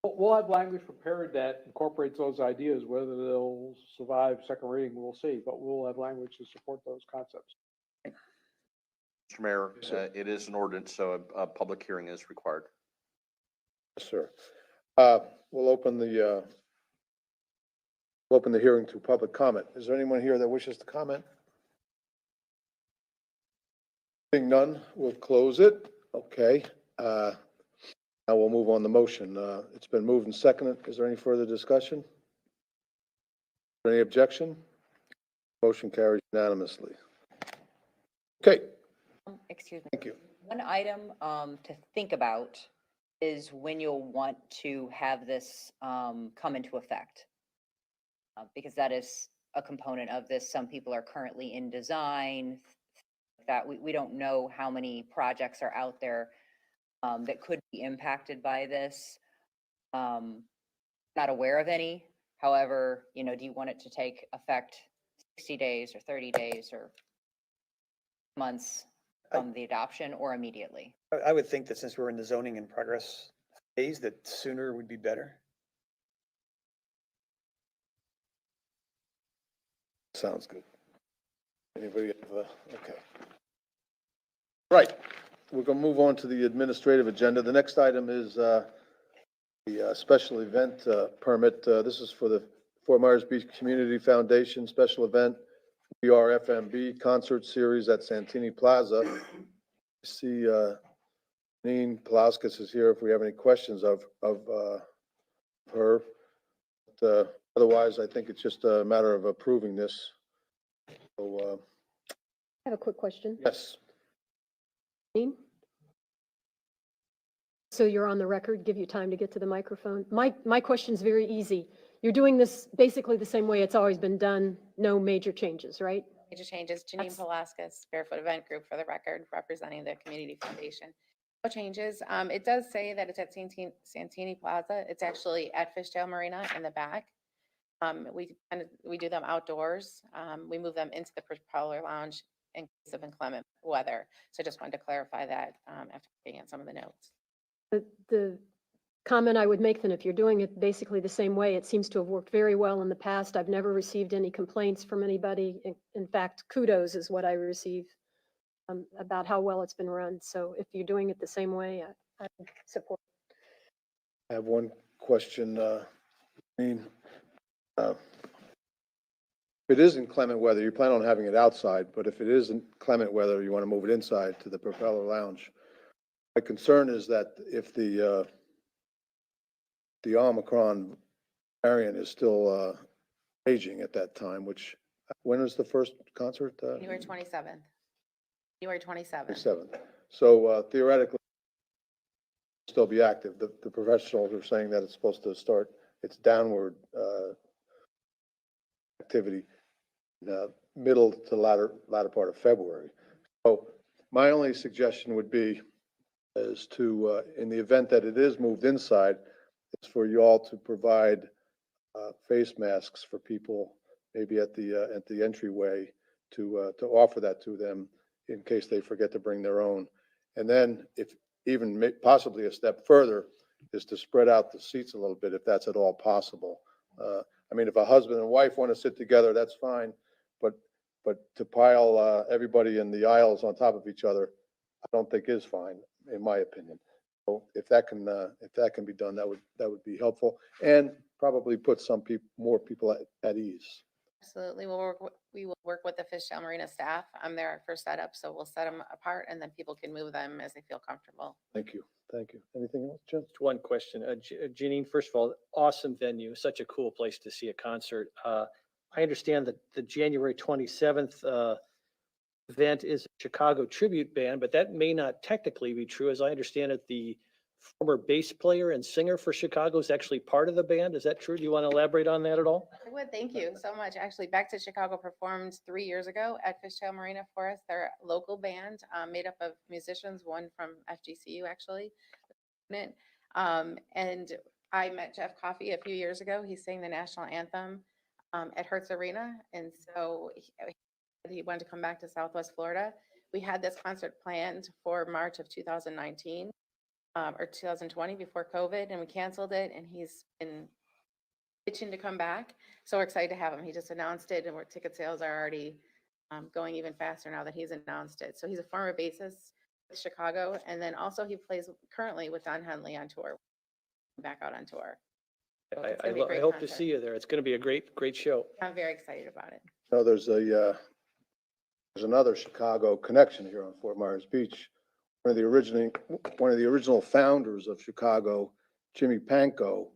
We'll have language prepared that incorporates those ideas. Whether they'll survive second reading, we'll see, but we'll have language to support those concepts. Mr. Mayor, it is an ordinance, so a public hearing is required. yes, sir. We'll open the hearing to public comment. Is there anyone here that wishes to comment? Seeing none, we'll close it. Okay. Now we'll move on the motion. It's been moved and seconded. Is there any further discussion? Any objection? Motion carries unanimously. Okay, Excuse me. thank you. One item to think about is when you'll want to have this come into effect. Because that is a component of this. Some people are currently in design. That we don't know how many projects are out there that could be impacted by this. Not aware of any. However, do you want it to take effect 60 days or 30 days or months from the adoption or immediately? I would think that since we're in the zoning in progress phase, that sooner would be better. Sounds good. Anybody have okay. Right, we're going to move on to the administrative agenda. The next item is the special event permit. This is for the Fort Myers Beach Community Foundation special event, BRFMB concert series at Santini Plaza. I see Janine Palauskas is here if we have any questions of her. But, otherwise, I think it's just a matter of approving this. So, I have a quick question. yes. So you're on the record, give you time to get to the microphone. My question's very easy. You're doing this basically the same way it's always been done, no major changes, right? Major changes. Janine Palauskas, Barefoot Event Group for the record, representing the Community Foundation. No changes. It does say that it's at Santini Plaza. It's actually at Fishtail Marina in the back. We do them outdoors. We move them into the propeller lounge in case of inclement weather. So I just wanted to clarify that after looking at some of the notes. The comment I would make then, if you're doing it basically the same way, it seems to have worked very well in the past. I've never received any complaints from anybody. In fact, kudos is what I receive about how well it's been run. So if you're doing it the same way, I support. I have one question. If it is inclement weather, you plan on having it outside, but if it isn't clement weather, you want to move it inside to the propeller lounge. My concern is that if the Omicron variant is still raging at that time, which, when is the first concert? January 27th. January 27th. 27th. So theoretically, still be active. The professionals are saying that it's supposed to start its downward activity middle to latter part of February. So my only suggestion would be is to, in the event that it is moved inside, is for you all to provide face masks for people, maybe at the entryway, to offer that to them in case they forget to bring their own. And then, if even possibly a step further, is to spread out the seats a little bit, if that's at all possible. I mean, if a husband and wife want to sit together, that's fine, but to pile everybody in the aisles on top of each other, I don't think is fine, in my opinion. So if that can be done, that would be helpful, and probably put some more people at ease. Absolutely. We will work with the Fishtail Marina staff. I'm there for setup, so we'll set them apart and then people can move them as they feel comfortable. Thank you. Thank you. Anything else, Jim? Just one question. Janine, first of all, awesome venue, such a cool place to see a concert. I understand that the January 27th event is a Chicago tribute band, but that may not technically be true. As I understand it, the former bass player and singer for Chicago, is actually part of the band. Is that true? Do you want to elaborate on that at all? I would, thank you so much. Actually, Back to Chicago performed 3 years ago at Fishtail Marina for us. They're a local band made up of musicians, one from FGCU actually. And I met Jeff Coffey a few years ago. He sang the national anthem at Hertz Arena. And so he wanted to come back to Southwest Florida. We had this concert planned for March of 2019 or 2020 before COVID, and we canceled it. And he's been itching to come back. So we're excited to have him. He just announced it, and ticket sales are already going even faster now that he's announced it. So he's a former bassist with Chicago, and then also he plays currently with Don Henley on tour, back out on tour. So it's gonna be a I great hope to concert. see you there. It's going to be a great show. I'm very excited about it. No, there's another Chicago connection here on Fort Myers Beach. One of the original founders of Chicago, Jimmy Pankow,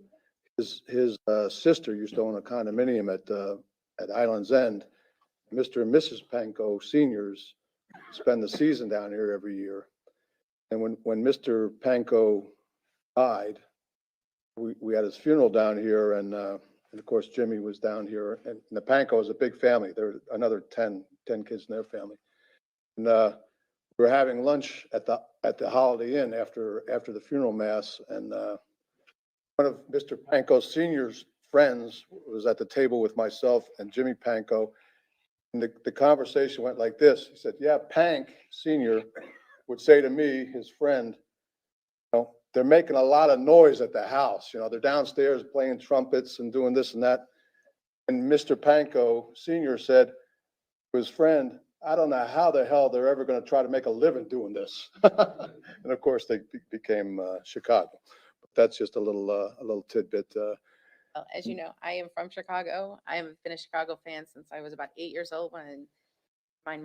his sister used to own a condominium at Island's End. Mr. and Mrs. Pankow seniors spend the season down here every year. And when Mr. Pankow died, we had his funeral down here, and of course Jimmy was down here. And the Pankow is a big family. There are another 10 kids in their family. And we were having lunch at the Holiday Inn after the funeral mass, and one of Mr. Pankow's senior's friends was at the table with myself and Jimmy Pankow. And the conversation went like this. He said, yeah, Pank Senior would say to me, his friend, you know, they're making a lot of noise at the house. You know, they're downstairs playing trumpets and doing this and that. And Mr. Pankow Senior said to his friend, I don't know how the hell they're ever going to try to make a living doing this. And of course, they became Chicago. But that's just a little tidbit. Well, as you know, I am from Chicago. I have been a Chicago fan since I was about 8 years old when my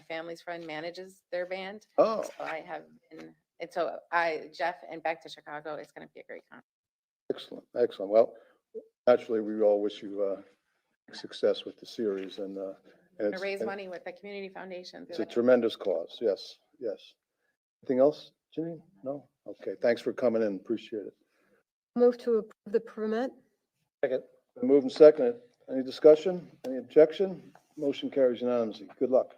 family's friend manages their band. Oh. So I have been, and so Jeff and Back to Chicago, it's going to be a great concert. Excellent. Well, naturally, we all wish you success with the series, and To raise money with the community foundation. it's a tremendous cause. Yes. Anything else, Jimmy? No? Okay. Thanks for coming in. Appreciate it. Move to approve the permit. Second. Been moved and seconded. Any discussion? Any objection? Motion carries unanimously. Good luck.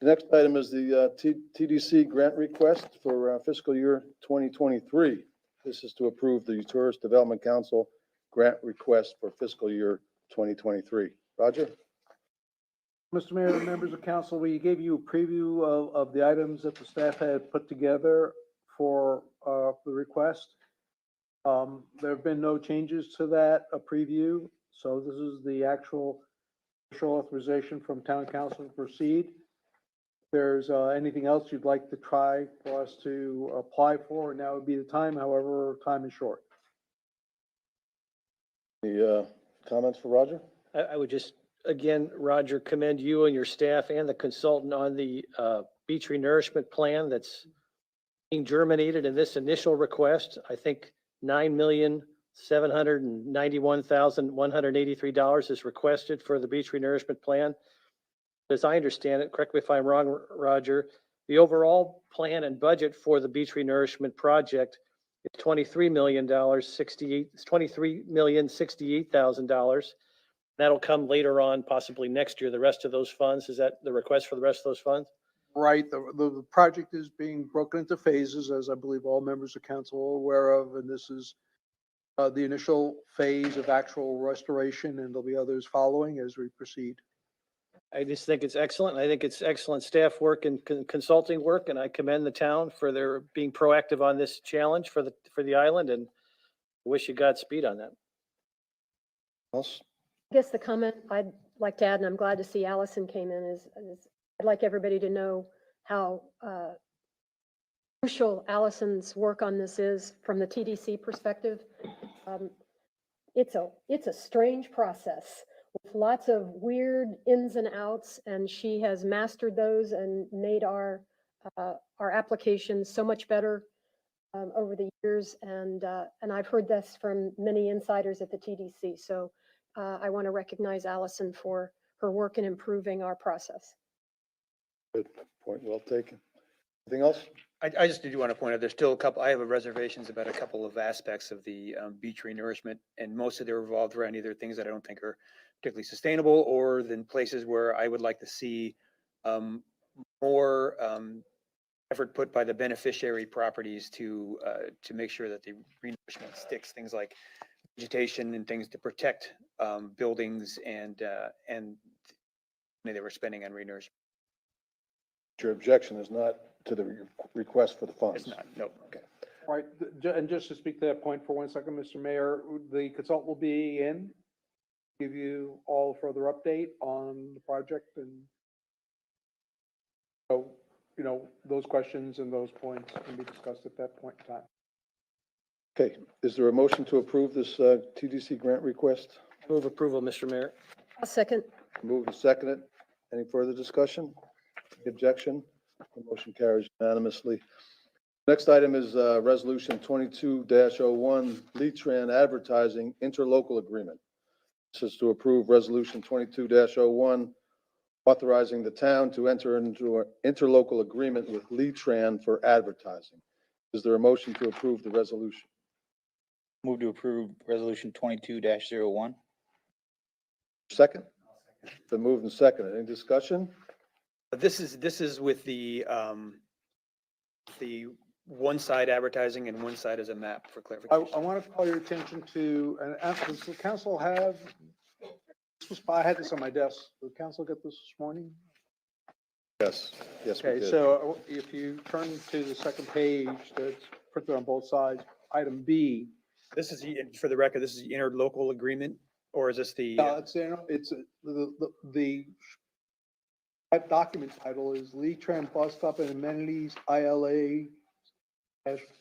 The next item is the TDC grant request for fiscal year 2023. This is to approve the Tourist Development Council grant request for fiscal year 2023. Roger? Mr. Mayor and members of council, we gave you a preview of the items that the staff had put together for the request. There have been no changes to that preview, so this is the actual official authorization from town council to proceed. If there's anything else you'd like to try for us to apply for, now would be the time. However, time is short. Any comments for Roger? I would just, again, Roger, commend you and your staff and the consultant on the beach renourishment plan that's being germinated in this initial request. I think $9,791,183 is requested for the beach renourishment plan. As I understand it, correct me if I'm wrong, Roger, the overall plan and budget for the beach renourishment project is $23,068,000. That'll come later on, possibly next year, the rest of those funds. Is that the request for the rest of those funds? Right, the project is being broken into phases, as I believe all members of council are aware of, and this is the initial phase of actual restoration, and there'll be others following as we proceed. I just think it's excellent. I think it's excellent staff work and consulting work, and I commend the town for their being proactive on this challenge for the island, and wish you Godspeed on that. Else? I guess the comment I'd like to add, and I'm glad to see Allison came in, is I'd like everybody to know how crucial Allison's work on this is from the TDC perspective. It's a strange process with lots of weird ins and outs, and she has mastered those and made our applications so much better over the years. And I've heard this from many insiders at the TDC. So I want to recognize Allison for her work in improving our process. Good point. Well taken. Anything else? I just do want to point out, there's still a couple, I have reservations about a couple of aspects of the beach renourishment, and most of them revolved around either things that I don't think are particularly sustainable, or then places where I would like to see more effort put by the beneficiary properties to make sure that the renourishment sticks, things like vegetation and things to protect buildings and money they were spending on renourishment. Your objection is not to the request for the funds? It's not, no. Okay. All right, and just to speak to that point for 1 second, Mr. Mayor, the consultant will be in, give you all further update on the project, and so, you know, those questions and those points can be discussed at that point in time. Okay, is there a motion to approve this TDC grant request? Move approval, Mr. Mayor. A second. Moved and seconded. Any further discussion? Objection? The motion carries unanimously. Next item is Resolution 22-01, Letran Advertising Interlocal Agreement. This is to approve Resolution 22-01, authorizing the town to enter into an interlocal agreement with Letran for advertising. Is there a motion to approve the resolution? Move to approve resolution 22-01. Second? Been moved and seconded. Any discussion? This is with the one side advertising and one side as a map for I clarification. want to call your attention to, and does the council have, I had this on my desk. Did council get this morning? Yes. Yes, we Okay, did. so if you turn to the second page that's printed on both sides, item B. This is, for the record, this is the interlocal agreement, or is this the? It's that document title is Letran Bus Stop and Amenities, ILA,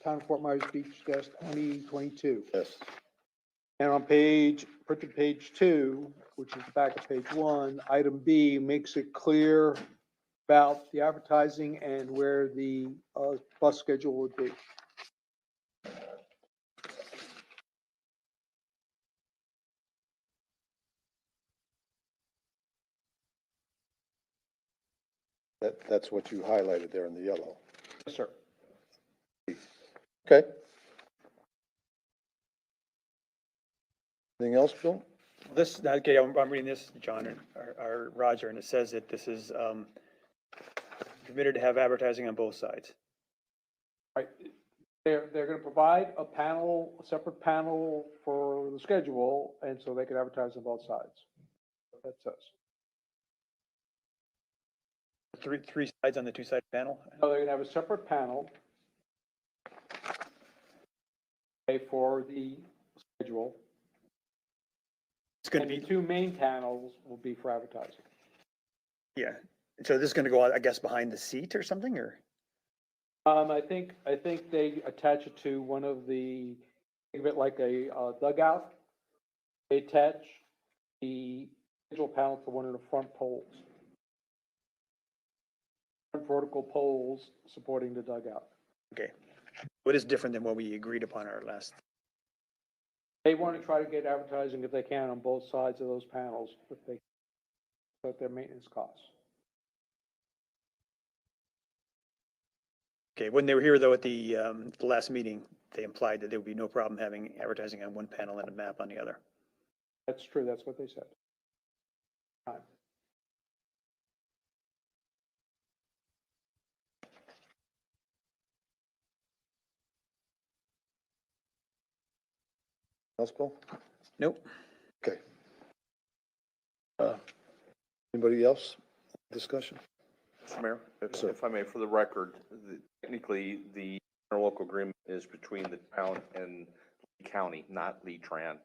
Town of Fort Myers Beach, 2022. Yes. And on printed page 2, which is the back of page 1, item B makes it clear about the advertising and where the bus schedule would be. That's what you highlighted there in the yellow. Yes, sir. Okay. Anything else, Bill? This, okay, I'm reading this, John, or Roger, and it says that this is committed to have advertising on both sides. Right. They're going to provide a panel, a separate panel for the schedule, and so they can advertise on both sides. That says. Three sides on the two-sided panel? No, they're going to have a separate panel for the schedule. It's going to And be, the two main panels will be for advertising. yeah. So this is going to go, I guess, behind the seat or something, or? I think they attach it to one of the, think of it like a dugout. They attach the schedule panel to one of the front poles. Front vertical poles supporting the dugout. Okay. What is different than what we agreed upon our last? They want to try to get advertising if they can on both sides of those panels, but they, at their maintenance costs. Okay, when they were here though at the last meeting, they implied that there would be no problem having advertising on one panel and a map on the other. That's true, that's what they said. Time. Else, Bill? Nope. Okay. Anybody else? Discussion? Mr. Mayor, Sir. if I may, for the record, technically, the interlocal agreement is between the town and Lee County, not Letran.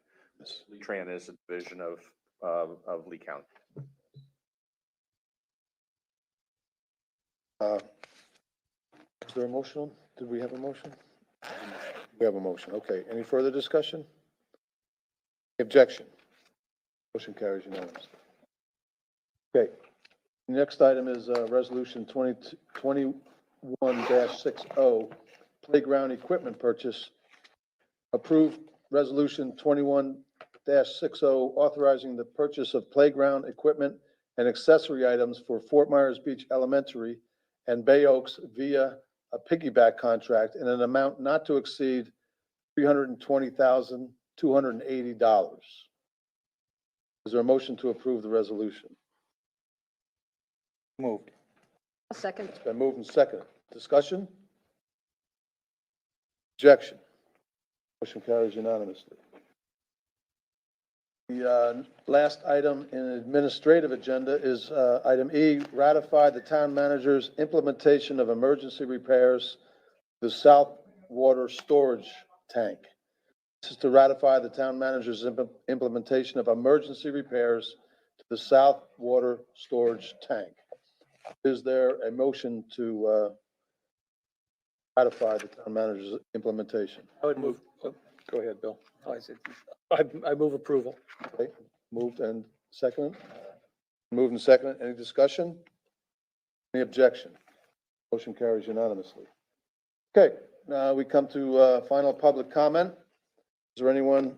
Letran is a division of Lee County. Is there a motion? Did we have a motion? We have a motion. Okay. Any further discussion? Objection? Motion carries unanimously. Okay. Next item is Resolution 2021-60, Playground Equipment Purchase. Approved Resolution 21-60, authorizing the purchase of playground equipment and accessory items for Fort Myers Beach Elementary and Bay Oaks via a piggyback contract in an amount not to exceed $320,280. Is there a motion to approve the resolution? Moved. A second. It's been moved and seconded. Discussion? Objection? Motion carries unanimously. The last item in administrative agenda is item E, ratify the town manager's implementation of emergency repairs to the south water storage tank. This is to ratify the town manager's implementation of emergency repairs to the south water storage tank. Is there a motion to ratify the town manager's implementation? I would move, Go ahead, Bill. I move approval. Okay, moved and seconded. Moved and seconded. Any discussion? Any objection? Motion carries unanimously. Okay, now we come to final public comment. Is there anyone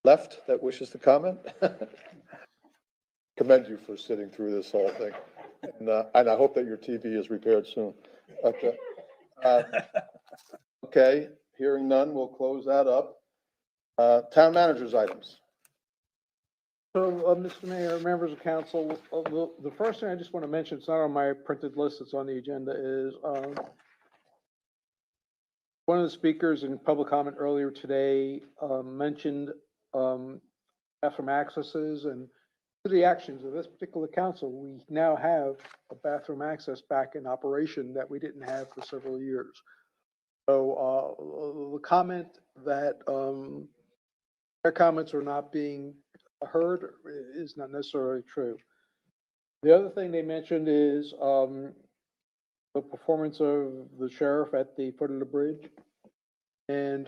left that wishes to comment? Commend you for sitting through this whole thing. And I hope that your TV is repaired soon. Okay. Okay, hearing none, we'll close that up. Town managers items. So, Mr. Mayor, members of council, the first thing I just want to mention, it's not on my printed list, it's on the agenda, is one of the speakers in public comment earlier today mentioned bathroom accesses, and through the actions of this particular council, we now have a bathroom access back in operation that we didn't have for several years. So the comment that their comments are not being heard is not necessarily true. The other thing they mentioned is the performance of the sheriff at the foot of the bridge. And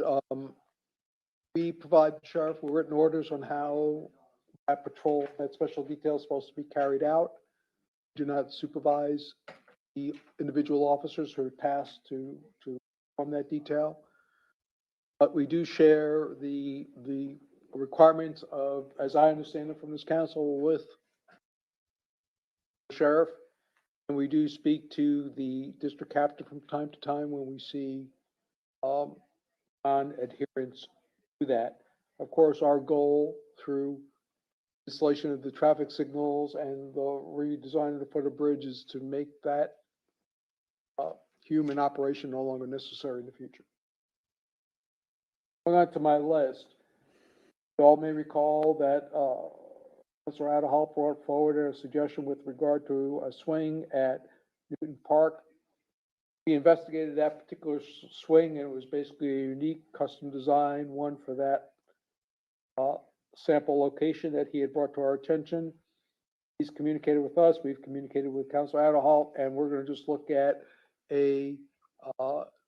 we provide the sheriff with written orders on how that patrol, that special detail is supposed to be carried out. Do not supervise the individual officers who are tasked to perform that detail. But we do share the requirements of, as I understand it from this council, with the sheriff. And we do speak to the district captain from time to time when we see non-adherence to that. Of course, our goal through installation of the traffic signals and the redesign of the foot of bridge is to make that human operation no longer necessary in the future. Going on to my list, you all may recall that Mr. Adderhall brought forward a suggestion with regard to a swing at Newton Park. We investigated that particular swing, and it was basically a unique custom design, one for that sample location that he had brought to our attention. He's communicated with us, we've communicated with Councilor Adderhall, and we're going to just look at a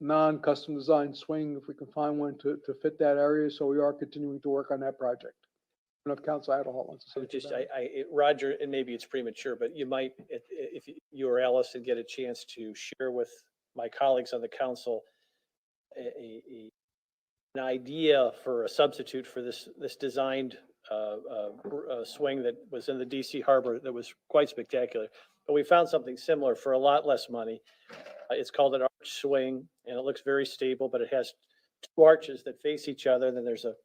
non-custom design swing if we can find one to fit that area. So we are continuing to work on that project. I don't know if Councilor Adderhall wants to say Just, something. Roger, and maybe it's premature, but you might, if you or Allison get a chance to share with my colleagues on the council an idea for a substitute for this designed swing that was in the DC Harbor that was quite spectacular. But we found something similar for a lot less money. It's called an arch swing, and it looks very stable, but it has two arches that face each other. And then there's a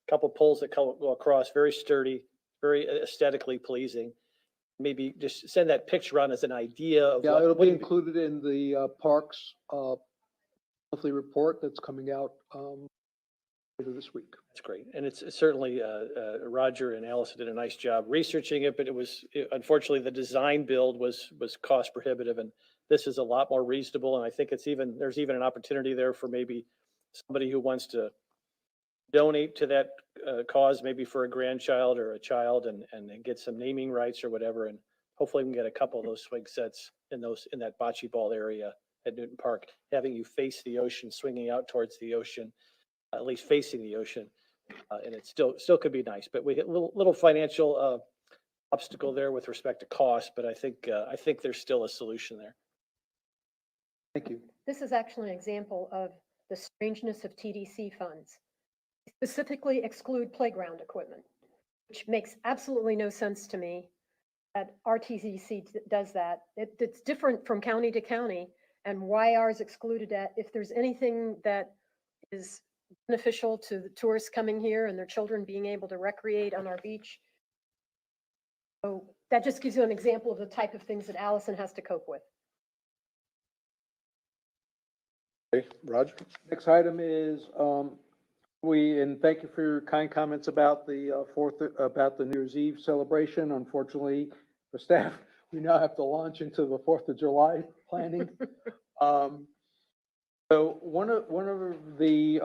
couple poles that go across, very sturdy, very aesthetically pleasing. Maybe just send that picture on as an idea of Yeah, what. it'll be included in the parks monthly report that's coming out later this week. That's great. And it's certainly, Roger and Allison did a nice job researching it, but unfortunately, the design build was cost prohibitive, and this is a lot more reasonable. And I think there's even an opportunity there for maybe somebody who wants to donate to that cause, maybe for a grandchild or a child, and get some naming rights or whatever. And hopefully we can get a couple of those swing sets in that bocce ball area at Newton Park, having you face the ocean, swinging out towards the ocean, at least facing the ocean. And it still could be nice, but we hit a little financial obstacle there with respect to cost, but I think there's still a solution there. Thank you. This is actually an example of the strangeness of TDC funds. They specifically exclude playground equipment, which makes absolutely no sense to me that RTCC does that. It's different from county to county, and why ours excluded that. If there's anything that is beneficial to the tourists coming here and their children being able to recreate on our beach. So that just gives you an example of the type of things that Allison has to cope with. Okay, Roger? Next item is, and thank you for your kind comments about the about the New Year's Eve celebration. Unfortunately, for staff, we now have to launch into the 4th of July planning. So one of the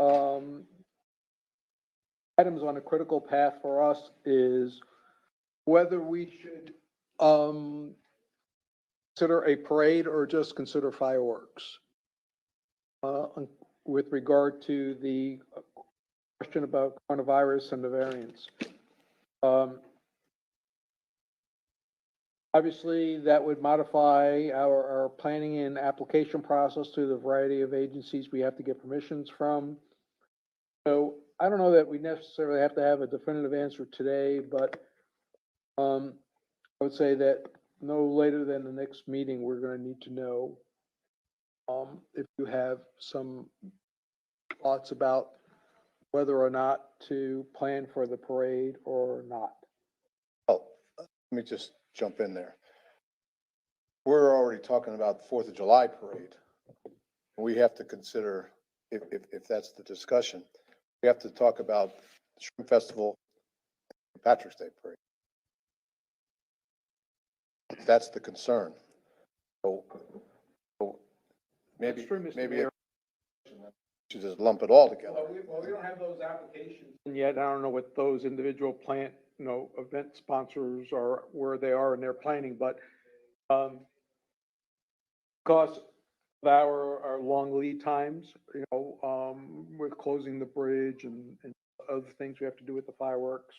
items on a critical path for us is whether we should consider a parade or just consider fireworks. With regard to the question about coronavirus and the variants. Obviously, that would modify our planning and application process to the variety of agencies we have to get permissions from. So I don't know that we necessarily have to have a definitive answer today, but I would say that no later than the next meeting, we're going to need to know if you have some thoughts about whether or not to plan for the parade or not. Oh, let me just jump in there. We're already talking about the 4th of July parade. We have to consider, if that's the discussion, we have to talk about the Shrimp Festival and Patrick's Day parade. That's the concern. So maybe you should just lump it all together. Well, we don't have those applications. And yet, I don't know what those individual event sponsors are, where they are in their planning, but because of our long lead times, with closing the bridge and other things we have to do with the fireworks.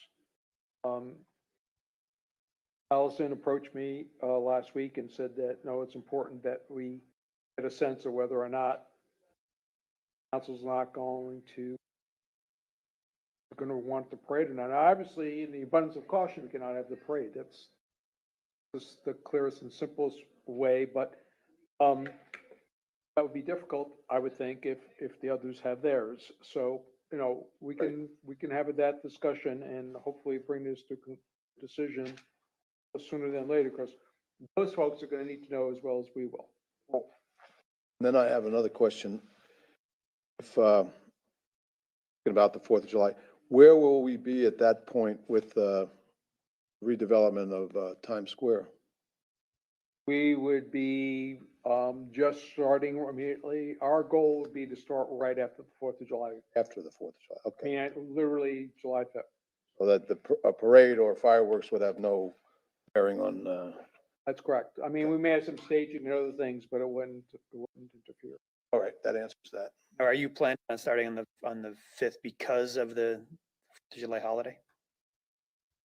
Allison approached me last week and said that, no, it's important that we get a sense of whether or not council's not going to want the parade or not. Now, obviously, in the abundance of caution, we cannot have the parade. That's just the clearest and simplest way, but that would be difficult, I would think, if the others have theirs. So, we can have that discussion and hopefully bring this to decision sooner than later, because those folks are going to need to know as well as we will. Then I have another question. If about the 4th of July, where will we be at that point with redevelopment of Times Square? We would be just starting immediately. Our goal would be to start right after the 4th of July. After the 4th of July, okay. I mean, literally July 5th. So that a parade or fireworks would have no bearing on. That's correct. I mean, we may have some staging and other things, but it wouldn't interfere. All right, that answers that. Are you planning on starting on the 5th because of the 4th of July holiday?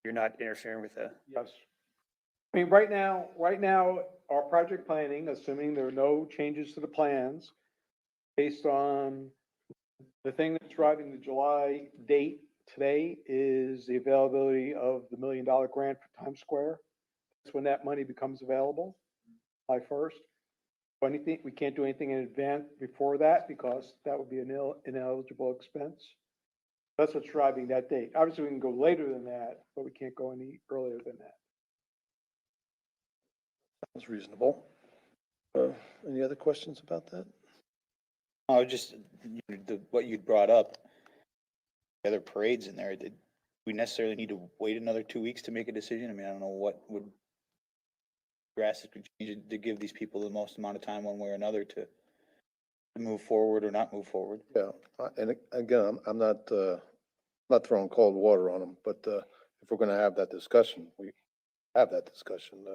You're not interfering with the? Yes. I mean, right now, our project planning, assuming there are no changes to the plans, based on the thing that's driving the July date today is the availability of the $1 million grant for Times Square. That's when that money becomes available, July 1st. We can't do anything in advance before that because that would be an ineligible expense. That's what's driving that date. Obviously, we can go later than that, but we can't go any earlier than that. Sounds reasonable. Any other questions about that? Oh, just what you'd brought up, the other parades in there, did we necessarily need to wait another 2 weeks to make a decision? I mean, I don't know what would drastically change to give these people the most amount of time one way or another to move forward or not move forward. Yeah, and again, I'm not throwing cold water on them, but if we're going to have that discussion, we have that discussion.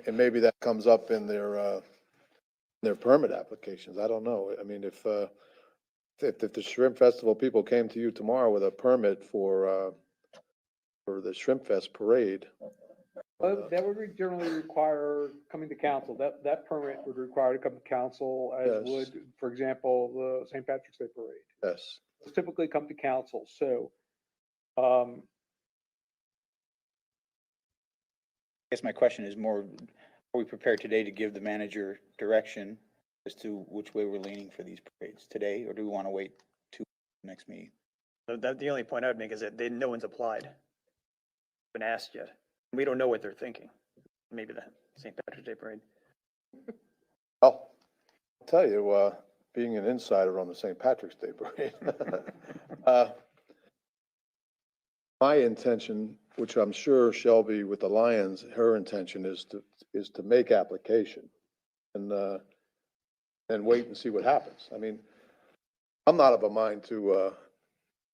And maybe that comes up in their permit applications. I don't know. I mean, if the Shrimp Festival people came to you tomorrow with a permit for the Shrimp Fest parade. That would generally require coming to council. That permit would require to come to council, as would, for example, the St. Patrick's Day parade. Yes. Those typically come to council. So, I guess my question is more, are we prepared today to give the manager direction as to which way we're leaning for these parades today, or do we want to wait to next meeting? The only point I would make is that no one's applied. Been asked yet. We don't know what they're thinking. Maybe the St. Patrick's Day Parade. Well, I'll tell you, being an insider on the St. Patrick's Day Parade, my intention, which I'm sure Shelby with the Lions, her intention is to make application and wait and see what happens. I mean, I'm not of a mind to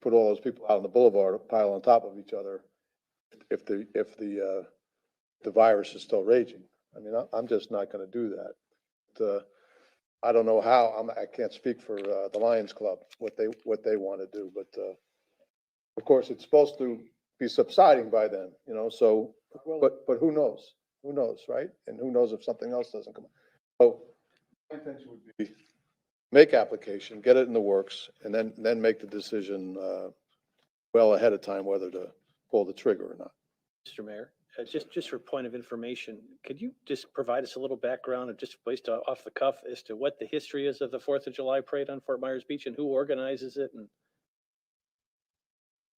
put all those people out on the boulevard, pile on top of each other if the virus is still raging. I mean, I'm just not going to do that. But, I don't know how. I can't speak for the Lions Club what they want to do, but of course it's supposed to be subsiding by then, you know. So, but who knows? Who knows, right? And who knows if something else doesn't come. So, my intention would be make application, get it in the works, and then make the decision well ahead of time whether to pull the trigger or not. Mr. Mayor, just for point of information, could you just provide us a little background and just based off the cuff as to what the history is of the 4th of July parade on Fort Myers Beach and who organizes it? And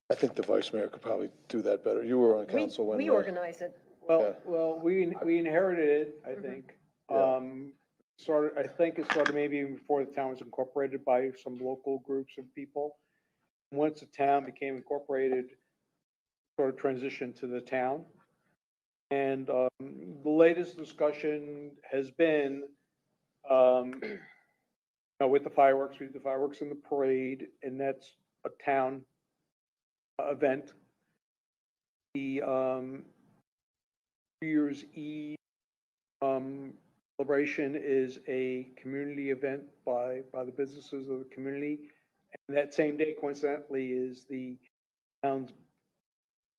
I think the vice mayor could probably do that better. You were on council when. We organize it. Well, we inherited it, I think. Yeah. I think it started maybe even before the town was incorporated by some local groups of people. Once the town became incorporated, sort of transitioned to the town. And the latest discussion has been, with the fireworks, we do the fireworks in the parade, and that's a town event. The New Year's Eve celebration is a community event by the businesses of the community. And that same day, coincidentally, is the town's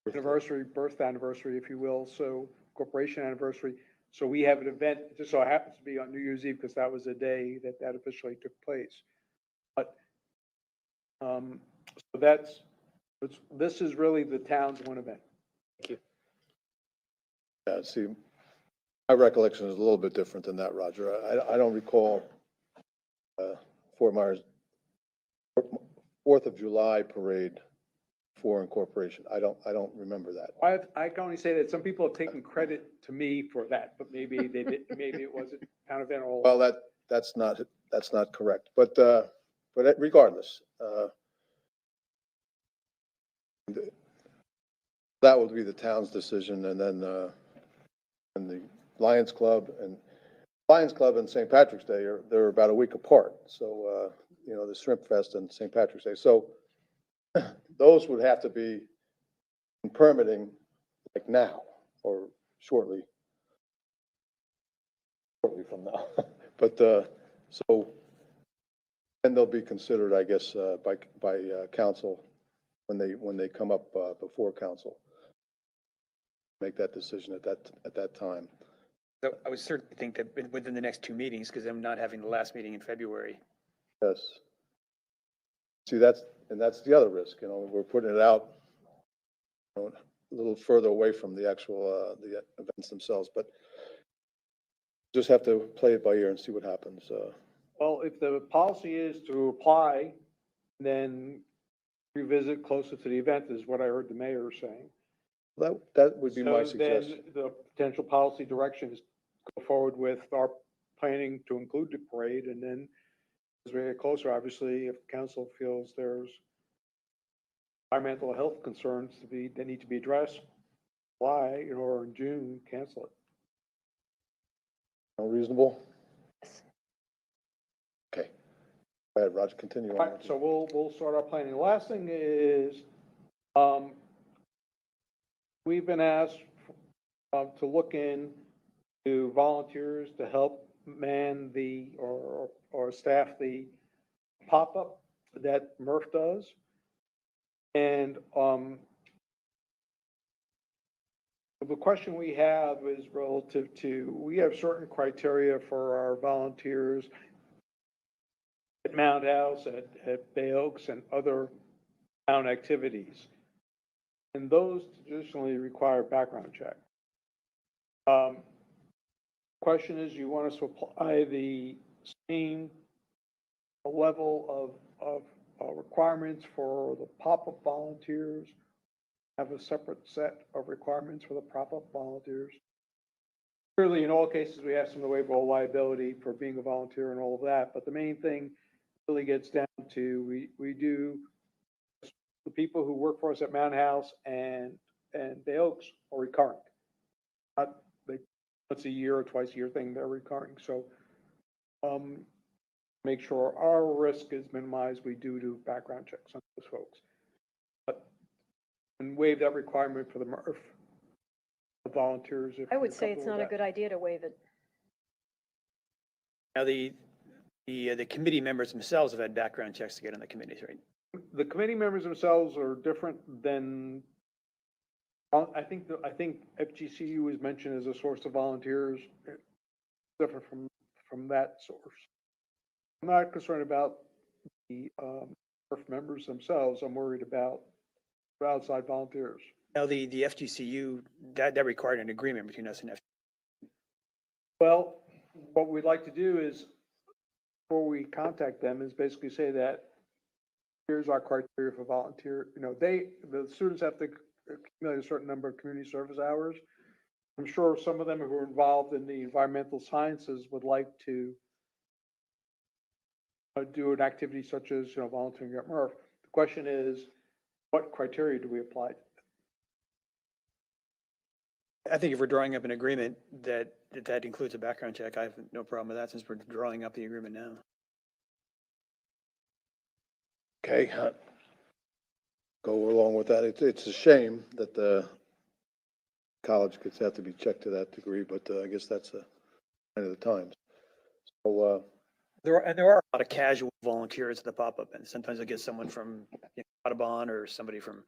birth anniversary, if you will, so corporation anniversary. So we have an event, it just so happens to be on New Year's Eve because that was the day that officially took place. But so this is really the town's one event. thank you. Yeah, see, my recollection is a little bit different than that, Roger. I don't recall Fort Myers 4th of July parade for incorporation. I don't remember that. I can only say that some people have taken credit to me for that, but maybe they did, maybe it wasn't town event all. Well, that's not correct. But regardless, that would be the town's decision, and then and the Lions Club and St. Patrick's Day they're about a week apart. So the Shrimp Fest and St. Patrick's Day. So those would have to be in permitting like now or shortly from now. But so and they'll be considered, I guess, by council when they come up before council. Make that decision at that time. So I would certainly think that within the next 2 meetings, because I'm not having the last meeting in February. Yes. See, that's the other risk. We're putting it out a little further away from the actual the events themselves, but just have to play it by ear and see what happens. Well, if the policy is to apply, then revisit closer to the event is what I heard the mayor saying. That would be my So suggestion. then the potential policy direction is go forward with our planning to include the parade, and then as we get closer, obviously, if council feels there's environmental health concerns that need to be addressed, why, or in June, cancel it. Reasonable? Okay. Go ahead, Roger, continue on. All right, so we'll start our planning. The last thing is, we've been asked to look into volunteers to help man or staff the pop-up that Murph does. And the question we have is relative to, we have certain criteria for our volunteers at Mount House, at Bay Oaks, and other town activities. And those traditionally require background check. Question is, you want us to apply the same level of requirements for the pop-up volunteers, have a separate set of requirements for the pop-up volunteers. Clearly, in all cases, we have some waiver of liability for being a volunteer and all of that, but the main thing really gets down to, we do, the people who work for us at Mountain House and Bay Oaks are recurring. Not like, once a year or twice a year thing, they're recurring, so, make sure our risk is minimized, we do background checks on those folks. But, and waive that requirement for the MRF, the volunteers. If I would you're say it's comfortable not with a that. good idea to waive it. Now, the committee members themselves have had background checks to get on the committees, right? The committee members themselves are different than, I think FGCU is mentioned as a source of volunteers, different from that source. I'm not concerned about the MRF members themselves, I'm worried about outside volunteers. Now, the FGCU, that required an agreement between us and FGCU. Well, what we'd like to do is, before we contact them, is basically say that here's our criteria for volunteer, the students have to accumulate a certain number of community service hours. I'm sure some of them who are involved in the environmental sciences would like to do an activity such as, volunteering at MRF. The question is, what criteria do we apply? I think if we're drawing up an agreement that includes a background check, I have no problem with that since we're drawing up the agreement now. Okay. Go along with that. It's a shame that the college kids have to be checked to that degree, but I guess that's a sign of the times. So, There are a lot of casual volunteers at the pop-up, and sometimes I get someone from Audubon or somebody from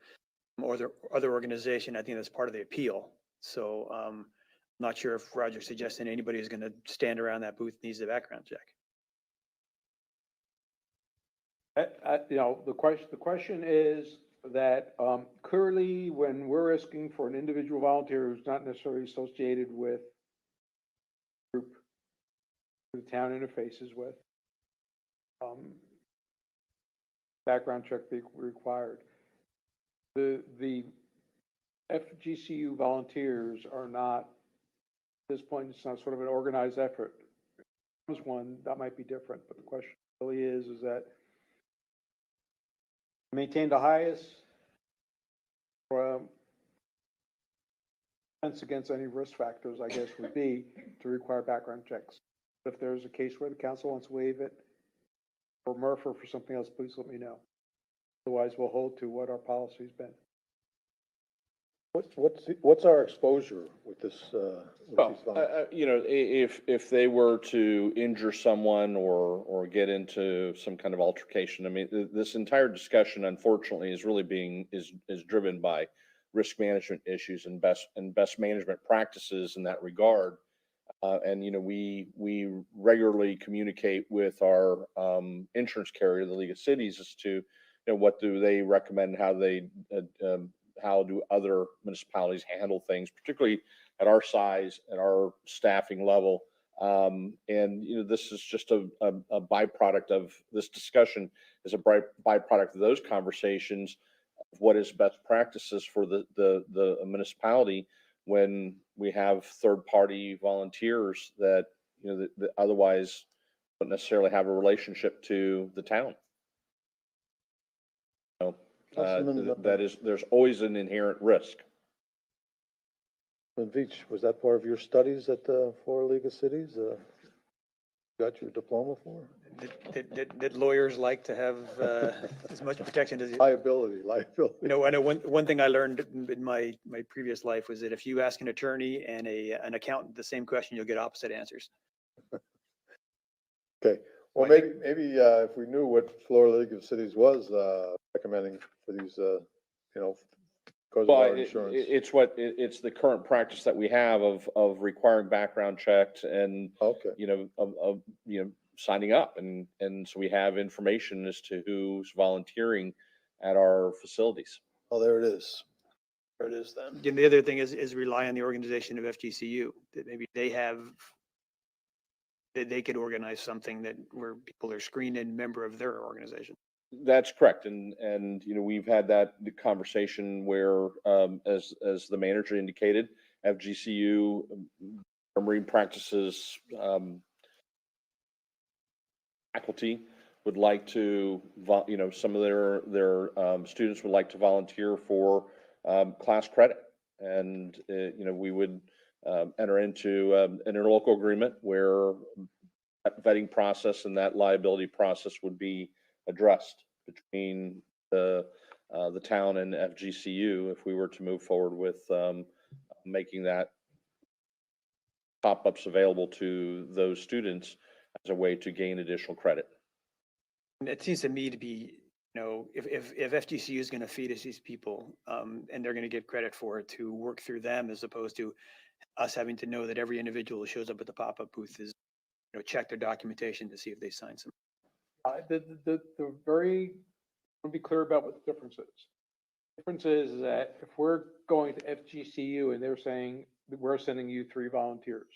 other organization. I think that's part of the appeal. So I'm not sure if Roger's suggesting anybody who's going to stand around that booth needs a background check. The question is that clearly when we're asking for an individual volunteer who's not necessarily associated with the group the town interfaces with, background check be required. The FGCU volunteers are not, at this point, it's not sort of an organized effort. If there was one, that might be different, but the question really is that maintain the highest defense against any risk factors, I guess, would be to require background checks. If there's a case where the council wants to waive it, or MRF or for something else, please let me know. Otherwise, we'll hold to what our policy's been. what's our exposure with this? With these volunteers? If they were to injure someone or get into some kind of altercation, I mean, this entire discussion, unfortunately, is really is driven by risk management issues and best management practices in that regard. We regularly communicate with our insurance carrier, the League of Cities, as to what do they recommend, how do other municipalities handle things, particularly at our size, at our staffing level. This is just a byproduct of this discussion, is a byproduct of those conversations of what is best practices for the municipality when we have third-party volunteers that that otherwise don't necessarily have a relationship to the town. There's always an inherent risk. Veach, was that part of your studies at the Florida League of Cities? Got your diploma for? That lawyers like to have as much protection as liability. I know one thing I learned in my previous life was that if you ask an attorney and an accountant the same question, you'll get opposite answers. Okay. Well, maybe if we knew what Florida League of Cities was recommending for these, because of our insurance. It's the current practice that we have of requiring background checks and of signing up, and so we have information as to who's volunteering at our facilities. Oh, there it is. There it is then. And the other thing is rely on the organization of FGCU, that maybe they have that they could organize something that where people are screened in member of their organization. That's correct. And, you know, we've had that conversation where, as the manager indicated, FGCU, Marine Practices, faculty would like to, you know, some of their students would like to volunteer for class credit. And, you know, we would enter into an interlocal agreement where that vetting process and that liability process would be addressed between the town and FGCU if we were to move forward with making that pop-ups available to those students as a way to gain additional credit. And it seems to me to be, you know, if FGCU is going to feed us these people and they're going to get credit for it, to work through them as opposed to us having to know that every individual who shows up at the pop-up booth is, you know, check their documentation to see if they sign some. The very, I want to be clear about what the difference is. The difference is that if we're going to FGCU and they're saying that we're sending you 3 volunteers,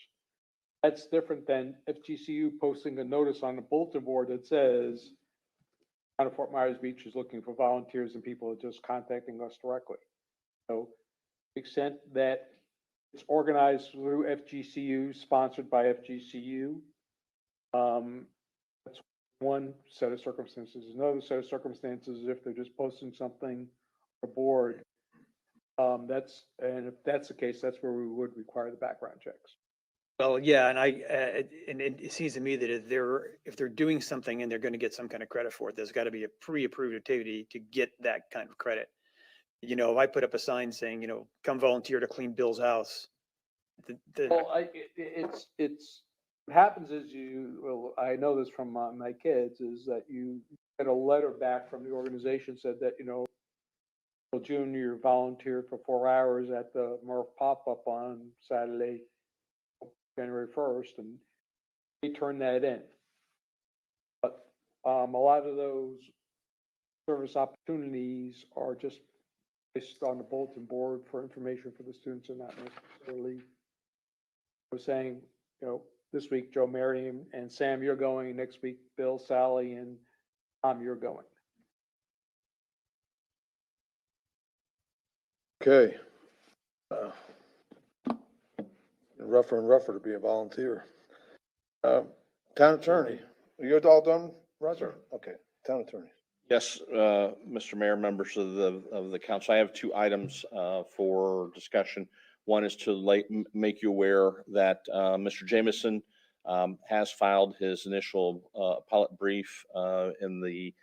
that's different than FGCU posting a notice on the bulletin board that says, Town of Fort Myers Beach is looking for volunteers, and people are just contacting us directly. So, to the extent that it's organized through FGCU, sponsored by FGCU, that's one set of circumstances. Another set of circumstances is if they're just posting something on the board. And if that's the case, that's where we would require the background checks. Well, yeah, and it seems to me that if they're doing something and they're going to get some kind of credit for it, there's got to be a pre-approved activity to get that kind of credit. You know, if I put up a sign saying, you know, come volunteer to clean Bill's house. Well, what happens is I know this from my kids, is that you get a letter back from the organization said that, you know, Junior volunteered for 4 hours at the Murph pop-up on Saturday, January 1st, and they turn that in. But a lot of those service opportunities are just based on the bulletin board for information for the students, and not necessarily, I was saying, you know, this week, Joe, Mary, and Sam, you're going. Next week, Bill, Sally, and Tom, you're going. Okay. Rougher and rougher to be a volunteer. Town attorney, are you all done, Roger? Okay, town attorney. Yes, Mr. Mayor, members of the council, I have 2 items for discussion. One is to make you aware that Mr. Jameson has filed his initial appellate brief in the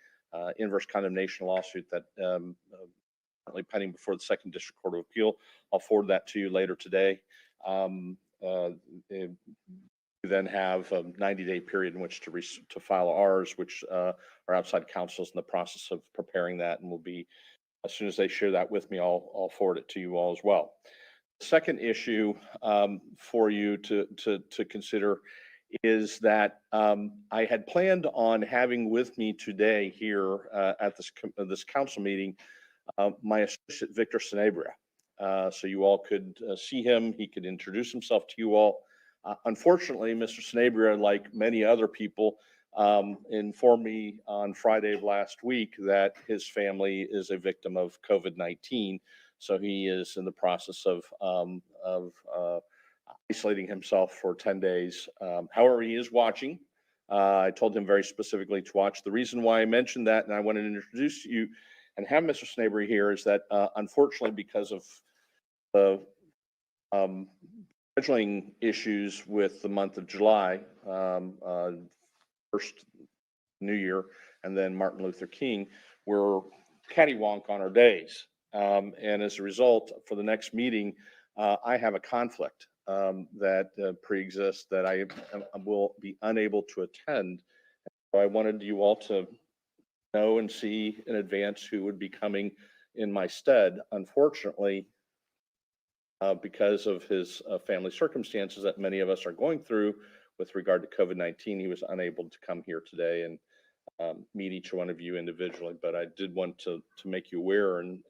inverse condemnation lawsuit that currently pending before the Second District Court of Appeal. I'll forward that to you later today. We then have a 90-day period in which to file ours, which our outside counsel is in the process of preparing that, and will be, as soon as they share that with me, I'll forward it to you all as well. The second issue for you to consider is that I had planned on having with me today here at this council meeting my associate Victor Sanabria. So you all could see him. He could introduce himself to you all. Unfortunately, Mr. Sanabria, like many other people, informed me on Friday of last week that his family is a victim of COVID-19. So he is in the process of isolating himself for 10 days. However, he is watching. I told him very specifically to watch. The reason why I mentioned that, and I wanted to introduce you and have Mr. Sanabria here, is that unfortunately, because of the scheduling issues with the month of July, first New Year, and then Martin Luther King, we're cattywonk on our days. And as a result, for the next meeting, I have a conflict that pre-exists that I will be unable to attend. So I wanted you all to know and see in advance who would be coming in my stead. Unfortunately, because of his family circumstances that many of us are going through with regard to COVID-19, he was unable to come here today and meet each one of you individually. But I did want to make you aware and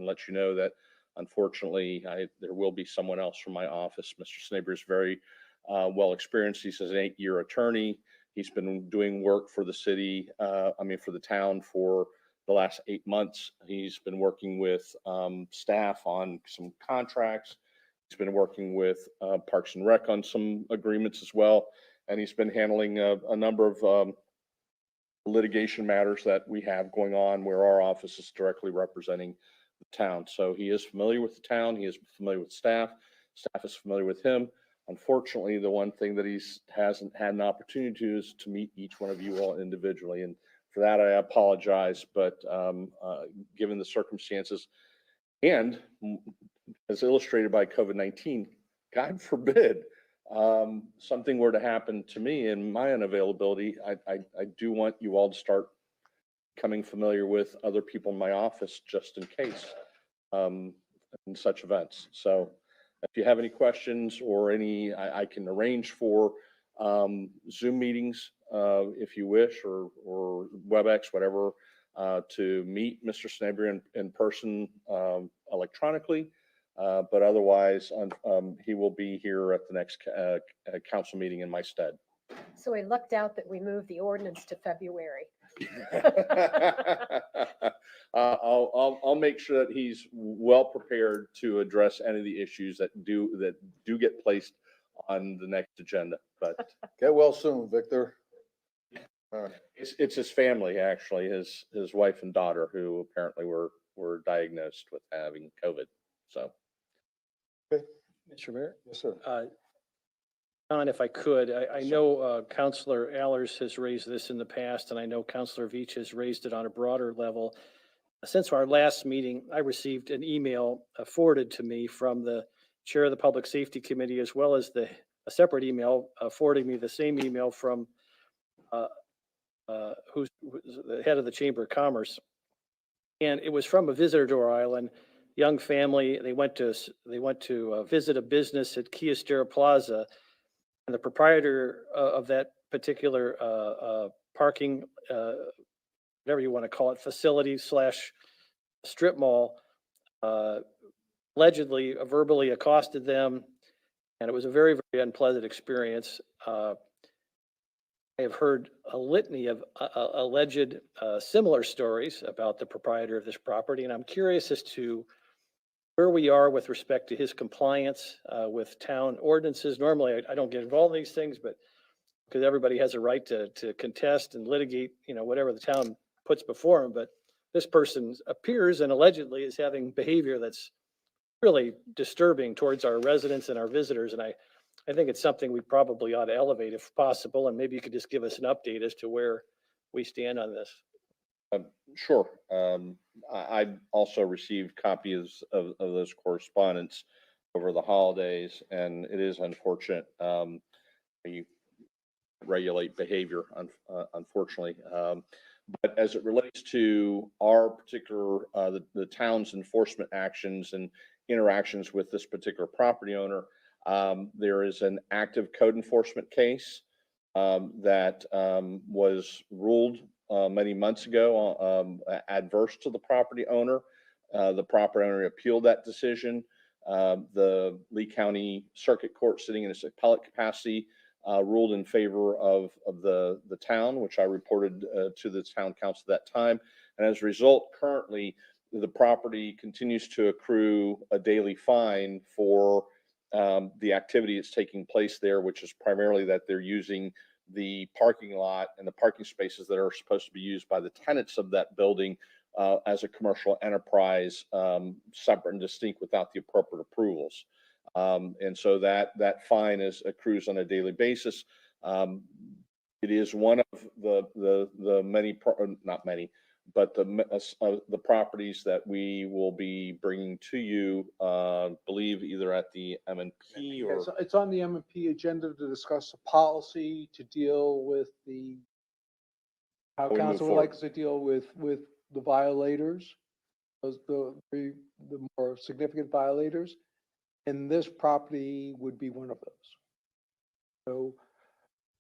let you know that unfortunately there will be someone else from my office. Mr. Sanabria is very well experienced. He's an 8-year attorney. He's been doing work for the city, for the town for the last 8 months. He's been working with staff on some contracts. He's been working with Parks and Rec on some agreements as well. And he's been handling a number of litigation matters that we have going on where our office is directly representing the town. So he is familiar with the town. He is familiar with staff. Staff is familiar with him. Unfortunately, the one thing that hasn't had an opportunity to is to meet each one of you all individually. And for that, I apologize. But given the circumstances and as illustrated by COVID-19, God forbid, something were to happen to me in my unavailability, I do want you all to start becoming familiar with other people in my office just in case in such events. So if you have any questions or I can arrange for Zoom meetings if you wish, or WebEx, whatever, to meet Mr. Snabry in person electronically. But otherwise, he will be here at the next council meeting in my stead. So I lucked out that we moved the ordinance to February. I'll make sure that he's well prepared to address any of the issues that do get placed on the next agenda. But Get well soon, Victor. it's his family, actually, his wife and daughter, who apparently were diagnosed with having COVID. So. Mr. Mayor? Yes, sir. John, if I could, I know Councilor Allers has raised this in the past, and I know Councilor Veach has raised it on a broader level. Since our last meeting, I received an email forwarded to me from the chair of the Public Safety Committee, as well as a separate email forwarding me the same email from who's the head of the Chamber of Commerce. And it was from a visitor to our island, young family. They went to visit a business at Estero Plaza. And the proprietor of that particular parking, whatever you want to call it, facility / strip mall, allegedly verbally accosted them. And it was a very, very unpleasant experience. I have heard a litany of alleged similar stories about the proprietor of this property. And I'm curious as to where we are with respect to his compliance with town ordinances. Normally, I don't get involved in these things, but because everybody has a right to contest and litigate, whatever the town puts before him. But this person appears and allegedly is having behavior that's really disturbing towards our residents and our visitors. And I think it's something we probably ought to elevate if possible. And maybe you could just give us an update as to where we stand on this. Sure. I also received copies of those correspondence over the holidays, and it is unfortunate. You regulate behavior, unfortunately. But as it relates to our particular, the town's enforcement actions and interactions with this particular property owner, there is an active code enforcement case that was ruled many months ago adverse to the property owner. The property owner appealed that decision. The Lee County Circuit Court, sitting in its appellate capacity, ruled in favor of the town, which I reported to the town council at that time. And as a result, currently, the property continues to accrue a daily fine for the activity that's taking place there, which is primarily that they're using the parking lot and the parking spaces that are supposed to be used by the tenants of that building as a commercial enterprise, separate and distinct without the appropriate approvals. And so that fine accrues on a daily basis. It is one of the many, not many, but the properties that we will be bringing to you, believe either at the M&P or. It's on the M&P agenda to discuss a policy to deal with how we move council would forward. like us to deal with the violators, the more significant violators. And this property would be one of those. So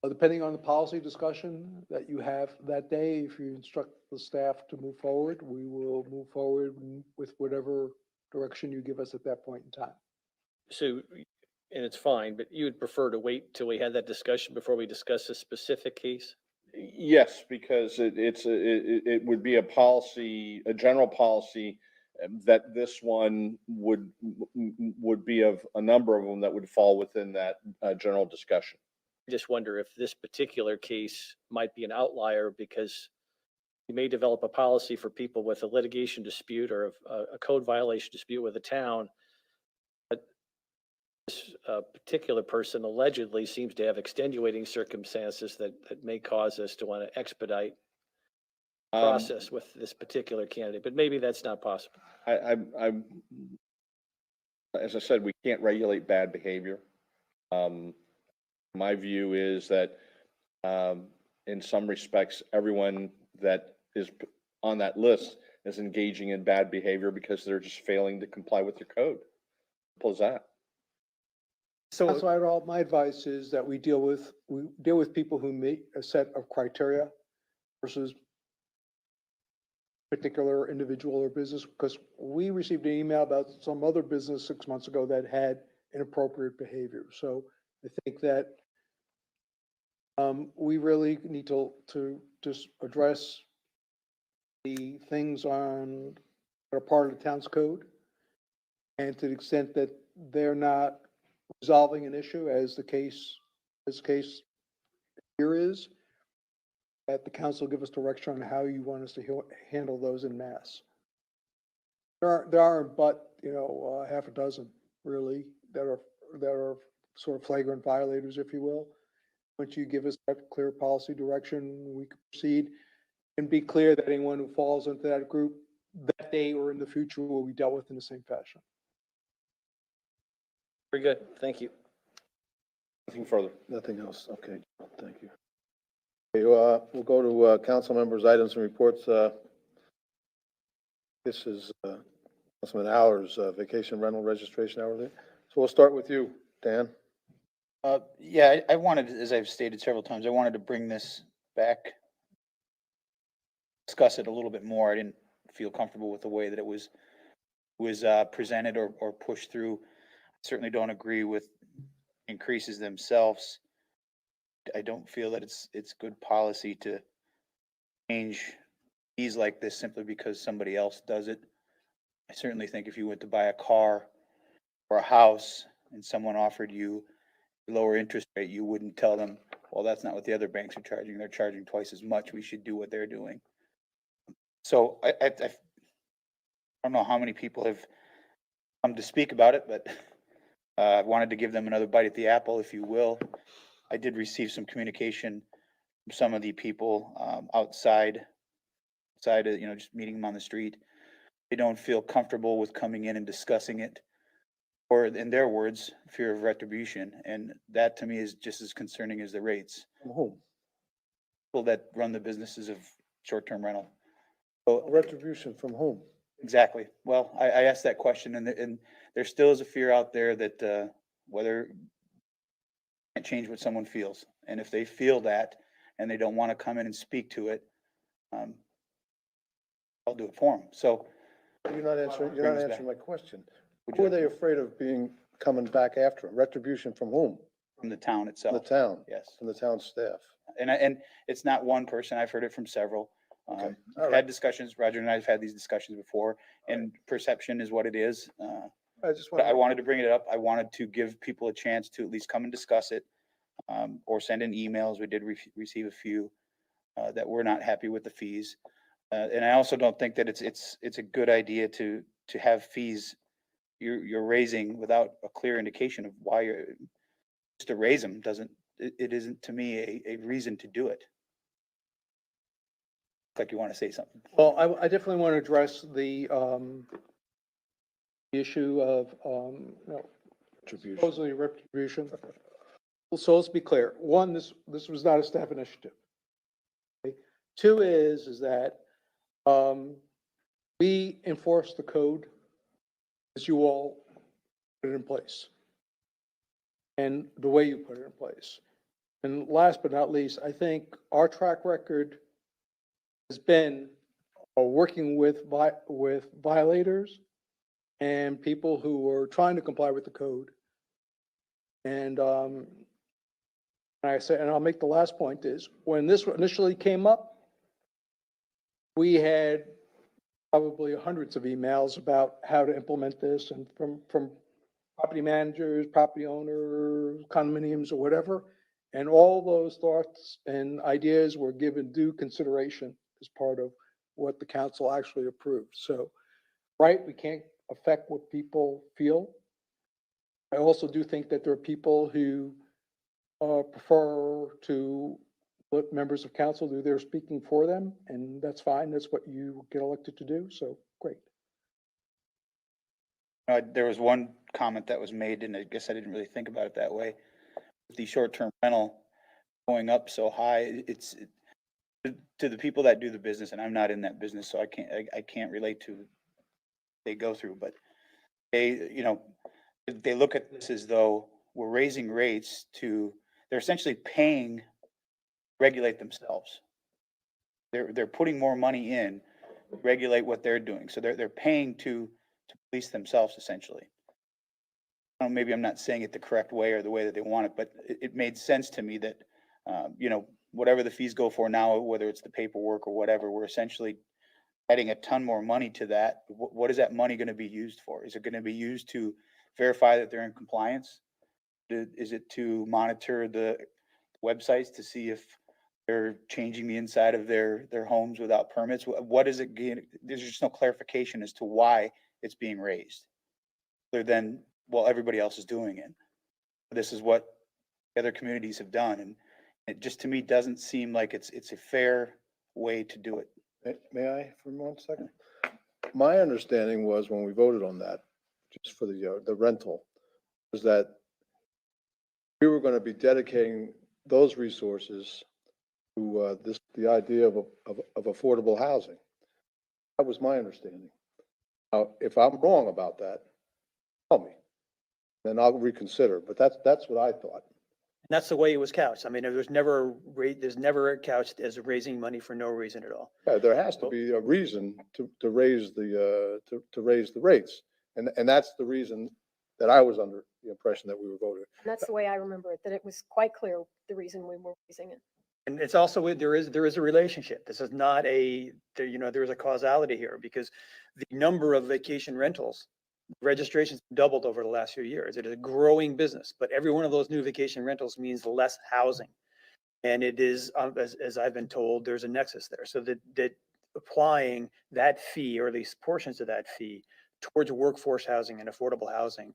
depending on the policy discussion that you have that day, if you instruct the staff to move forward, we will move forward with whatever direction you give us at that point in time. So and it's fine, but you would prefer to wait till we had that discussion before we discuss a specific case? Yes, because it would be a policy, a general policy that this one would be of a number of them that would fall within that general discussion. I just wonder if this particular case might be an outlier because you may develop a policy for people with a litigation dispute or a code violation dispute with a town. But this particular person allegedly seems to have extenuating circumstances that may cause us to want to expedite process with this particular candidate, but maybe that's not possible. I'm, as I said, we can't regulate bad behavior. My view is that, in some respects, everyone that is on that list is engaging in bad behavior because they're just failing to comply with your code. Simple as that. That's why all my advice is that we deal with people who meet a set of criteria versus particular individual or business, because we received an email about some other business 6 months ago that had inappropriate behavior. So I think that we really need to just address the things that are part of the town's code. And to the extent that they're not resolving an issue, as this case here is, that the council give us direction on how you want us to handle those in mass. There aren't but, half a dozen really that are sort of flagrant violators, if you will. Once you give us that clear policy direction, we can proceed and be clear that anyone who falls into that group that day or in the future will be dealt with in the same fashion. Very good. Thank you. Nothing further. Nothing else. Okay, thank you. Okay, we'll go to council members' items and reports. This is Councilman Aller's vacation rental registration hourly. So we'll start with you, Dan. Yeah, I wanted, as I've stated several times, I wanted to bring this back, discuss it a little bit more. I didn't feel comfortable with the way that it was presented or pushed through. Certainly don't agree with increases themselves. I don't feel that it's good policy to change fees like this simply because somebody else does it. I certainly think if you went to buy a car or a house and someone offered you a lower interest rate, you wouldn't tell them, well, that's not what the other banks are charging. They're charging twice as much. We should do what they're doing. So I don't know how many people have come to speak about it, but I wanted to give them another bite at the apple, if you will. I did receive some communication from some of the people outside of, just meeting them on the street. They don't feel comfortable with coming in and discussing it, or in their words, fear of retribution. And that to me is just as concerning as the rates. From whom? People that run the businesses of short-term rental. So Retribution from whom? exactly. Well, I asked that question, and there still is a fear out there that whether can't change what someone feels, and if they feel that and they don't want to come in and speak to it, I'll do it for them. So You're not answering Brings back. my question. Would Who you are they like afraid of coming back after them? Retribution from whom? from the town From itself. the town, Yes. from the town staff. And it's not one person. I've heard it from several. Okay. We've All right. had discussions, Roger and I have had these discussions before, and perception is what it is. I just But I want, wanted to bring it up. I wanted to give people a chance to at least come and discuss it, or send in emails. We did receive a few that were not happy with the fees. And I also don't think that it's a good idea to have fees you're raising without a clear indication of why you're, just to raise them it isn't to me a reason to do it. Like you want to say something. Well, I definitely want to address the issue of, supposedly retribution. So let's be clear. One, this was not a staff initiative. Okay? Two is that we enforce the code as you all put it in place, and the way you put it in place. And last but not least, I think our track record has been working with violators and people who are trying to comply with the code And I said, and I'll make the last point is, when this initially came up, we had probably hundreds of emails about how to implement this, and from property managers, property owners, condominiums or whatever. And all those thoughts and ideas were given due consideration as part of what the council actually approved. So, right, we can't affect what people feel. I also do think that there are people who prefer to let members of council do their speaking for them, and that's fine. That's what you get elected to do. So, great. There was one comment that was made, and I guess I didn't really think about it that way. The short-term rental going up so high, it's to the people that do the business, and I'm not in that business, so I can't relate to what they go through, but they look at this as though we're raising rates they're essentially paying to regulate themselves. They're putting more money in to regulate what they're doing. So they're paying to police themselves essentially. Maybe I'm not saying it the correct way or the way that they want it, but it made sense to me that, whatever the fees go for now, whether it's the paperwork or whatever, we're essentially adding a ton more money to that. What is that money going to be used for? Is it going to be used to verify that they're in compliance? Is it to monitor the websites to see if they're changing the inside of their homes without permits? What is it? There's just no clarification as to why it's being raised. Other than, well, everybody else is doing it. This is what other communities have done. And it just, to me, doesn't seem like it's a fair way to do it. May I for 1 second? My understanding was when we voted on that, just for the rental, was that we were going to be dedicating those resources to the idea of affordable housing. That was my understanding. Now, if I'm wrong about that, tell me, then I'll reconsider. But that's what I thought. And that's the way it was couched. I mean, there's never couched as raising money for no reason at all. Yeah, there has to be a reason to raise the rates, and that's the reason that I was under the impression that we were voting. And that's the way I remember it, that it was quite clear the reason we were raising it. And it's also, there is a relationship. This is not there is a causality here, because the number of vacation rentals, registrations doubled over the last few years. It is a growing business, but every one of those new vacation rentals means less housing. And it is, as I've been told, there's a nexus there. So that applying that fee, or at least portions of that fee, towards workforce housing and affordable housing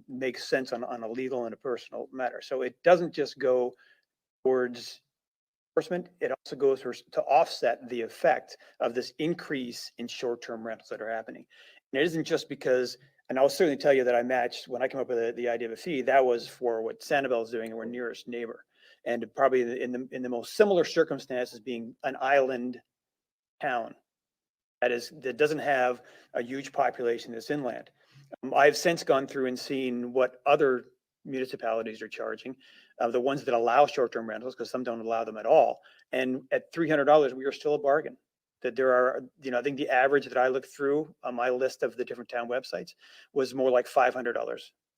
makes sense on a legal and a personal matter. So it doesn't just go towards enforcement, it also goes to offset the effect of this increase in short-term rentals that are happening. And it isn't just because, and I'll certainly tell you that I matched, when I came up with the idea of a fee, that was for what Sanibel is doing, and our nearest neighbor. And probably in the most similar circumstances, being an island town that doesn't have a huge population that's inland. I've since gone through and seen what other municipalities are charging, the ones that allow short-term rentals, because some don't allow them at all. And at $300, we are still a bargain. That there are, I think the average that I looked through on my list of the different town websites was more like $500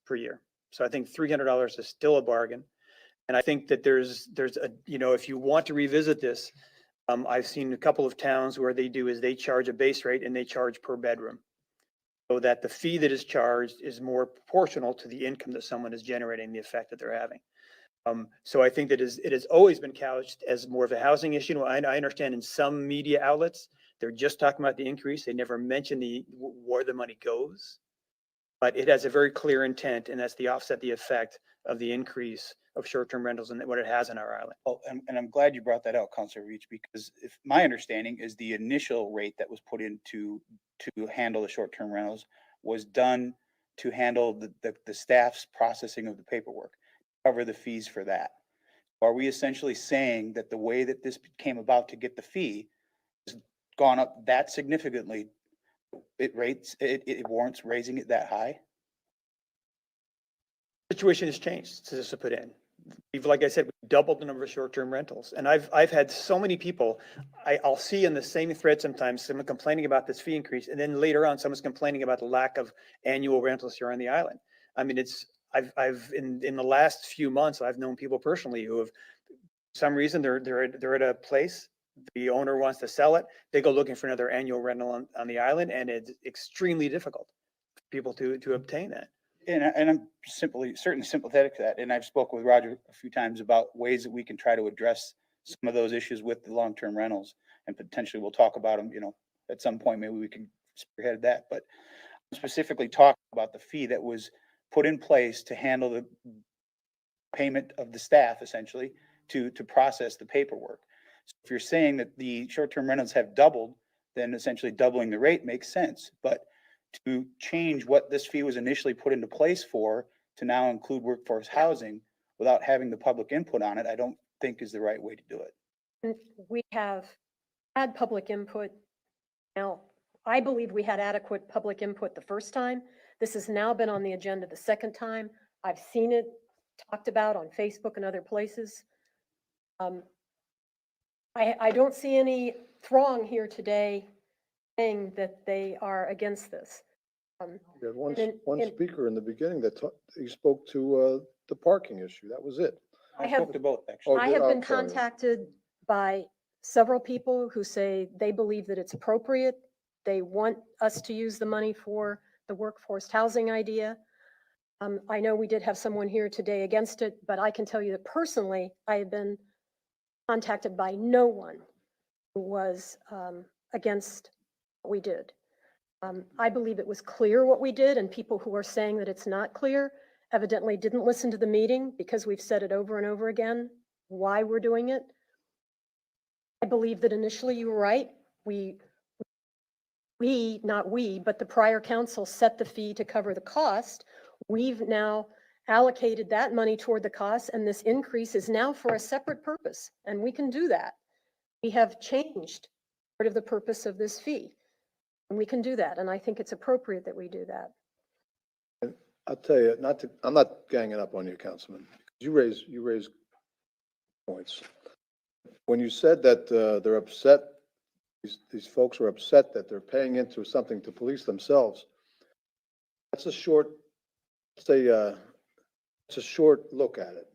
per year. So I think $300 is still a bargain. And I think that there's a, if you want to revisit this, I've seen a couple of towns where they charge a base rate and they charge per bedroom, so that the fee that is charged is more proportional to the income that someone is generating, the effect that they're having. So I think that it has always been couched as more of a housing issue. I understand in some media outlets, they're just talking about the increase. They never mention where the money goes, but it has a very clear intent, and that's the offset the effect of the increase of short-term rentals and what it has in our island. Oh, and I'm glad you brought that out, Councilor Reach, because if my understanding is the initial rate that was put in to handle the short-term rentals was done to handle the staff's processing of the paperwork, cover the fees for that. Are we essentially saying that the way that this came about to get the fee has gone up that significantly? It warrants raising it that high? Situation has changed since this was put in. We've, like I said, we doubled the number of short-term rentals. And I've had so many people, I'll see in the same thread sometimes, someone complaining about this fee increase, and then later on, someone's complaining about the lack of annual rentals here on the island. I mean, in the last few months, I've known people personally who have, for some reason, they're at a place, the owner wants to sell it, they go looking for another annual rental on the island, and it's extremely difficult for people to obtain that. And I'm certainly sympathetic to that. And I've spoken with Roger a few times about ways that we can try to address some of those issues with the long-term rentals. And potentially we'll talk about them, at some point, maybe we can spearhead that. But specifically talk about the fee that was put in place to handle the payment of the staff, essentially, to process the paperwork. So if you're saying that the short-term rentals have doubled, then essentially doubling the rate makes sense. But to change what this fee was initially put into place for, to now include workforce housing without having the public input on it, I don't think is the right way to do it. And we have had public input. Now, I believe we had adequate public input the first time. This has now been on the agenda the second time. I've seen it talked about on Facebook and other places. I don't see any throng here today saying that they are against this. We had one and- one and- speaker in the beginning that he spoke to the parking issue. That was it. I have- spoke to both, actually. Oh, I did- have been I'm sorry. contacted by several people who say they believe that it's appropriate. They want us to use the money for the workforce housing idea. I know we did have someone here today against it, but I can tell you that personally, I have been contacted by no one who was against what we did. I believe it was clear what we did, and people who are saying that it's not clear evidently didn't listen to the meeting, because we've said it over and over again, why we're doing it. I believe that initially you were right. Not we, but the prior council set the fee to cover the cost. We've now allocated that money toward the cost, and this increase is now for a separate purpose, and we can do that. We have changed part of the purpose of this fee, and we can do that, and I think it's appropriate that we do that. I'll tell you, I'm not ganging up on you, Councilman. You raise points. When you said that they're upset, these folks are upset that they're paying into something to police themselves, that's a short, it's a short look at it.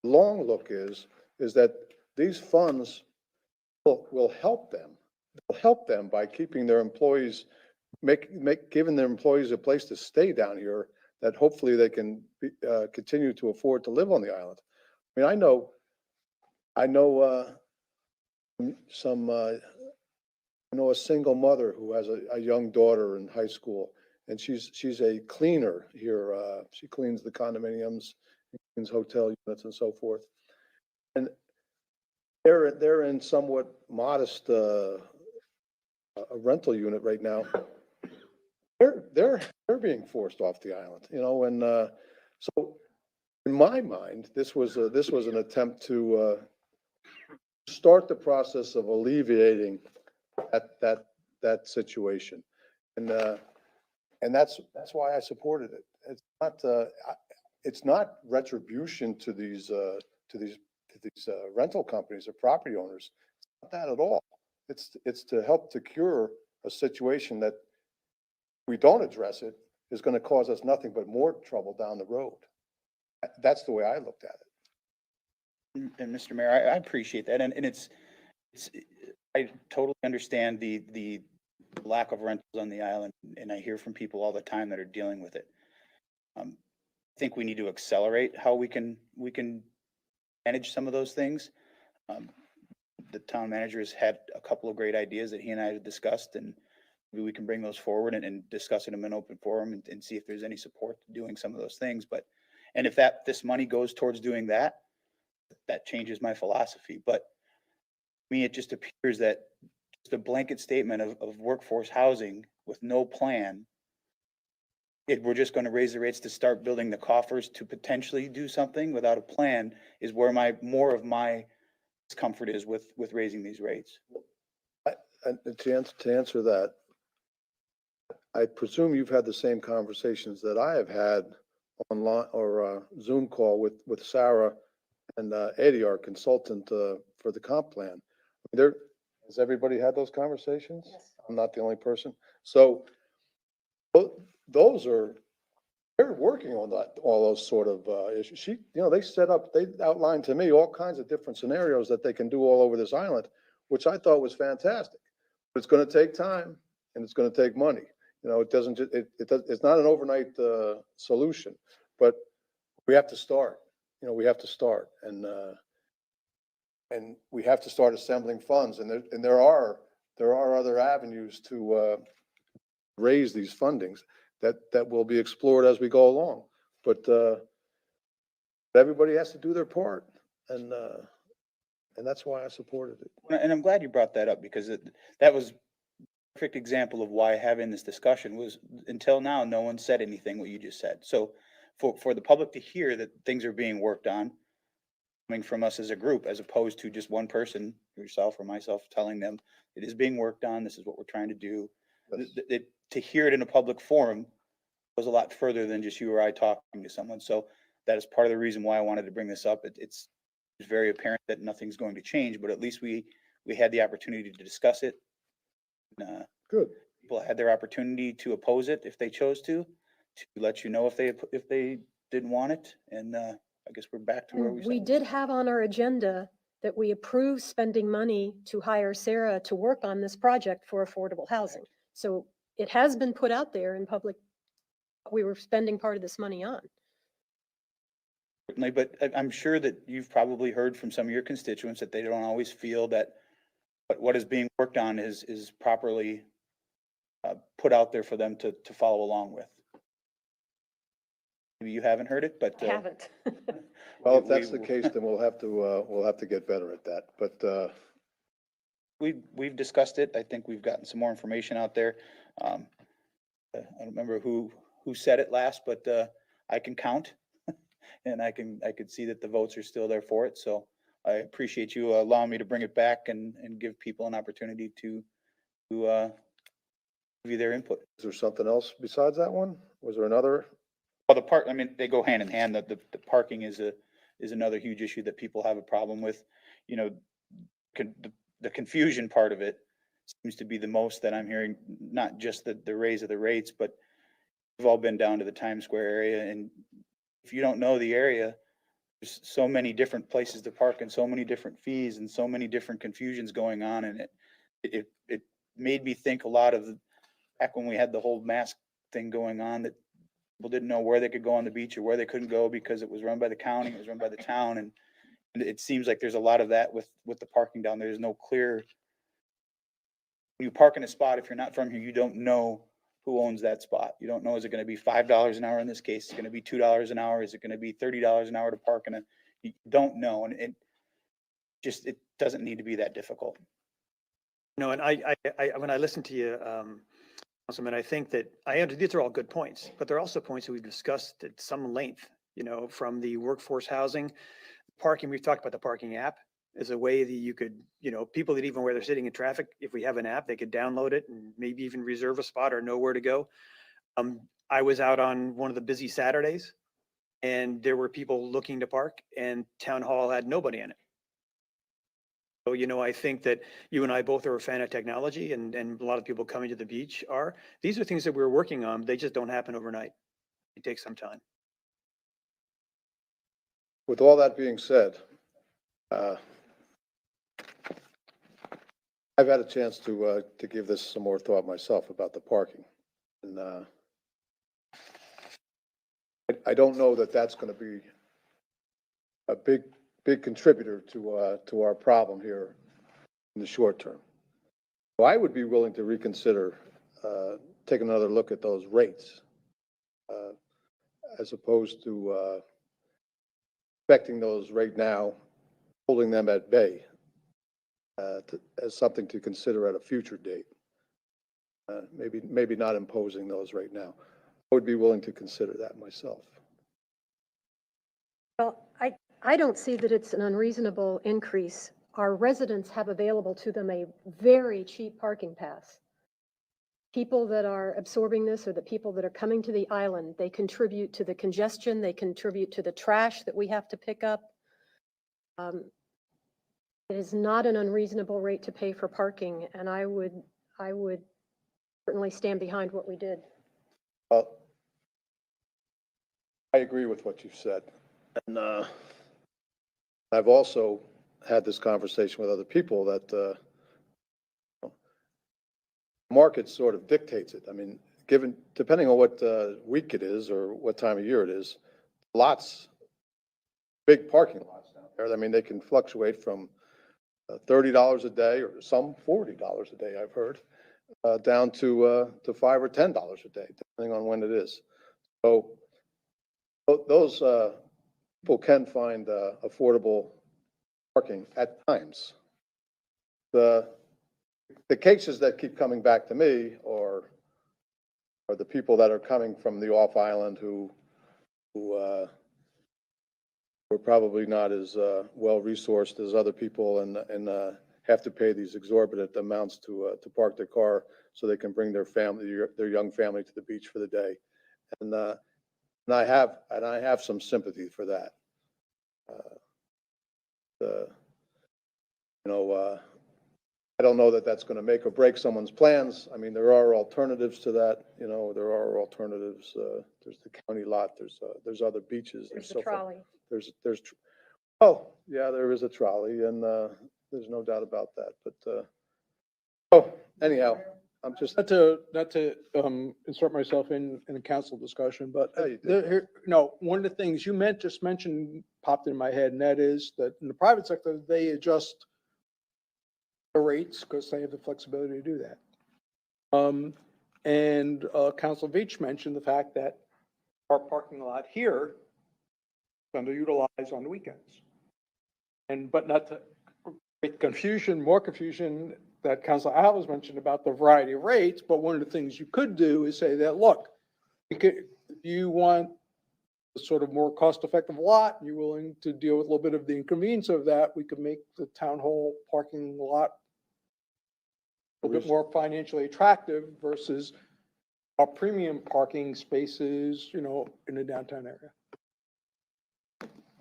Long look is that these funds will help them. They'll help them by keeping their employees, giving their employees a place to stay down here, that hopefully they can continue to afford to live on the island. I mean, I know a single mother who has a young daughter in high school, and she's a cleaner here. She cleans the condominiums, cleans hotel units and so forth. And they're in somewhat modest a rental unit right now. They're being forced off the island, and so in my mind, this was an attempt to start the process of alleviating that situation, and that's why I supported it. It's not retribution to these rental companies or property owners. It's not that at all. It's to help to cure a situation that, if we don't address it, is going to cause us nothing but more trouble down the road. That's the way I looked at it. And Mr. Mayor, I appreciate that. And I totally understand the lack of rentals on the island. And I hear from people all the time that are dealing with it. I think we need to accelerate how we can manage some of those things. The town manager has had a couple of great ideas that he and I have discussed, and maybe we can bring those forward and discuss it in an open forum and see if there's any support to doing some of those things. And if this money goes towards doing that changes my philosophy. But to me, it just appears that just a blanket statement of workforce housing with no plan, we're just going to raise the rates to start building the coffers to potentially do something without a plan, is where more of my discomfort is with raising these rates. And to answer that, I presume you've had the same conversations that I have had online or Zoom call with Sarah and Eddie, our consultant for the comp plan. Has everybody had those conversations? Yes. I'm not the only person. So those are they're working on that, all those sort of, issues. They outlined to me all kinds of different scenarios that they can do all over this island, which I thought was fantastic. But it's gonna take time and it's gonna take money. It doesn't, it's not an overnight, solution, but we have to start. We have to start and we have to start assembling funds, and there are other avenues to raise these fundings that will be explored as we go along. But everybody has to do their part, and that's why I supported it. And I'm glad you brought that up, because that was a perfect example of why having this discussion was, until now, no one said anything what you just said. So for the public to hear that things are being worked on, coming from us as a group, as opposed to just one person, yourself or myself, telling them it is being worked on, this is what we're trying to do. To hear it in a public forum goes a lot further than just you or I talking to someone. So that is part of the reason why I wanted to bring this up. It's very apparent that nothing's going to change, but at least we had the opportunity to discuss it. Good. People had their opportunity to oppose it if they chose to let you know if they didn't want it. And I guess we're back to where we We did have on our agenda that we approve spending money to hire Sarah to work on this project for affordable housing. So it has been put out there in public. We were spending part of this money on. Certainly, but I'm sure that you've probably heard from some of your constituents that they don't always feel that what is being worked on is properly put out there for them to follow along with. Maybe you haven't heard it, but I haven't. Well, if that's the case, then we'll have to get better at that. But we've discussed it. I think we've gotten some more information out there. I don't remember who said it last, but I can count, and I could see that the votes are still there for it. So I appreciate you allowing me to bring it back and give people an opportunity to give you their input. is there something else besides that one? Was there another? Well, I mean, they go hand in hand. The parking is another huge issue that people have a problem with. The confusion part of it seems to be the most that I'm hearing, not just the raise of the rates, but we've all been down to the Times Square area. And if you don't know the area, there's so many different places to park and so many different fees and so many different confusions going on. And it made me think a lot of back when we had the whole mask thing going on, that people didn't know where they could go on the beach or where they couldn't go because it was run by the county, it was run by the town. And it seems like there's a lot of that with the parking down there. There's no clear, when you park in a spot, if you're not from here, you don't know who owns that spot. You don't know, is it going to be $5 an hour in this case? Is it going to be $2 an hour? Is it going to be $30 an hour to park you don't know. And it doesn't need to be that difficult. No, and when I listen to you, Councilman, I think that these are all good points, but they're also points that we've discussed at some length, from the workforce housing, parking. We've talked about the parking app as a way that you could, people that even where they're sitting in traffic, if we have an app, they could download it and maybe even reserve a spot or know where to go. I was out on one of the busy Saturdays and there were people looking to park and Town Hall had nobody in it. So, I think that you and I both are a fan of technology and a lot of people coming to the beach are. These are things that we're working on. They just don't happen overnight. It takes some time. With all that being said, I've had a chance to give this some more thought myself about the parking. And I don't know that that's going to be a big contributor to our problem here in the short term. So I would be willing to reconsider taking another look at those rates as opposed to affecting those right now, holding them at bay as something to consider at a future date. Maybe not imposing those right now. I would be willing to consider that myself. Well, I don't see that it's an unreasonable increase. Our residents have available to them a very cheap parking pass. People that are absorbing this, or the people that are coming to the island, they contribute to the congestion, they contribute to the trash that we have to pick up. It is not an unreasonable rate to pay for parking, and I would certainly stand behind what we did. Well, I agree with what you've said. And I've also had this conversation with other people that market sort of dictates it. I mean, depending on what week it is or what time of year it is, lots, big parking lots down there. I mean, they can fluctuate from $30 a day or some $40 a day, I've heard, down to $5 or $10 a day, depending on when it is. So those people can find affordable parking at times. The cases that keep coming back to me are the people that are coming from the off island who were probably not as well resourced as other people and have to pay these exorbitant amounts to park their car so they can bring their young family to the beach for the day. And I have some sympathy for that. I don't know that that's going to make or break someone's plans. I mean, there are alternatives to that. There are alternatives. There's the county lot. There's other beaches. There's the so forth. trolley. Oh, yeah, there is a trolley, and there's no doubt about that. But anyhow, I'm just Not to insert myself in a council discussion, but Yeah, you did. one of the things you just mentioned popped in my head, and that is that in the private sector, they adjust the rates because they have the flexibility to do that. And Council Veach mentioned the fact that our parking lot here is underutilized on the weekends. But not to create more confusion that Council Alves mentioned about the variety of rates, but one of the things you could do is say that, look, if you want a sort of more cost-effective lot, and you're willing to deal with a little bit of the inconvenience of that, we could make the town hall parking lot a bit more financially attractive versus our premium parking spaces, in the downtown area.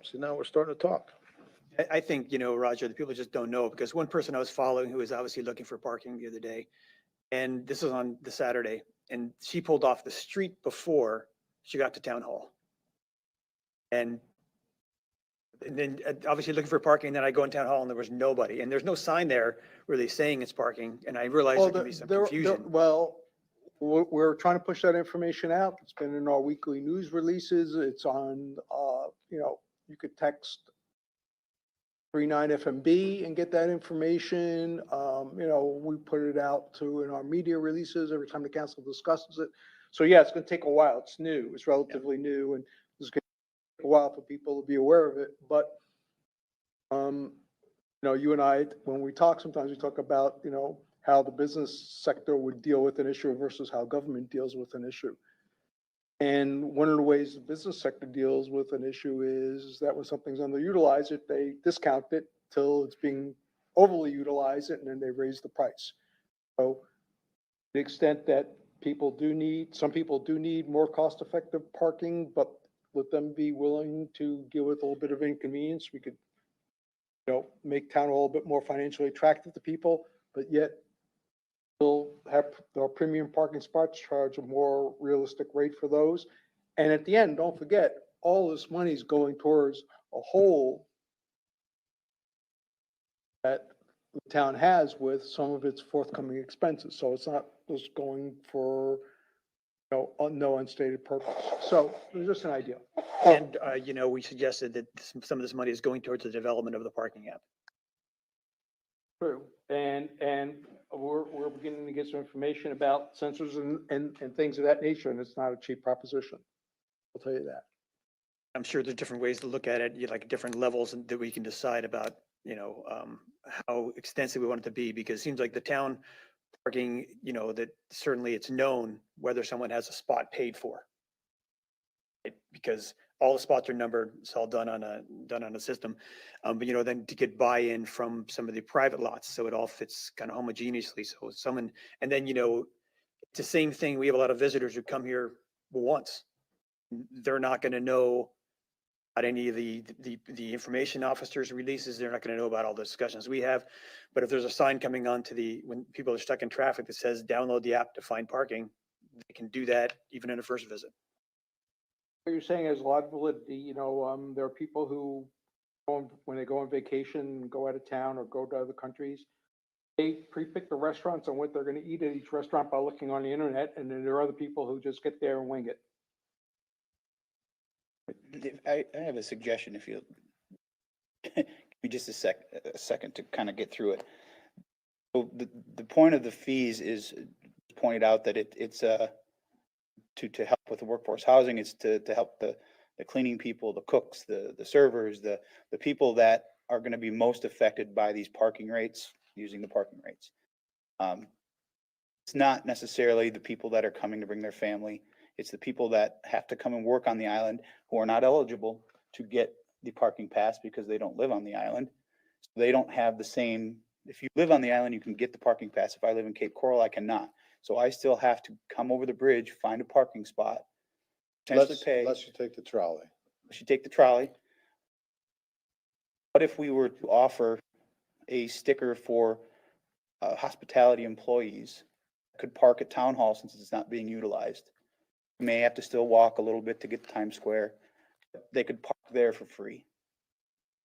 see, now we're starting to talk. I think, Roger, the people just don't know, because one person I was following who was obviously looking for parking the other day, and this was on the Saturday, and she pulled off the street before she got to town hall. And then obviously looking for parking, and then I go in town hall and there was nobody, and there's no sign there really saying it's parking, and I realized there can be some confusion. Well, we're trying to push that information out. It's been in our weekly news releases. It's on, you could text 39FMB and get that information. We put it out in our media releases every time the council discusses it. So yeah, it's going to take a while. It's new. It's relatively new, and it's going to take a while for people to be aware of it. But, you and I, when we talk, sometimes we talk about, how the business sector would deal with an issue versus how government deals with an issue. And one of the ways the business sector deals with an issue is that when something's underutilized, they discount it till it's being overly utilized, and then they raise the price. So to the extent that some people do need more cost-effective parking, but let them be willing to deal with a little bit of inconvenience. We could, make town hall a bit more financially attractive to people, but yet still have our premium parking spots, charge a more realistic rate for those. And at the end, don't forget, all this money is going towards a hole that the town has with some of its forthcoming expenses. So it's not just going for, no unstated purpose. So it's just an idea. And, we suggested that some of this money is going towards the development of the parking app. True. And we're beginning to get some information about sensors and things of that nature, and it's not a cheap proposition. I'll tell you that. I'm sure there's different ways to look at it, like different levels that we can decide about, how extensive we want it to be, because it seems like the town parking, that certainly it's known whether someone has a spot paid for. Right? Because all the spots are numbered, it's all done on a system. But then to get buy-in from some of the private lots, so it all fits kind of homogeneously. So and then, it's the same thing. We have a lot of visitors who come here once. They're not going to know about any of the information officers releases. They're not going to know about all the discussions we have. But if there's a sign coming on when people are stuck in traffic that says download the app to find parking, they can do that even in a first visit. What you're saying is a lot of validity, there are people who, when they go on vacation, go out of town or go to other countries, they pre-pick the restaurants on what they're gonna eat at each restaurant by looking on the internet, and then there are other people who just get there and wing it. I have a suggestion if you, give me just a second to kind of get through it. So the point of the fees is pointed out that it's to help with the workforce housing, it's to help the cleaning people, the cooks, the servers, the people that are gonna be most affected by these parking rates, using the parking rates. It's not necessarily the people that are coming to bring their family. It's the people that have to come and work on the island who are not eligible to get the parking pass because they don't live on the island. So they don't have the same, if you live on the island, you can get the parking pass. If I live in Cape Coral, I cannot. So I still have to come over the bridge, find a parking spot, potentially pay. Unless you take the trolley. Unless you take the trolley. What if we were to offer a sticker for hospitality employees that could park at Town Hall since it's not being utilized? You may have to still walk a little bit to get to Times Square. They could park there for free.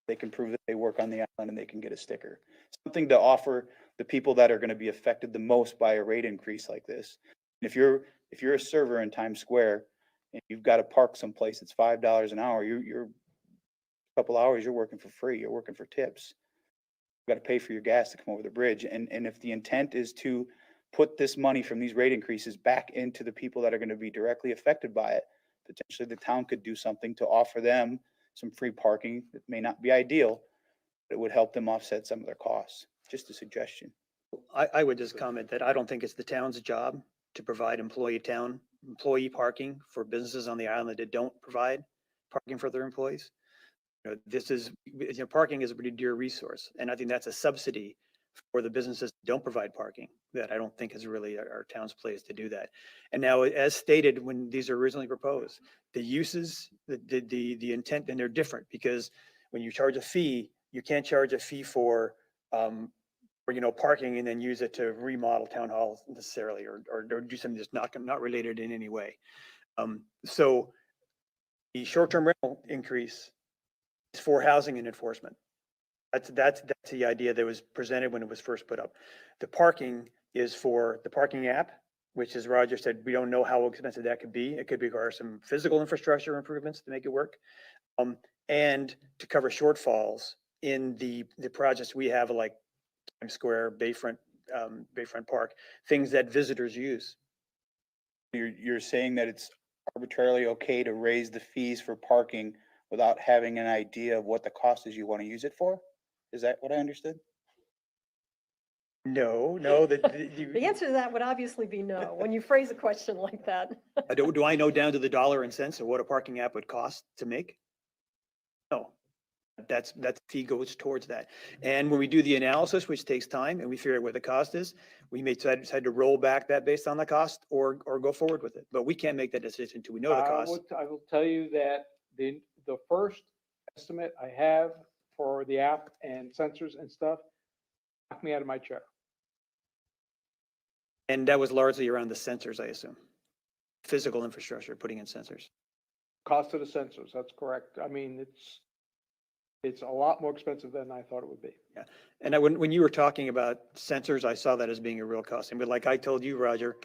They can prove that they work on the island and they can get a sticker. Something to offer the people that are going to be affected the most by a rate increase like this. And if you're a server in Times Square and you've got to park someplace, it's $5 an hour. You're a couple hours, you're working for free. You're working for tips. You've got to pay for your gas to come over the bridge. And if the intent is to put this money from these rate increases back into the people that are going to be directly affected by it, potentially the town could do something to offer them some free parking. It may not be ideal, but it would help them offset some of their costs. Just a suggestion. I would just comment that I don't think it's the town's job to provide employee parking for businesses on the island that don't provide parking for their employees. Parking is a pretty dear resource, and I think that's a subsidy for the businesses that don't provide parking that I don't think is really our town's place to do that. And now, as stated, when these are originally proposed, the uses, the intent, and they're different because when you charge a fee, you can't charge a fee for parking and then use it to remodel town halls necessarily, or do something that's not related in any way. So the short-term rental increase is for housing and enforcement. That's the idea that was presented when it was first put up. The parking is for the parking app, which, as Roger said, we don't know how expensive that could be. It could require some physical infrastructure improvements to make it work, and to cover shortfalls in the projects we have, like Times Square, Bayfront Park, things that visitors use. You're saying that it's arbitrarily okay to raise the fees for parking without having an idea of what the cost is you want to use it for? Is that what I understood? No. The answer to that would obviously be no, when you phrase a question like that. Do I know down to the dollar and cents of what a parking app would cost to make? No. That's fee goes towards that. And when we do the analysis, which takes time, and we figure out what the cost is, we may decide to roll back that based on the cost or go forward with it. But we can't make that decision until we know the cost. I will tell you that the first estimate I have for the app and sensors and stuff knocked me out of my chair. And that was largely around the sensors, I assume. Physical infrastructure, putting in sensors. Cost of the sensors, that's correct. I mean, it's a lot more expensive than I thought it would be. Yeah. And when you were talking about sensors, I saw that as being a real cost. But like I told you, Roger,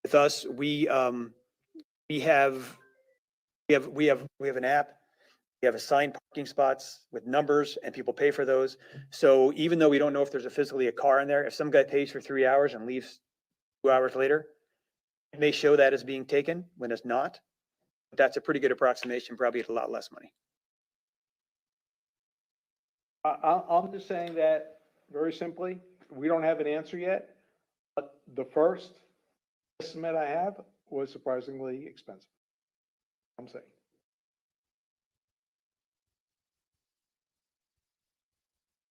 with us, we have an app. We have assigned parking spots with numbers, and people pay for those. So even though we don't know if there's physically a car in there, if some guy pays for 3 hours and leaves 2 hours later, it may show that as being taken when it's not. But that's a pretty good approximation, probably at a lot less money. I'm just saying that very simply, we don't have an answer yet, but the first estimate I have was surprisingly expensive. I'm saying.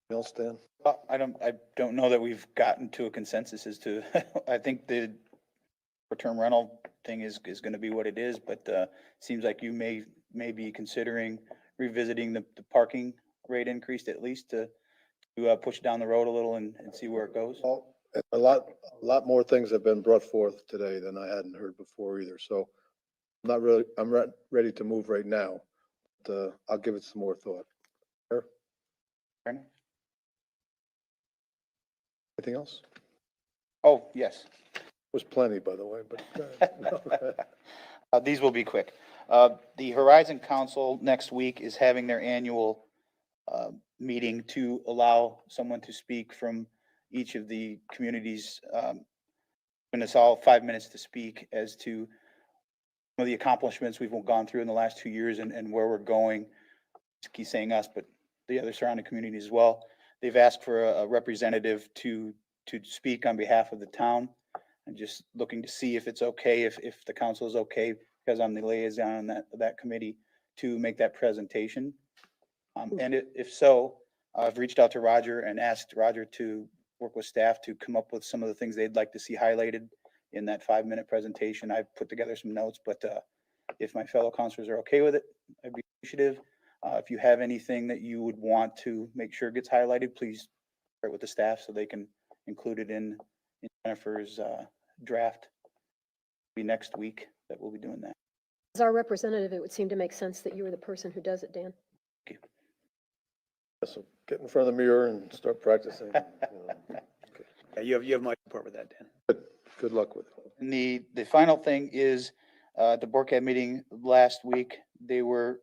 Bill, Stan? Well, I don't know that we've gotten to a consensus as to, I think the short-term rental thing is going to be what it is, but seems like you may be considering revisiting the parking rate increase at least to push down the road a little and see where it goes. Well, a lot more things have been brought forth today than I hadn't heard before either. So I'm not ready to move right now. But, I'll give it some more thought. Fair? Ernie? Anything else? Oh, yes. Was plenty, by the way, but. No. These will be quick. The Horizon Council next week is having their annual meeting to allow someone to speak from each of the communities. And it's all 5 minutes to speak as to some of the accomplishments we've gone through in the last 2 years and where we're going. Keep saying us, but the other surrounding communities as well. They've asked for a representative to speak on behalf of the town. And just looking to see if it's okay, if the council is okay, because I'm the liaison on that committee, to make that presentation. And if so, I've reached out to Roger and asked Roger to work with staff to come up with some of the things they'd like to see highlighted in that 5-minute presentation. I've put together some notes, but if my fellow councilors are okay with it, I'd be appreciative. If you have anything that you would want to make sure gets highlighted, please share it with the staff so they can include it in Jennifer's draft. Be next week that we'll be doing that. As our representative, it would seem to make sense that you were the person who does it, Dan. So get in front of the mirror and start practicing. Yeah, you have my support with that, Dan. Good luck with it. And the final thing is, the board CAB meeting last week, they were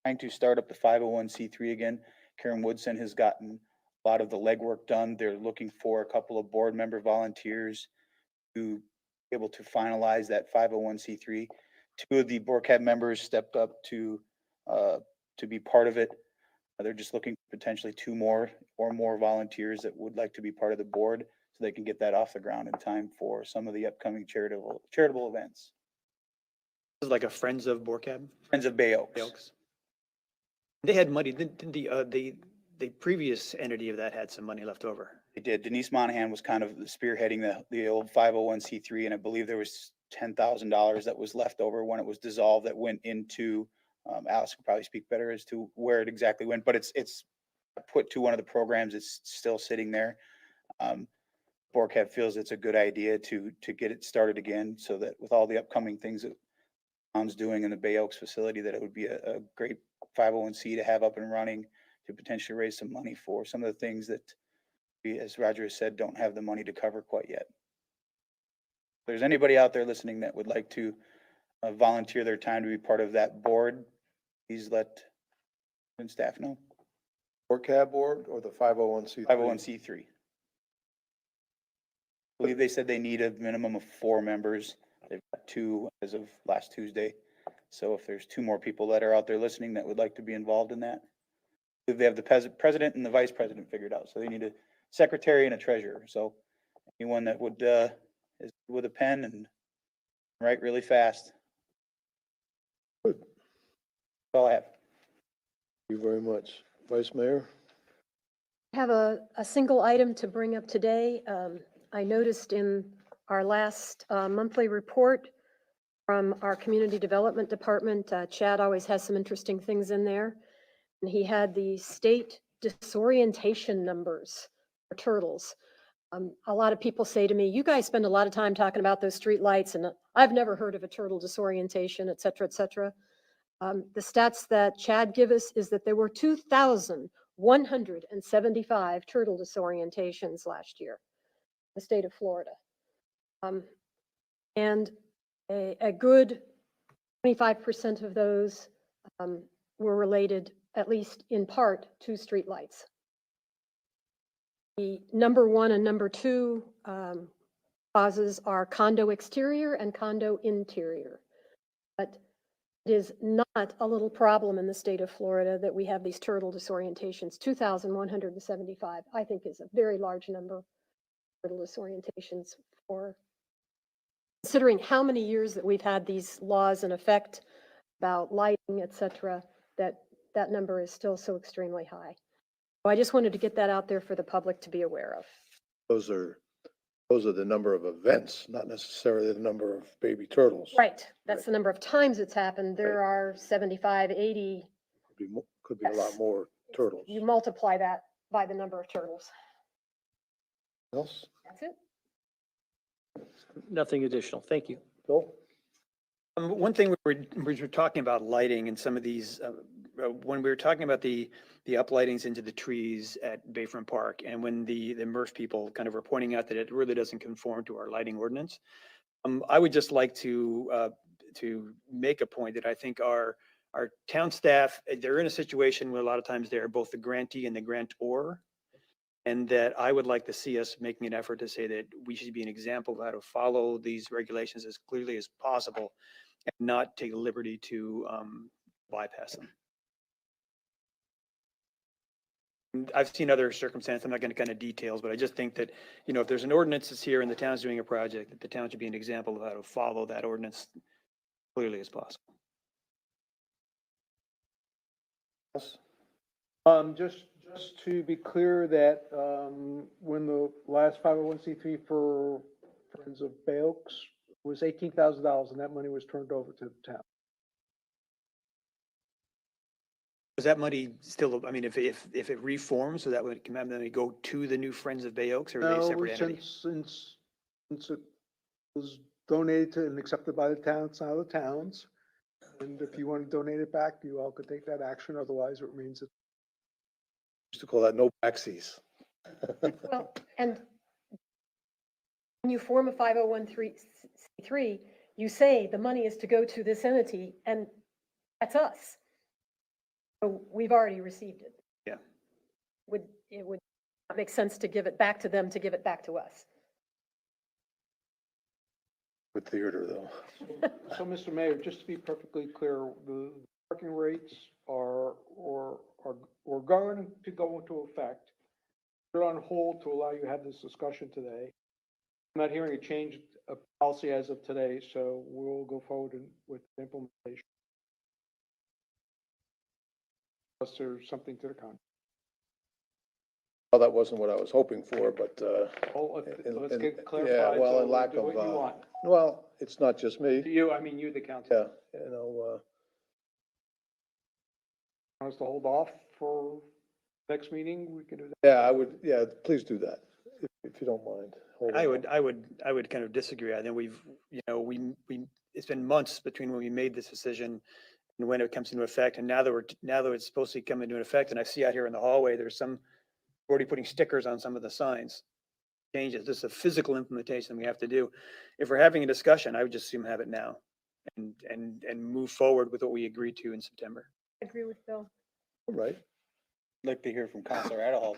trying to start up the 501c3 again. Karen Woodson has gotten a lot of the legwork done. They're looking for a couple of board member volunteers to be able to finalize that 501c3. 2 of the board CAB members stepped up to be part of it. They're just looking for potentially 2 more or more volunteers that would like to be part of the board so they can get that off the ground in time for some of the upcoming charitable events. This is like a Friends of Borcab? Friends of Bay Oaks. Bay Oaks. They had money, didn't the previous entity of that had some money left over? They did. Denise Monahan was kind of spearheading the old 501c3, and I believe there was $10,000 that was left over when it was dissolved that went into, Alice could probably speak better as to where it exactly went, but it's put to one of the programs. It's still sitting there. BORCAB feels it's a good idea to get it started again, so that with all the upcoming things that town's doing in the Bay Oaks facility, that it would be a great 501c to have up and running to potentially raise some money for some of the things that we, as Roger has said, don't have the money to cover quite yet. If there's anybody out there listening that would like to volunteer their time to be part of that board, please let staff know. BORCAB board or the 501c3? 501c3. I believe they said they need a minimum of 4 members. They've got 2 as of last Tuesday. So if there's 2 more people that are out there listening that would like to be involved in that, they have the president and the vice president figured out. So they need a secretary and a treasurer. So anyone that would is with a pen and write really fast. Good. That's all I have. Thank you very much. Vice Mayor? I have a single item to bring up today. I noticed in our last monthly report from our Community Development Department, Chad always has some interesting things in there. And he had the state disorientation numbers for turtles. A lot of people say to me, you guys spend a lot of time talking about those street lights, and I've never heard of a turtle disorientation, et cetera, et cetera. The stats that Chad gave us is that there were 2,175 turtle disorientations last year in the state of Florida. And a good 25% of those were related, at least in part, to streetlights. The number 1 and number 2 causes are condo exterior and condo interior. But it is not a little problem in the state of Florida that we have these turtle disorientations. 2,175, I think, is a very large number of turtle disorientations for considering how many years that we've had these laws in effect about lighting, et cetera, that number is still so extremely high. So I just wanted to get that out there for the public to be aware of. Those are the number of events, not necessarily the number of baby turtles. Right, that's the number of times it's happened. There are 75, 80. Could be a lot more turtles. You multiply that by the number of turtles. Else? That's it. Nothing additional. Thank you. Bill? One thing we were talking about lighting and some of these, when we were talking about the uplightings into the trees at Bayfront Park, and when the MRF people kind of were pointing out that it really doesn't conform to our lighting ordinance. I would just like to make a point that I think our town staff, they're in a situation where a lot of times they're both the grantee and the grantor. And that I would like to see us making an effort to say that we should be an example of how to follow these regulations as clearly as possible and not take the liberty to bypass them. And I've seen other circumstances, I'm not going to kind of details, but I just think that, you know, if there's an ordinance that's here and the town's doing a project, that the town should be an example of how to follow that ordinance clearly as possible. Just to be clear that, when the last 501c3 for Friends of Bay Oaks was $18,000 and that money was turned over to the town. Was that money still, I mean, if it reforms, so that would go to the new Friends of Bay Oaks, or are they a separate entity? Since it was donated to and accepted by the town, it's now the town's. And if you want to donate it back, you all could take that action, otherwise it remains. Used to call that no backsies. Well, and when you form a 501c3, you say the money is to go to this entity, and that's us. So we've already received it. Yeah. It would not make sense to give it back to them, to give it back to us. With theater, though. So, Mr. Mayor, just to be perfectly clear, the parking rates are going to go into effect. They're on hold to allow you to have this discussion today. I'm not hearing a change of policy as of today, so we'll go forward with implementation. Unless there's something to the contrary. Well, that wasn't what I was hoping for, but, Let's get yeah, clarified. well, so in lack do of, what you want. well, it's not just me. You, I mean, you, the council. Yeah, you know, Want us to hold off for next meeting? We can do that. yeah, I would, yeah, please do that, if you don't mind. Hold I on. would kind of disagree. I think it's been months between when we made this decision and when it comes into effect. And now that it's supposed to come into effect, and I see out here in the hallway, there's some already putting stickers on some of the signs. Changes. This is a physical implementation we have to do. If we're having a discussion, I would just assume have it now and move forward with what we agreed to in September. I agree with Bill. Right. I'd like to hear from Councilor Adderholt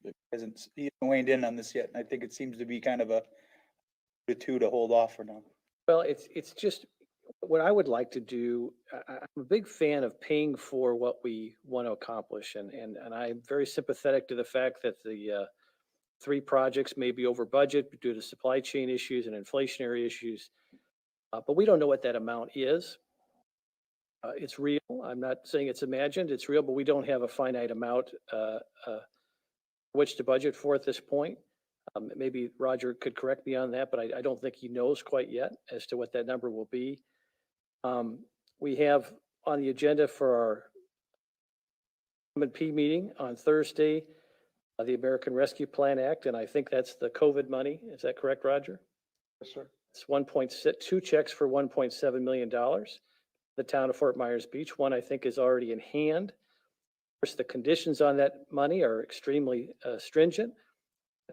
he hasn't weighed in on this yet. And I think it seems to be kind of the two to hold off for now. Well, it's just what I would like to do. I'm a big fan of paying for what we want to accomplish. And I'm very sympathetic to the fact that the 3 projects may be over budget due to supply chain issues and inflationary issues. But we don't know what that amount is. It's real. I'm not saying it's imagined. It's real, but we don't have a finite amount which to budget for at this point. Maybe Roger could correct me on that, but I don't think he knows quite yet as to what that number will be. We have on the agenda for our M&P meeting on Thursday, the American Rescue Plan Act, and I think that's the COVID money. Is that correct, Roger? Yes, sir. It's 2 checks for $1.7 million. The town of Fort Myers Beach. One, I think, is already in hand. Of course, the conditions on that money are extremely stringent,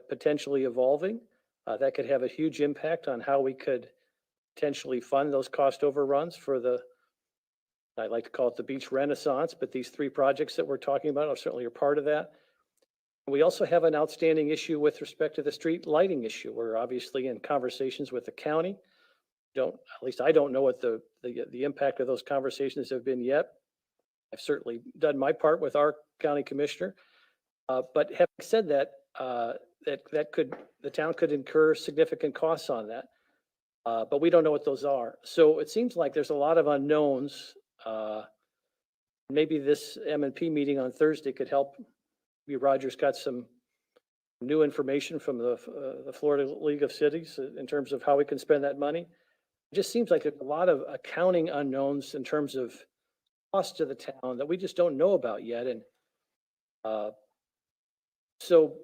potentially evolving. That could have a huge impact on how we could potentially fund those cost overruns for I like to call it the beach renaissance, but these 3 projects that we're talking about are certainly a part of that. We also have an outstanding issue with respect to the street lighting issue. We're obviously in conversations with the county. At least I don't know what the impact of those conversations have been yet. I've certainly done my part with our county commissioner. But having said that, the town could incur significant costs on that. But we don't know what those are. So it seems like there's a lot of unknowns. Maybe this M&P meeting on Thursday could help. Maybe Roger's got some new information from the Florida League of Cities in terms of how we can spend that money. It just seems like there's a lot of accounting unknowns in terms of cost to the town that we just don't know about yet. And so,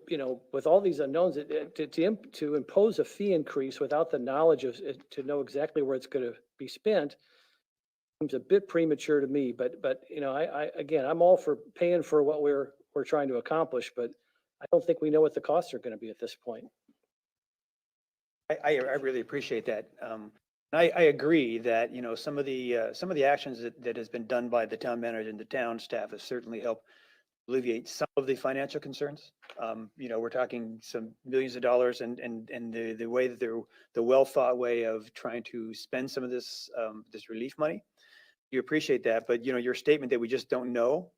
with all these unknowns, to impose a fee increase without the knowledge to know exactly where it's going to be spent seems a bit premature to me, but, again, I'm all for paying for what we're trying to accomplish, but I don't think we know what the costs are gonna be at this point. I really appreciate that. I agree that, some of the actions that has been done by the town manager and the town staff has certainly helped alleviate some of the financial concerns. We're talking some millions of dollars and the way that the well-thought way of trying to spend some of this relief money. You appreciate that, but your statement that we just don't know,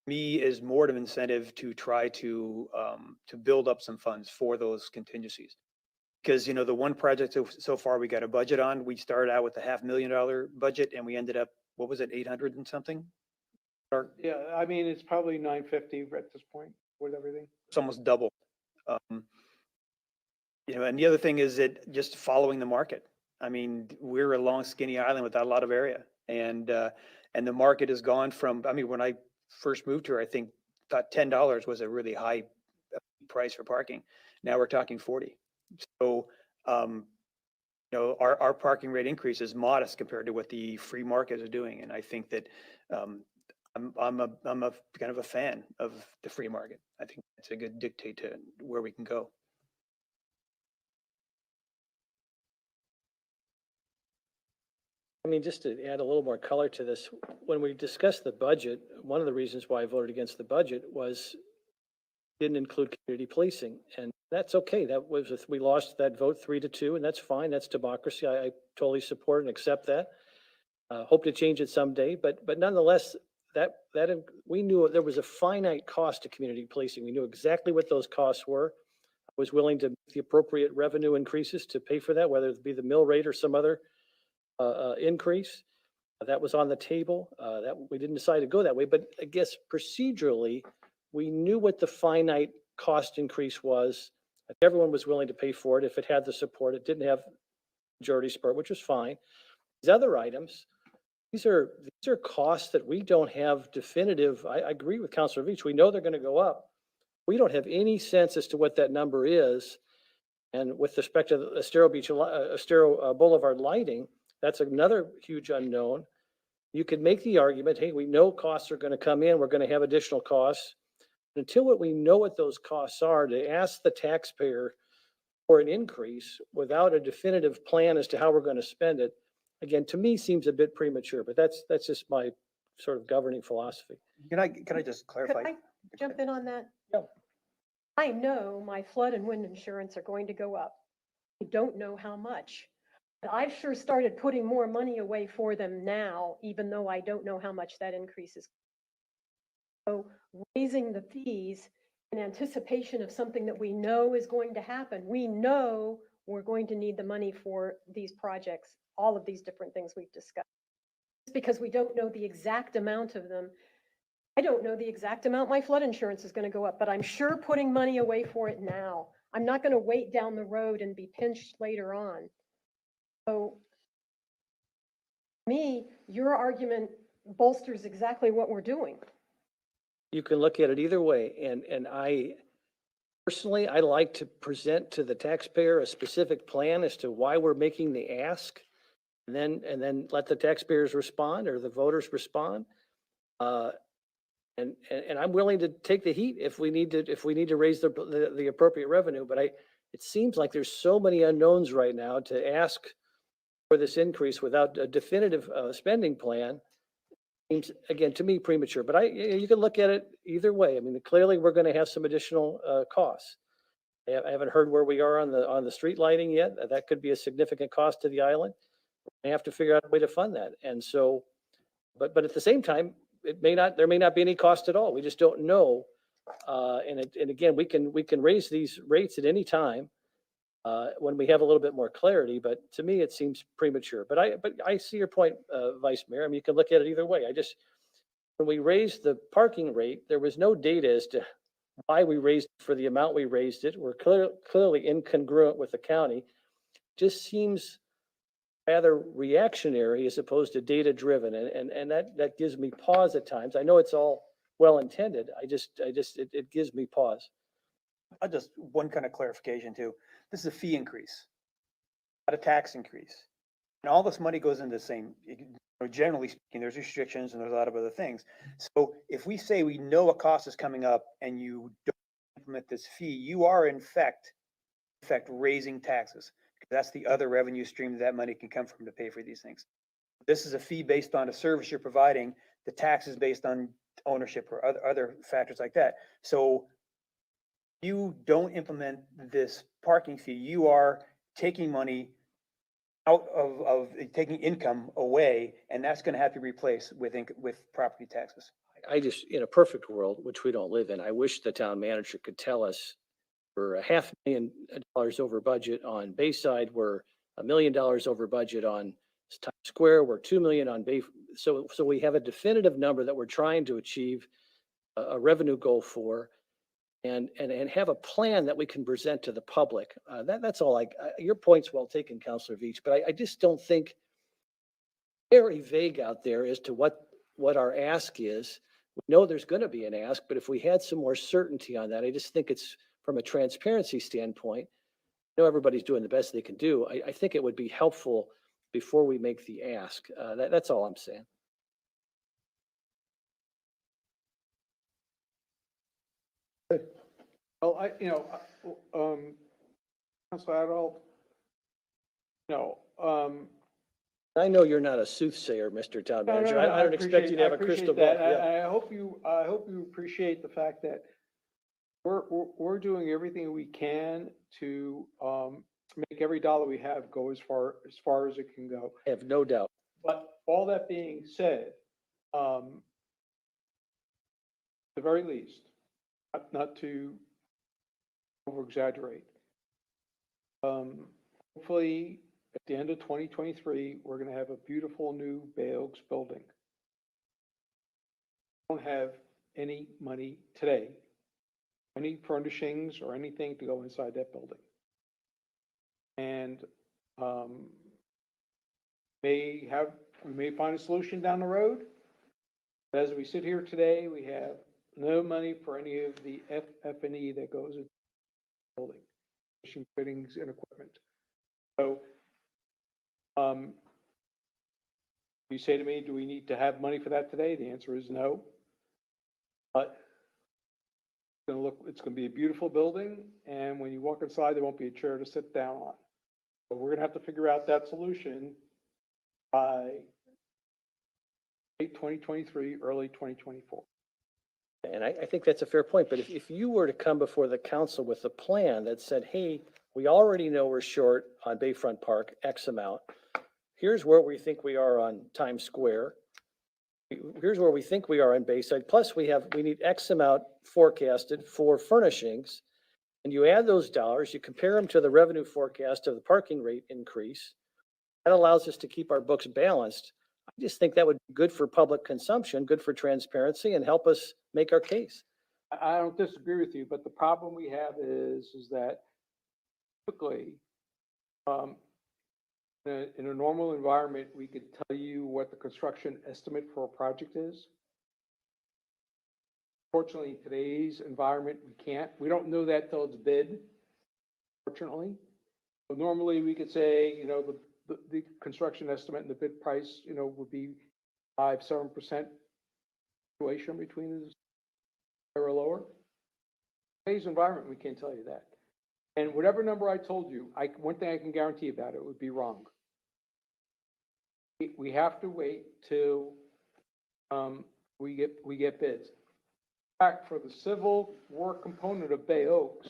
me is more of an incentive to try to build up some funds for those contingencies. Because, the one project so far we got a budget on, we started out with a $500,000 budget and we ended up, what was it, 800 and something? Or Yeah, I mean, it's probably 950 at this point with everything. it's almost double. And the other thing is that just following the market. I mean, we're a long skinny island without a lot of area. And the market has gone from, I mean, when I first moved here, I thought $10 was a really high price for parking. Now we're talking 40. So, our parking rate increase is modest compared to what the free market is doing. And I think that, I'm a kind of a fan of the free market. I think it's a good dictate to where we can go. I mean, just to add a little more color to this, when we discussed the budget, one of the reasons why I voted against the budget was didn't include community policing, and that's okay. That was, we lost that vote 3-2, and that's fine. That's democracy. I totally support and accept that. Hope to change it someday, but nonetheless, that we knew there was a finite cost to community policing. We knew exactly what those costs were. I was willing to make the appropriate revenue increases to pay for that, whether it be the mill rate or some other increase. That was on the table. That we didn't decide to go that way, but I guess procedurally, we knew what the finite cost increase was. If everyone was willing to pay for it, if it had the support, it didn't have majority support, which was fine. These other items, these are costs that we don't have definitive. I agree with Councilor Veach. We know they're going to go up. We don't have any sense as to what that number is. And with respect to the Estero Boulevard lighting, that's another huge unknown. You could make the argument, hey, we know costs are going to come in. We're going to have additional costs. Until we know what those costs are, to ask the taxpayer for an increase without a definitive plan as to how we're going to spend it, again, to me seems a bit premature, but that's just my sort of governing philosophy. Can I just clarify? Could I jump in on that? Yeah. I know my flood and wind insurance are going to go up. I don't know how much. But I've sure started putting more money away for them now, even though I don't know how much that increase is. So raising the fees in anticipation of something that we know is going to happen. We know we're going to need the money for these projects, all of these different things we've discussed. Just because we don't know the exact amount of them. I don't know the exact amount my flood insurance is going to go up, but I'm sure putting money away for it now. I'm not going to wait down the road and be pinched later on. So, me, your argument bolsters exactly what we're doing. You can look at it either way. And I personally, I like to present to the taxpayer a specific plan as to why we're making the ask, and then let the taxpayers respond or the voters respond. And I'm willing to take the heat if we need to raise the appropriate revenue. But it seems like there's so many unknowns right now to ask for this increase without a definitive spending plan. Seems, again, to me, premature, but you can look at it either way. I mean, clearly we're going to have some additional costs. I haven't heard where we are on the street lighting yet. That could be a significant cost to the island. We have to figure out a way to fund that. And so, but at the same time, there may not be any cost at all. We just don't know. And again, we can raise these rates at any time when we have a little bit more clarity. But to me, it seems premature. But I see your point, Vice Mayor. I mean, you can look at it either way. When we raised the parking rate, there was no data as to why we raised it for the amount we raised it. We're clearly incongruent with the county. Just seems rather reactionary as opposed to data driven. And that gives me pause at times. I know it's all well intended. It gives me pause. I'll just, one kind of clarification too. This is a fee increase, not a tax increase. And all this money goes into the same, generally speaking, there's restrictions and there's a lot of other things. So if we say we know a cost is coming up and you don't implement this fee, you are in fact raising taxes. That's the other revenue stream that money can come from to pay for these things. This is a fee based on a service you're providing. The tax is based on ownership or other factors like that. So you don't implement this parking fee, you are taking money out of taking income away, and that's gonna have to be replaced with property taxes. I just, in a perfect world, which we don't live in, I wish the town manager could tell us we're $500,000 over budget on Bayside, we're $1 million over budget on Times Square, we're 2 million on Bay. So we have a definitive number that we're trying to achieve a revenue goal for, and have a plan that we can present to the public. That's all. Your point's well taken, Councilor Veach, but I just don't think very vague out there as to what our ask is. We know there's going to be an ask, but if we had some more certainty on that, I just think it's from a transparency standpoint. I know everybody's doing the best they can do. I think it would be helpful before we make the ask. That's all I'm saying. Well, Councilor Adderall, I know you're not a soothsayer, Mr. Town no, Manager. no, I don't expect you to have a appreciate crystal ball. that. Yeah. I hope you appreciate the fact that we're doing everything we can to make every dollar we have go as far as it can go. I have no doubt. But all that being said, at the very least, not to over exaggerate, hopefully at the end of 2023, we're going to have a beautiful new Bay Oaks building. We don't have any money today, any furnishings or anything to go inside that building. And we may find a solution down the road. But as we sit here today, we have no money for any of the F&E that goes into the building, machine fittings and equipment. So, you say to me, do we need to have money for that today? The answer is no. But it's gonna be a beautiful building, and when you walk inside, there won't be a chair to sit down on. But we're gonna have to figure out that solution by late 2023, early 2024. And I think that's a fair point, but if you were to come before the council with a plan that said, hey, we already know we're short on Bayfront Park, X amount. Here's where we think we are on Times Square. Here's where we think we are in Bayside. Plus we need X amount forecasted for furnishings. And you add those dollars, you compare them to the revenue forecast of the parking rate increase. That allows us to keep our books balanced. I just think that would be good for public consumption, good for transparency, and help us make our case. I don't disagree with you, but the problem we have is that typically, in a normal environment, we could tell you what the construction estimate for a project is. Fortunately, in today's environment, we can't. We don't know that till it's bid, fortunately. So normally, we could say, the construction estimate and the bid price, would be 5-7% situation between or lower. In today's environment, we can't tell you that. And whatever number I told you, one thing I can guarantee about it would be wrong. We have to wait till we get bids. In fact, for the civil work component of Bay Oaks,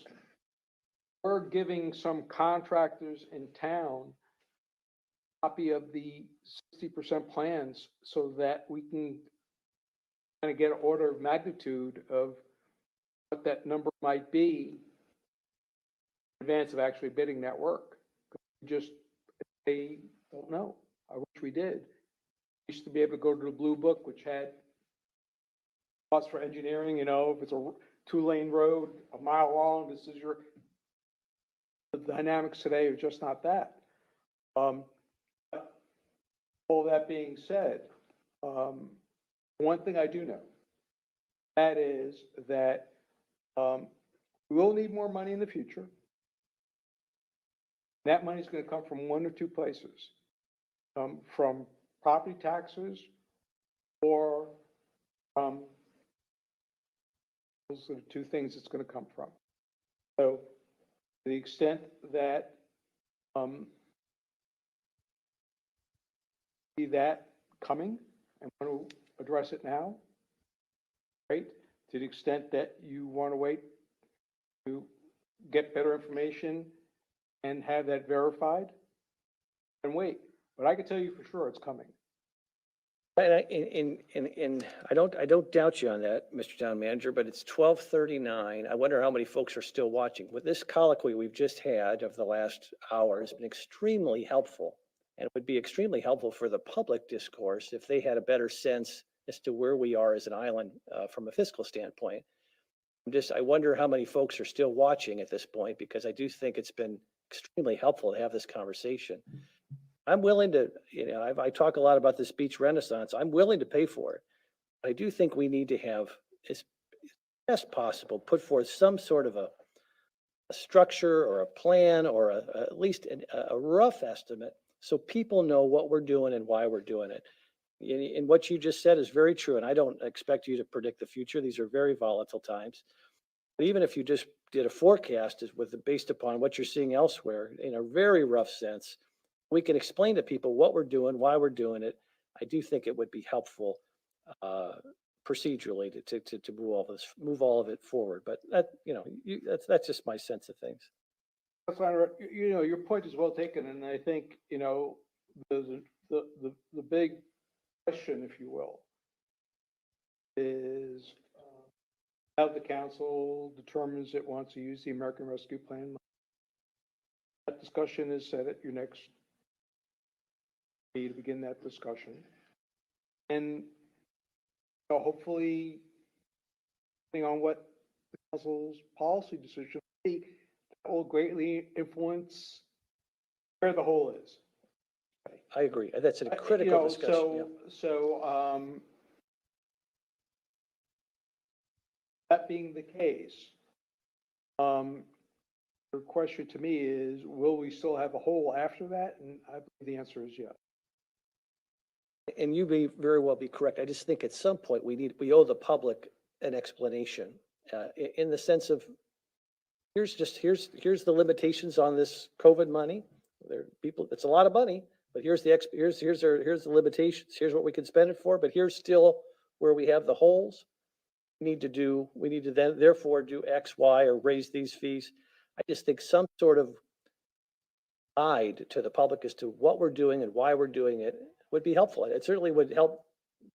we're giving some contractors in town a copy of the 60% plans so that we can kind of get an order of magnitude of what that number might be in advance of actually bidding that work. They don't know. I wish we did. We used to be able to go to the Blue Book, which had costs for engineering, if it's a 2-lane road, a mile long, this is the dynamics today are just not that. All that being said, one thing I do know, that is that we will need more money in the future. That money is going to come from one or two places. from property taxes or from, those are the two things it's gonna come from. So to the extent that, see that coming and want to address it now, right? To the extent that you want to wait to get better information and have that verified, then wait. But I can tell you for sure it's coming. And I don't doubt you on that, Mr. Town Manager, but it's 12:39. I wonder how many folks are still watching. With this colloquy we've just had of the last hour has been extremely helpful. And it would be extremely helpful for the public discourse if they had a better sense as to where we are as an island from a fiscal standpoint. I wonder how many folks are still watching at this point, because I do think it's been extremely helpful to have this conversation. I'm willing to, I talk a lot about this beach renaissance. I'm willing to pay for it. I do think we need to have, as best possible, put forth some sort of a structure or a plan or at least a rough estimate so people know what we're doing and why we're doing it. And what you just said is very true, and I don't expect you to predict the future. These are very volatile times. But even if you just did a forecast based upon what you're seeing elsewhere in a very rough sense, we can explain to people what we're doing, why we're doing it. I do think it would be helpful procedurally to move all of it forward. But that's just my sense of things. That's fine. Your point is well taken, and I think, the big question, if you will, is how the council determines it wants to use the American Rescue Plan. That discussion is set at your next meeting to begin that discussion. And hopefully, depending on what the council's policy decision will be, that will greatly influence where the hole is. I agree. That's a critical discussion. So, that being the case, the question to me is, will we still have a hole after that? And I believe the answer is yes. And you may very well be correct. I just think at some point we owe the public an explanation in the sense of here's the limitations on this COVID money. It's a lot of money, but here's the limitations. Here's what we can spend it for, but here's still where we have the holes. We need to then therefore do X, Y, or raise these fees. I just think some sort of guide to the public as to what we're doing and why we're doing it would be helpful. It certainly would help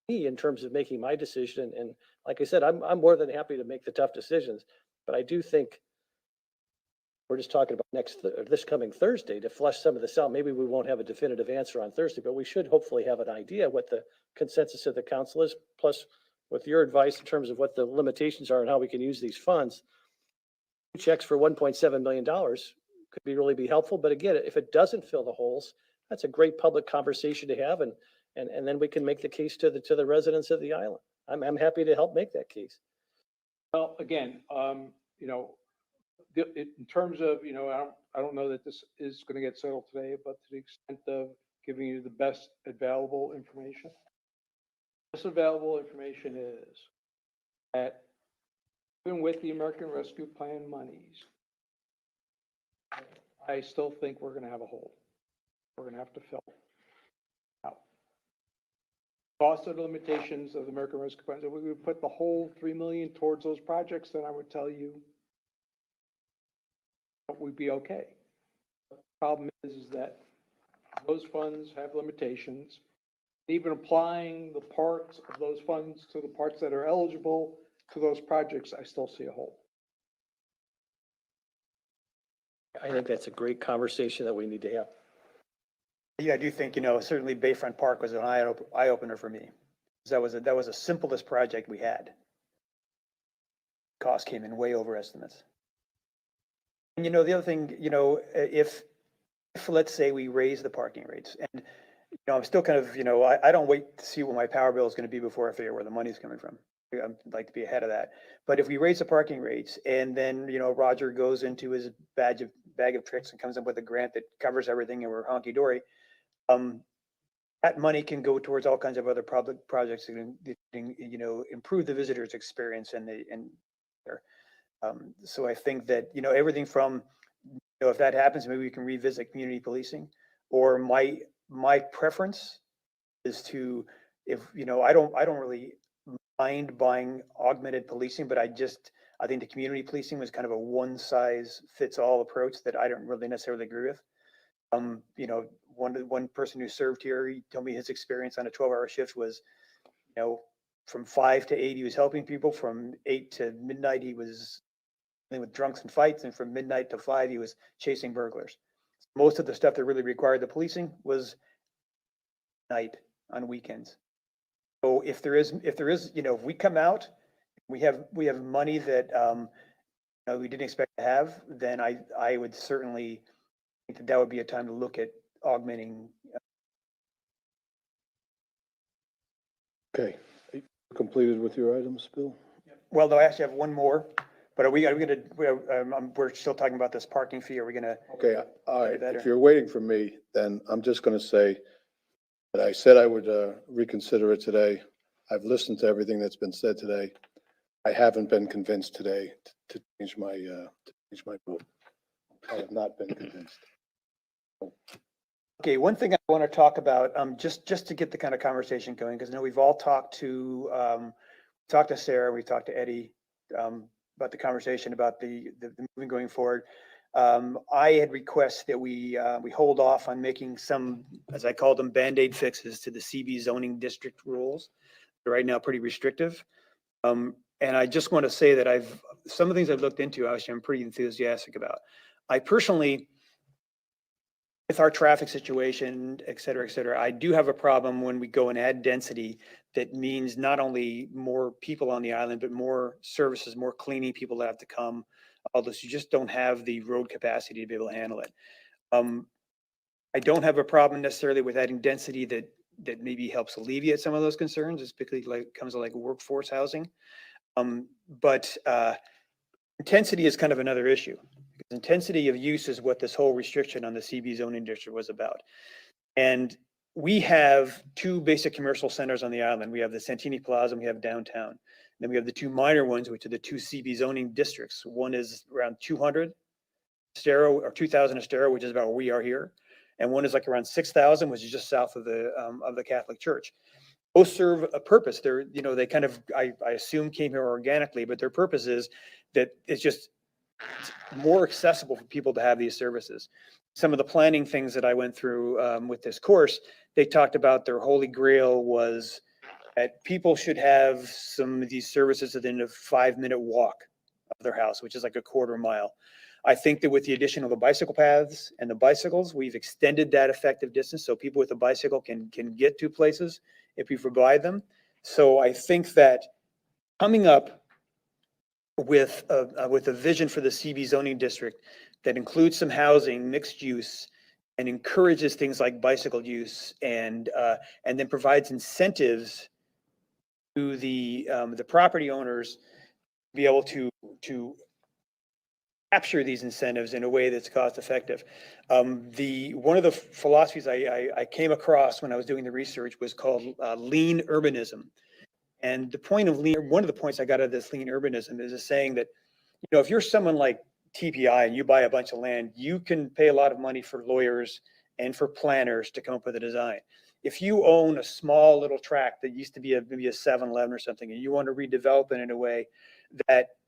me in terms of making my decision. And like I said, I'm more than happy to make the tough decisions, but I do think we're just talking about this coming Thursday to flesh some of this out. Maybe we won't have a definitive answer on Thursday, but we should hopefully have an idea what the consensus of the council is, plus with your advice in terms of what the limitations are and how we can use these funds. Checks for $1.7 million could really be helpful. But again, if it doesn't fill the holes, that's a great public conversation to have. And then we can make the case to the residents of the island. I'm happy to help make that case. Well, again, in terms of, I don't know that this is going to get settled today, but to the extent of giving you the best available information. Best available information is that even with the American Rescue Plan monies, I still think we're going to have a hole. We're going to have to fill it out. Cost of the limitations of the American Rescue Plan. If we would put the whole $3 million towards those projects, then I would tell you that we'd be okay. The problem is that those funds have limitations. Even applying the parts of those funds to the parts that are eligible to those projects, I still see a hole. I think that's a great conversation that we need to have. Yeah, I do think, certainly Bayfront Park was an eye opener for me. That was the simplest project we had. Cost came in way over estimates. And the other thing, if let's say we raise the parking rates, and I'm still kind of, I don't wait to see what my power bill is going to be before I figure where the money's coming from. I'd like to be ahead of that. But if we raise the parking rates and then, Roger goes into his bag of tricks and comes up with a grant that covers everything and we're honky dory, that money can go towards all kinds of other public projects that can, improve the visitor's experience so I think that, everything from, if that happens, maybe we can revisit community policing. Or my preference is to, if, I don't really mind buying augmented policing, but I think the community policing was kind of a one size fits all approach that I don't really necessarily agree with. One person who served here, he told me his experience on a 12-hour shift was, from 5 to 8, he was helping people. From 8 to midnight, he was dealing with drunks and fights. And from midnight to 5, he was chasing burglars. Most of the stuff that really required the policing was night on weekends. So if we come out, we have money that, we didn't expect to have, then I would certainly think that would be a time to look at augmenting. Okay, completed with your items, Bill? Well, no, I actually have one more, but are we gonna, we're still talking about this parking fee. Are we gonna? Okay, all right. Better. If you're waiting for me, then I'm just gonna say that I said I would reconsider it today. I've listened to everything that's been said today. I haven't been convinced today to change my vote. I have not been convinced. Okay, one thing I want to talk about, just to get the kind of conversation going, because I know we've all talked to Sarah, we talked to Eddie about the conversation about the moving going forward. I had requests that we hold off on making some, as I call them, Band-Aid fixes to the CB zoning district rules. They're right now pretty restrictive. And I just want to say that some of the things I've looked into, actually, I'm pretty enthusiastic about. I personally, with our traffic situation, et cetera, I do have a problem when we go and add density. That means not only more people on the island, but more services, more cleaning people that have to come. Although you just don't have the road capacity to be able to handle it. I don't have a problem necessarily with adding density that maybe helps alleviate some of those concerns. It's particularly comes to like workforce housing. But intensity is kind of another issue. Intensity of use is what this whole restriction on the CB zoning district was about. And we have two basic commercial centers on the island. We have the Santini Plaza and we have downtown. Then we have the two minor ones, which are the two CB zoning districts. One is around 200 Estero, or 2000 Estero, which is about where we are here. And one is like around 6,000, which is just south of the Catholic Church. Both serve a purpose. They're, they kind of, I assume, came here organically, but their purpose is that it's more accessible for people to have these services. Some of the planning things that I went through with this course, they talked about their holy grail was that people should have some of these services within a 5-minute walk of their house, which is like a quarter mile. I think that with the addition of the bicycle paths and the bicycles, we've extended that effective distance so people with a bicycle can get to places if we provide them. So I think that coming up with a vision for the CB zoning district that includes some housing, mixed use, and encourages things like bicycle use, and then provides incentives to the property owners to be able to capture these incentives in a way that's cost effective. One of the philosophies I came across when I was doing the research was called lean urbanism. And the point of one of the points I got out of this lean urbanism is saying that, if you're someone like TPI and you buy a bunch of land, you can pay a lot of money for lawyers and for planners to come up with a design. If you own a small little tract that used to be maybe a 7-Eleven or something, and you want to redevelop it in a way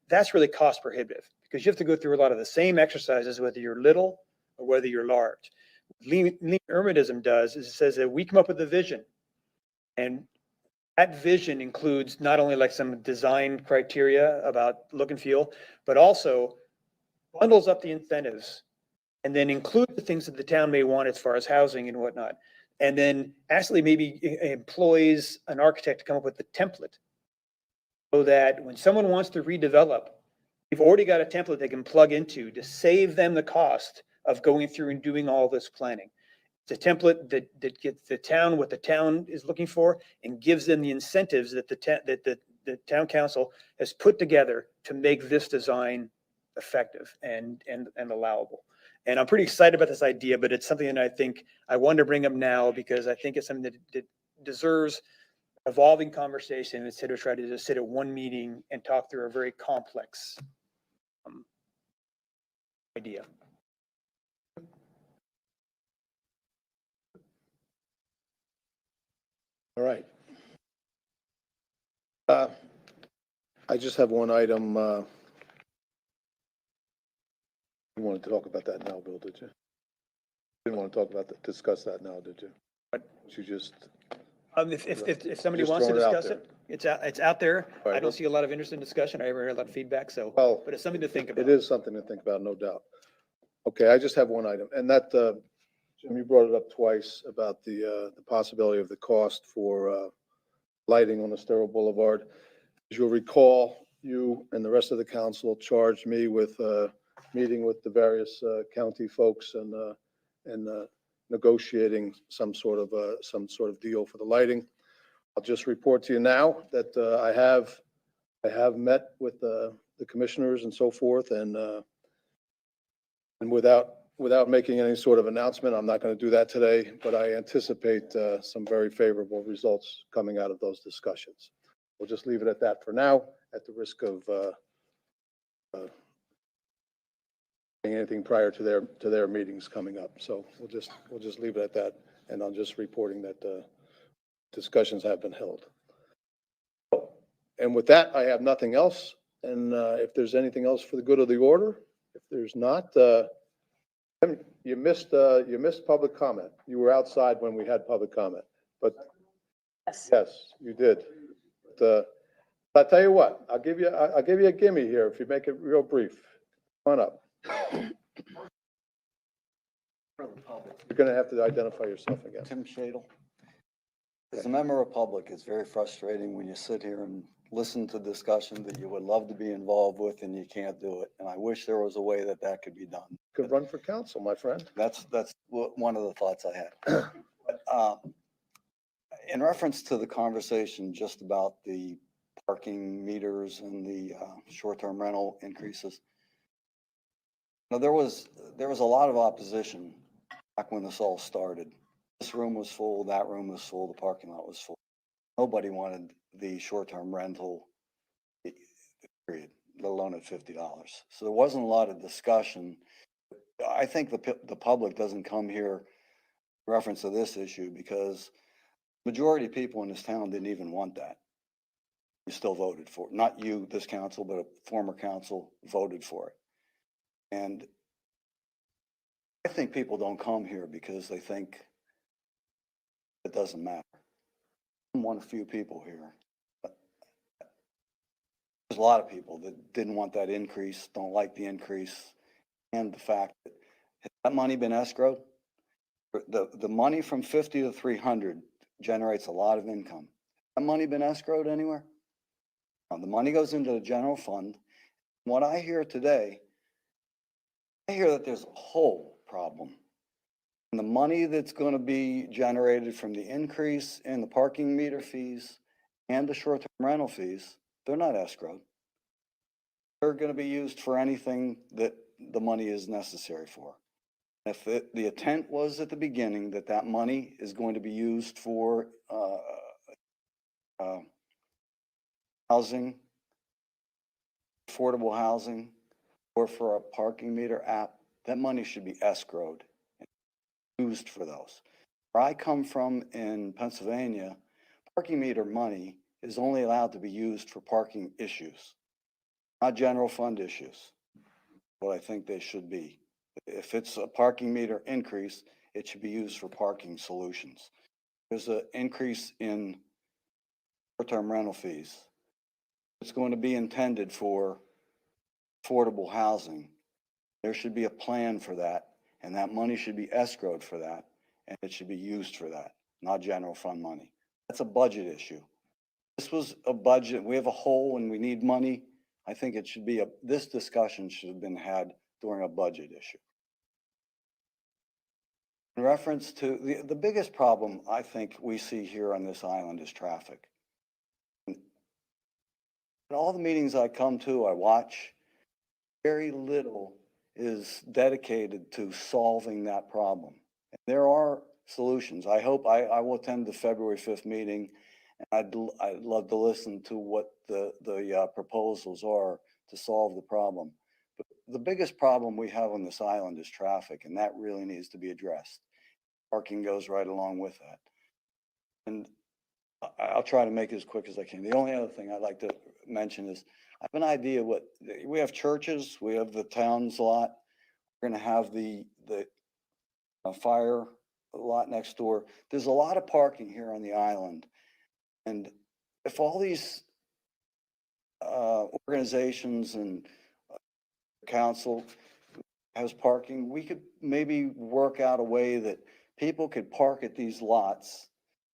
that's really cost prohibitive, because you have to go through a lot of the same exercises, whether you're little or whether you're large. Lean urbanism does is it says that we come up with a vision, and that vision includes not only like some design criteria about look and feel, but also bundles up the incentives and then include the things that the town may want as far as housing and whatnot. And then actually maybe employs an architect to come up with the template so that when someone wants to redevelop, you've already got a template they can plug into to save them the cost of going through and doing all this planning. It's a template that gets the town what the town is looking for and gives them the incentives that the town council has put together to make this design effective and allowable. And I'm pretty excited about this idea, but it's something that I think I wanted to bring up now because I think it's something that deserves evolving conversation instead of trying to just sit at one meeting and talk through a very complex idea. All right. I just have one item. You wanted to talk about that now, Bill, did you? Didn't want to talk about that, discuss that now, did you? What? You just, If somebody Just wants to throwing it out discuss it, it's out there. Right, I don't let's- see a lot of interest in discussion. I haven't heard a lot of feedback, so, well, but it's something to think about. it is something to think about, no doubt. Okay, I just have one item, and that, Jim, you brought it up twice about the possibility of the cost for lighting on Estero Boulevard. As you'll recall, you and the rest of the council charged me with meeting with the various county folks and negotiating some sort of deal for the lighting. I'll just report to you now that I have met with the commissioners and so forth, and without making any sort of announcement, I'm not going to do that today, but I anticipate some very favorable results coming out of those discussions. We'll just leave it at that for now, at the risk of saying anything prior to their meetings coming up. So we'll just leave it at that, and I'm just reporting that discussions have been held. And with that, I have nothing else. And if there's anything else for the good of the order, if there's not, you missed public comment. You were outside when we had public comment, but yes, you did. But I'll tell you what, I'll give you a gimme here if you make it real brief. Come on up. You're going to have to identify yourself again. Tim Shadle. As a member of public, it's very frustrating when you sit here and listen to discussion that you would love to be involved with and you can't do it. And I wish there was a way that that could be done. Could run for council, my friend. That's one of the thoughts I had. But, in reference to the conversation just about the parking meters and the short-term rental increases, now there was a lot of opposition back when this all started. This room was full, that room was full, the parking lot was full. Nobody wanted the short-term rental, period, let alone at $50. So there wasn't a lot of discussion. I think the public doesn't come here in reference to this issue because majority of people in this town didn't even want that. You still voted for it. Not you, this council, but a former council voted for it. And I think people don't come here because they think it doesn't matter. I'm one of few people here. But there's a lot of people that didn't want that increase, don't like the increase, and the fact that has that money been escrowed? The money from 50 to 300 generates a lot of income. Has that money been escrowed anywhere? No, the money goes into the general fund. What I hear today, I hear that there's a whole problem. And the money that's going to be generated from the increase in the parking meter fees and the short-term rental fees, they're not escrowed. They're going to be used for anything that the money is necessary for. If the intent was at the beginning that that money is going to be used for housing, affordable housing, or for a parking meter app, that money should be escrowed, used for those. Where I come from in Pennsylvania, parking meter money is only allowed to be used for parking issues, not general fund issues. What I think they should be. If it's a parking meter increase, it should be used for parking solutions. There's an increase in short-term rental fees. It's going to be intended for affordable housing. There should be a plan for that, and that money should be escrowed for that, and it should be used for that, not general fund money. That's a budget issue. This was a budget. We have a hole and we need money. I think it should be this discussion should have been had during a budget issue. In reference to the biggest problem I think we see here on this island is traffic. In all the meetings I come to, I watch, very little is dedicated to solving that problem. There are solutions. I hope, I will attend the February 5th meeting. And I'd love to listen to what the proposals are to solve the problem. But the biggest problem we have on this island is traffic, and that really needs to be addressed. Parking goes right along with that. And I'll try to make it as quick as I can. The only other thing I'd like to mention is, I have an idea what, we have churches, we have the town's lot. We're gonna have the fire lot next door. There's a lot of parking here on the island. And if all these organizations and council has parking, we could maybe work out a way that people could park at these lots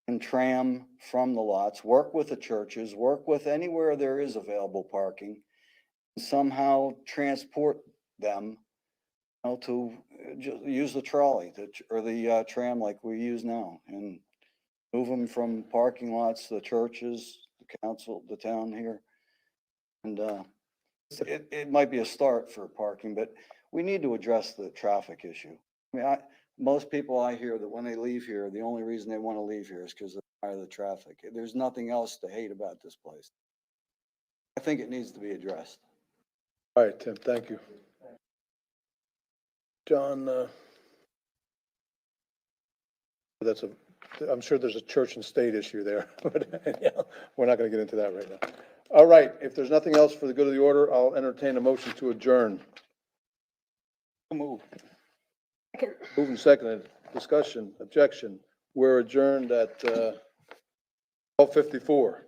and tram from the lots, work with the churches, work with anywhere there is available parking, and somehow transport them, you know, to use the trolley or the tram like we use now, and move them from parking lots to the churches, the council, the town here. And it might be a start for parking, but we need to address the traffic issue. I mean, most people I hear that when they leave here, the only reason they want to leave here is because of the traffic. There's nothing else to hate about this place. I think it needs to be addressed. All right, Tim, thank you. John, I'm sure there's a church and state issue there, but yeah, we're not going to get into that right now. All right, if there's nothing else for the good of the order, I'll entertain a motion to adjourn. Move. Moving seconded, discussion, objection. We're adjourned at 12:54.